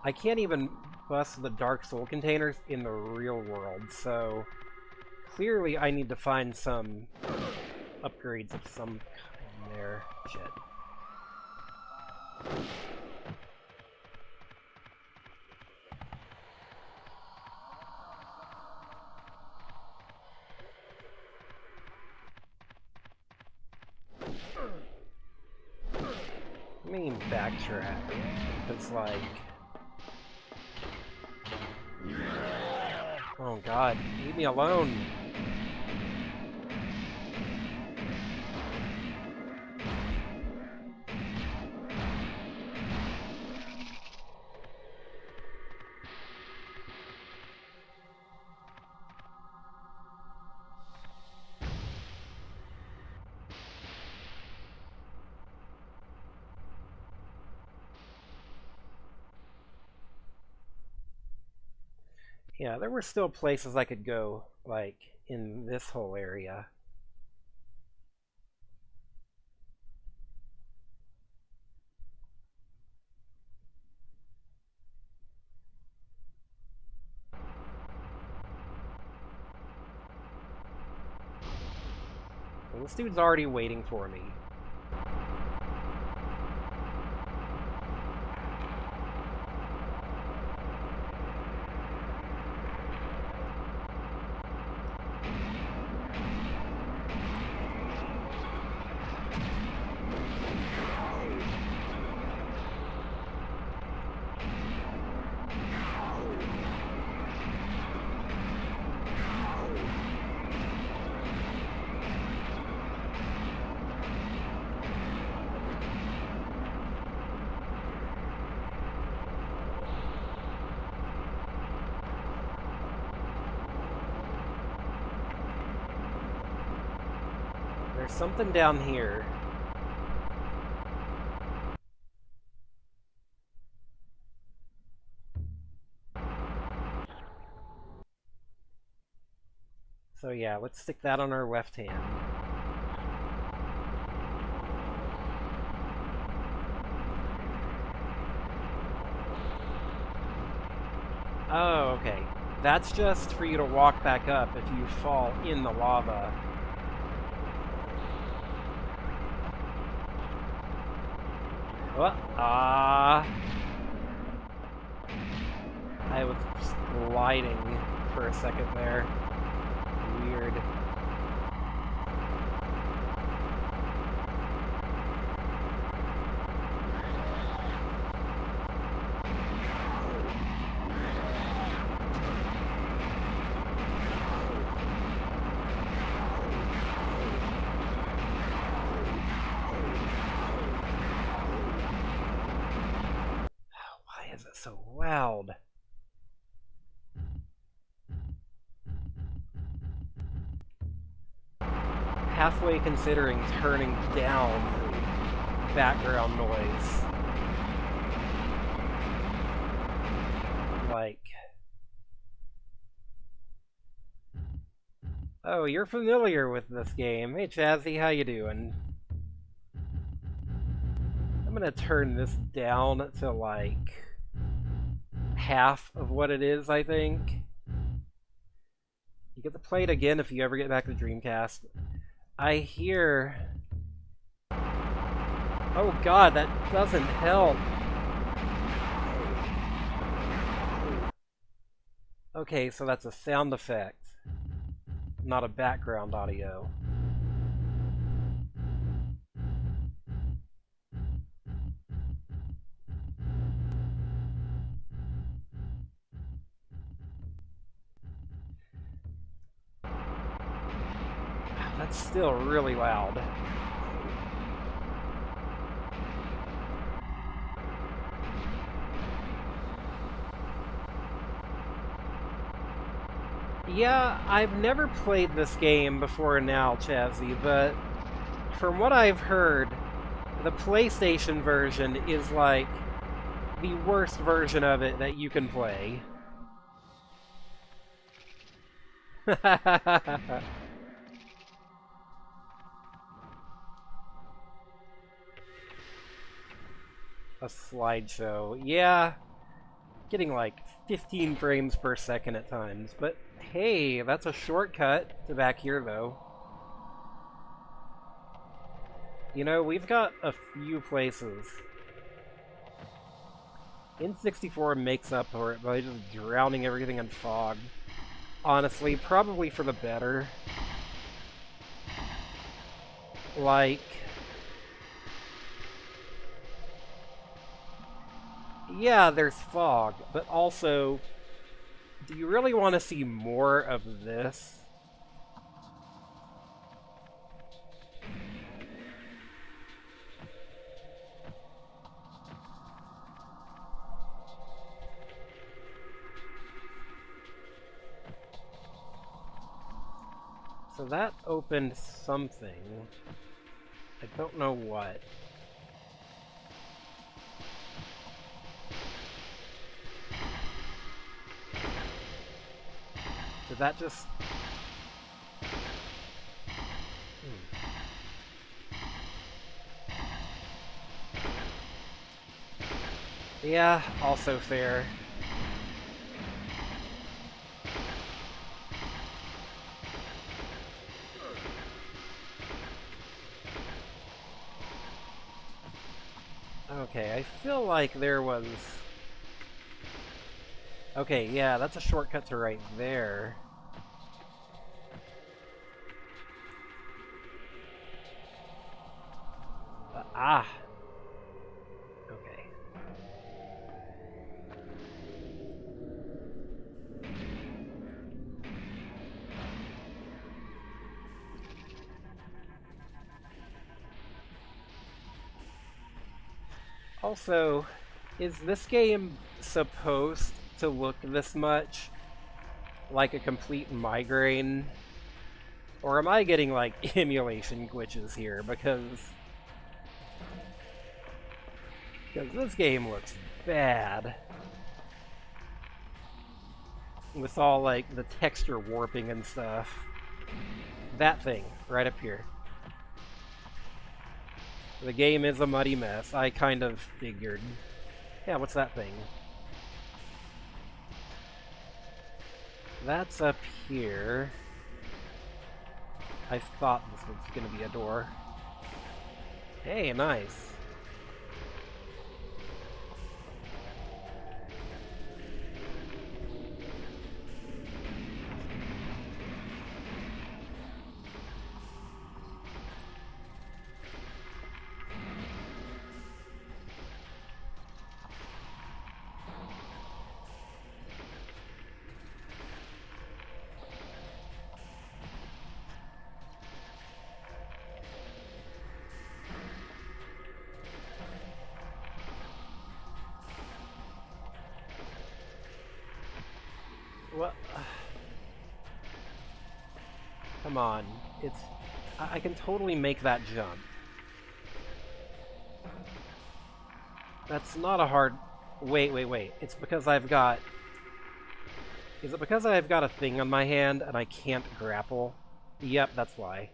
I can't even bust the Dark Soul containers in the real world, so clearly I need to find some upgrades of some kind there. Shit. I mean, backtrack, because, like... Oh god, leave me alone! Yeah, there were still places I could go, like, in this whole area. Well, this dude's already waiting for me. There's something down here. So yeah, let's stick that on our left hand. Oh, okay. That's just for you to walk back up if you fall in the lava. What? I was just gliding for a second there. Weird. Why is it so loud? Halfway considering turning down background noise. Like... Oh, you're familiar with this game. Hey Chazzy, how you doing? I'm gonna turn this down to like half of what it is, I think. You get to play it again if you ever get back to Dreamcast. I hear... Oh god, that doesn't help. Okay, so that's a sound effect, not a background audio. That's still really loud. Yeah, I've never played this game before now, Chazzy, but from what I've heard, the PlayStation version is like the worst version of it that you can play. A slideshow. Yeah. getting like 15 frames per second at times. But hey, that's a shortcut to back here, though. You know, we've got a few places. N64 makes up for it by just drowning everything in fog. Honestly, probably for the better. Like... yeah, there's fog, but also... do you really want to see more of this? So that opened something. I don't know what. Did that just... yeah, also fair. Okay, I feel like there was... okay, yeah, that's a shortcut to right there. Ah! Okay. Also, is this game supposed to look this much like a complete migraine? Or am I getting, like, emulation glitches here? Because this game looks bad. With all, like, the texture warping and stuff. That thing, right up here. The game is a muddy mess. I kind of figured. Yeah, what's that thing? That's up here. I thought this was gonna be a door. Hey, nice. What? Come on. It's... I can totally make that jump. That's not a hard... wait. It's because I've got... is it because I've got a thing on my hand and I can't grapple? Yep, that's why.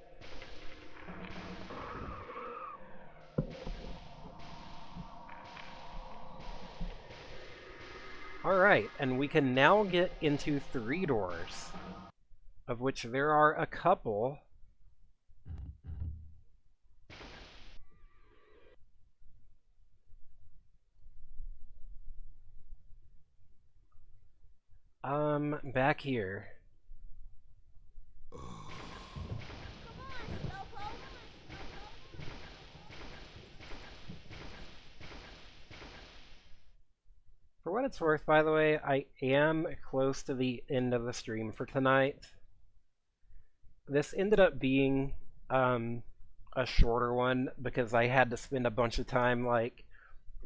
Alright, and we can now get into 3 doors, of which there are a couple. Back here. For what it's worth, by the way, I am close to the end of the stream for tonight. This ended up being a shorter one because I had to spend a bunch of time like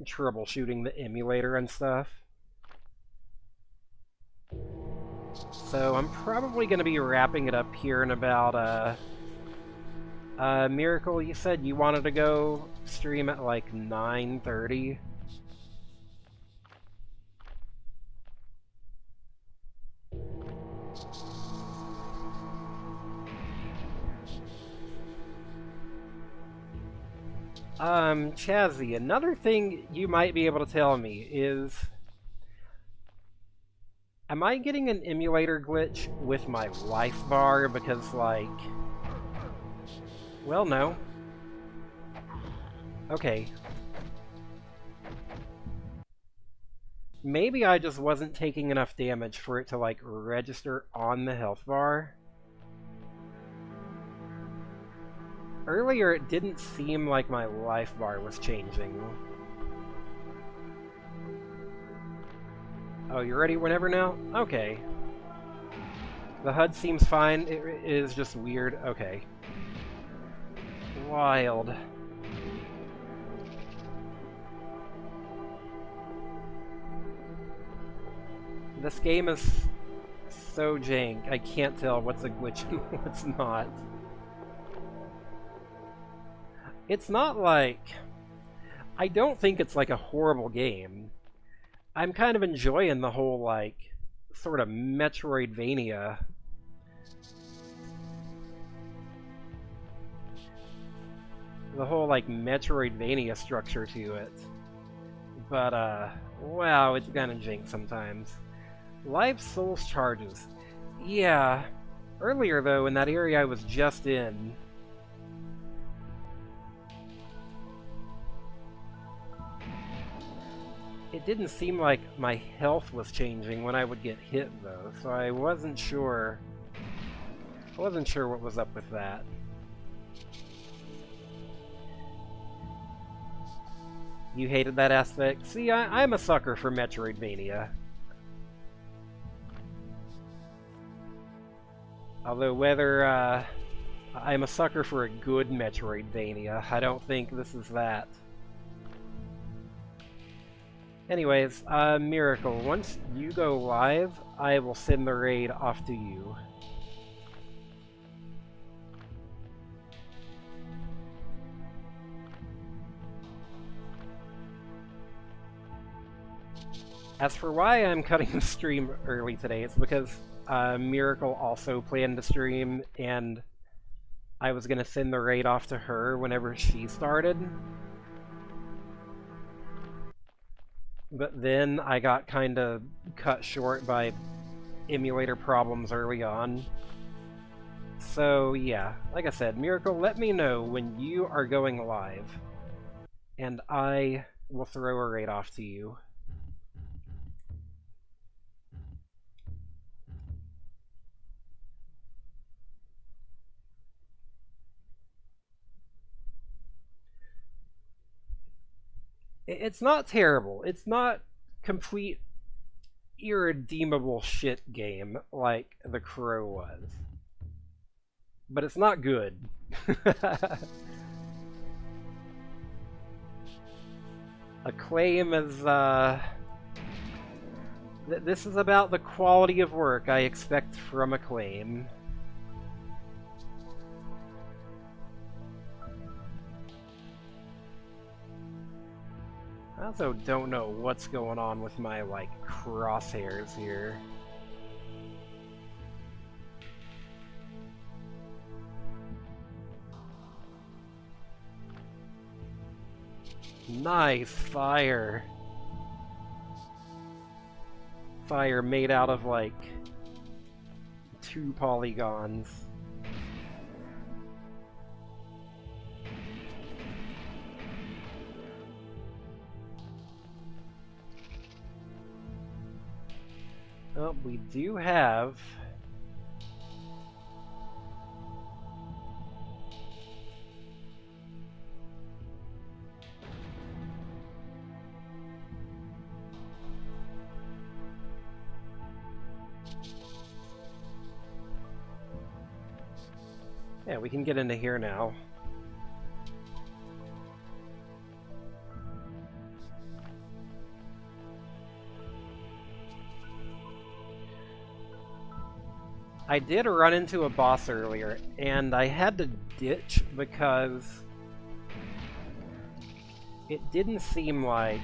troubleshooting the emulator and stuff. So I'm probably going to be wrapping it up here in about Miracle, you said you wanted to go stream at like 9:30. Chazzy, another thing you might be able to tell me is Am I getting an emulator glitch with my life bar? Because, like... Well, no. Okay. Maybe I just wasn't taking enough damage for it to, like, register on the health bar. Earlier, it didn't seem like my life bar was changing. Oh, you're ready whenever now? Okay. The HUD seems fine. It is just weird. Okay. Wild. This game is so jank. I can't tell what's a glitch and what's not. It's not like... I don't think it's like a horrible game. I'm kind of enjoying the whole, like, sort of Metroidvania. The whole, like, Metroidvania structure to it. But, wow, it's kinda jank sometimes. Life Souls charges. Yeah. Earlier, though, in that area I was just in... It didn't seem like my health was changing when I would get hit, though, so I wasn't sure... I wasn't sure what was up with that. You hated that aspect? See, I'm a sucker for Metroidvania. Although whether, I'm a sucker for a good Metroidvania, I don't think this is that. Anyways, Miracle, once you go live, I will send the raid off to you. As for why I'm cutting the stream early today, it's because Miracle also planned to stream, and I was going to send the raid off to her whenever she started. But then I got kind of cut short by emulator problems early on. So yeah, like I said, Miracle, let me know when you are going live, and I will throw a raid off to you. It's not terrible. It's not complete irredeemable shit game like The Crow was. But it's not good. Acclaim is, this is about the quality of work I expect from Acclaim. I also don't know what's going on with my, like, crosshairs here. Nice fire. Fire made out of, like, 2 polygons. Well, we do have... Yeah, we can get into here now. I did run into a boss earlier, and I had to ditch because it didn't seem like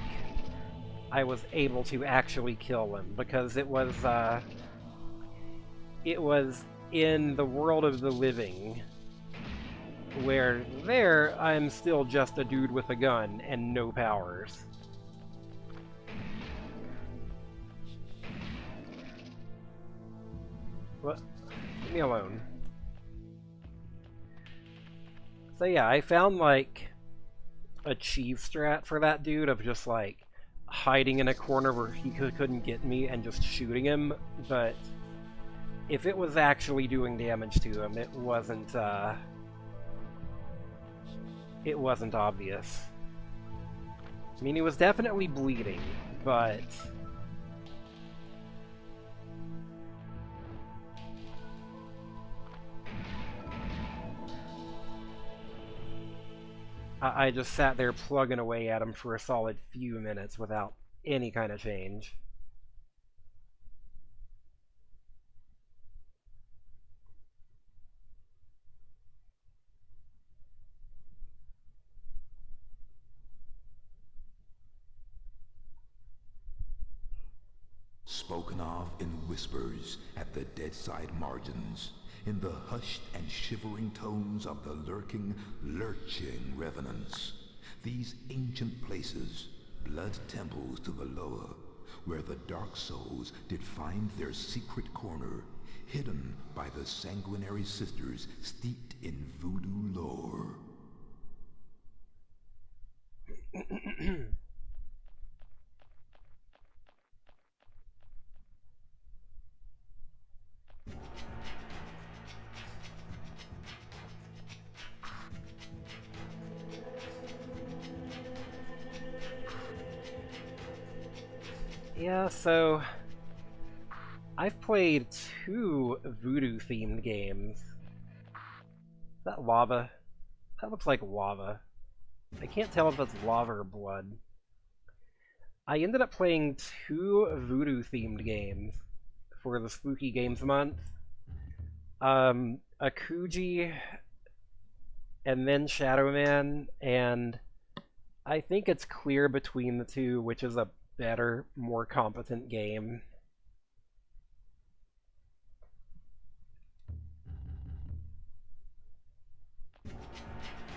I was able to actually kill him, because it was in the world of the living, where there I'm still just a dude with a gun and no powers. What? Leave me alone. So yeah, I found like a cheese strat for that dude of just like hiding in a corner where he couldn't get me and just shooting him, but if it was actually doing damage to him, it wasn't obvious. I mean, he was definitely bleeding, but I just sat there plugging away at him for a solid few minutes without any kind of change. Spoken of in whispers at the deadside margins, in the hushed and shivering tones of the lurking, lurching revenants. These ancient places, blood temples to the lower, where the dark souls did find their secret corner, hidden by the sanguinary sisters steeped in voodoo lore. Yeah, so I've played 2 voodoo-themed games. Is that lava? That looks like lava. I can't tell if that's lava or blood. I ended up playing 2 voodoo-themed games for the Spooky Games month. Akuji and then Shadow Man, and I think it's clear between the two which is a better, more competent game.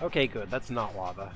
Okay, good. That's not lava.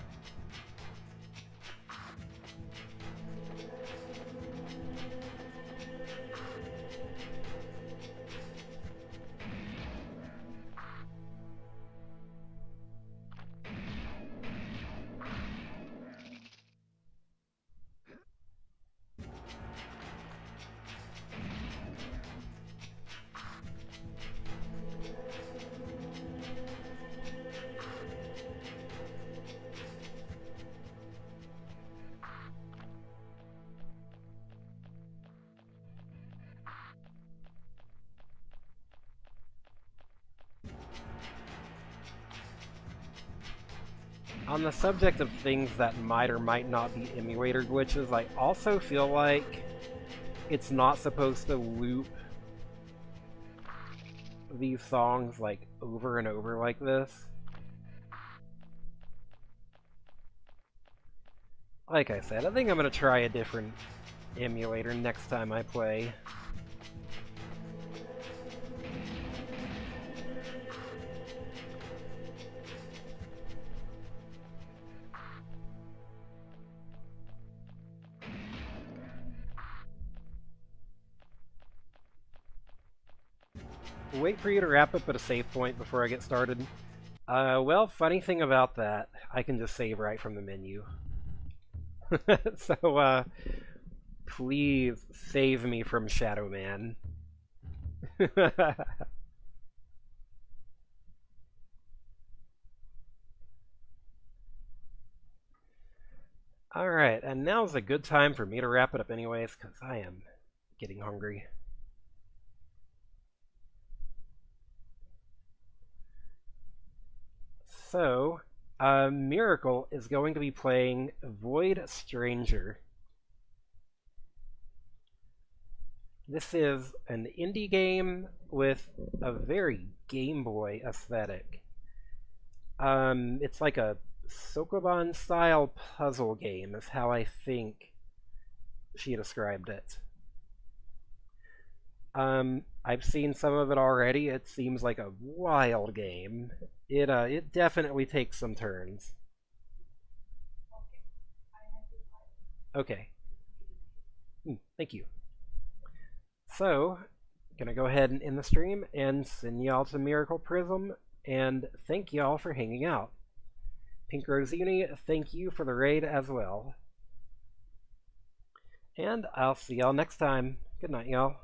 On the subject of things that might or might not be emulator glitches, I also feel like it's not supposed to loop these songs like over and over like this. Like I said, I think I'm gonna try a different emulator next time I play. Wait for you to wrap up at a save point before I get started. Well, funny thing about that, I can just save right from the menu. So, please save me from Shadow Man. Alright, and now's a good time for me to wrap it up anyways, because I am getting hungry. So, Miracle is going to be playing Void Stranger. This is an indie game with a very Game Boy aesthetic. It's like a Sokoban-style puzzle game, is how I think she described it. I've seen some of it already. It seems like a wild game. It definitely takes some turns. Okay. Thank you. So, gonna go ahead and end the stream and send y'all to Miracle Prism, and thank y'all for hanging out. Pink Rose Uni, thank you for the raid as well. And I'll see y'all next time. Good night, y'all.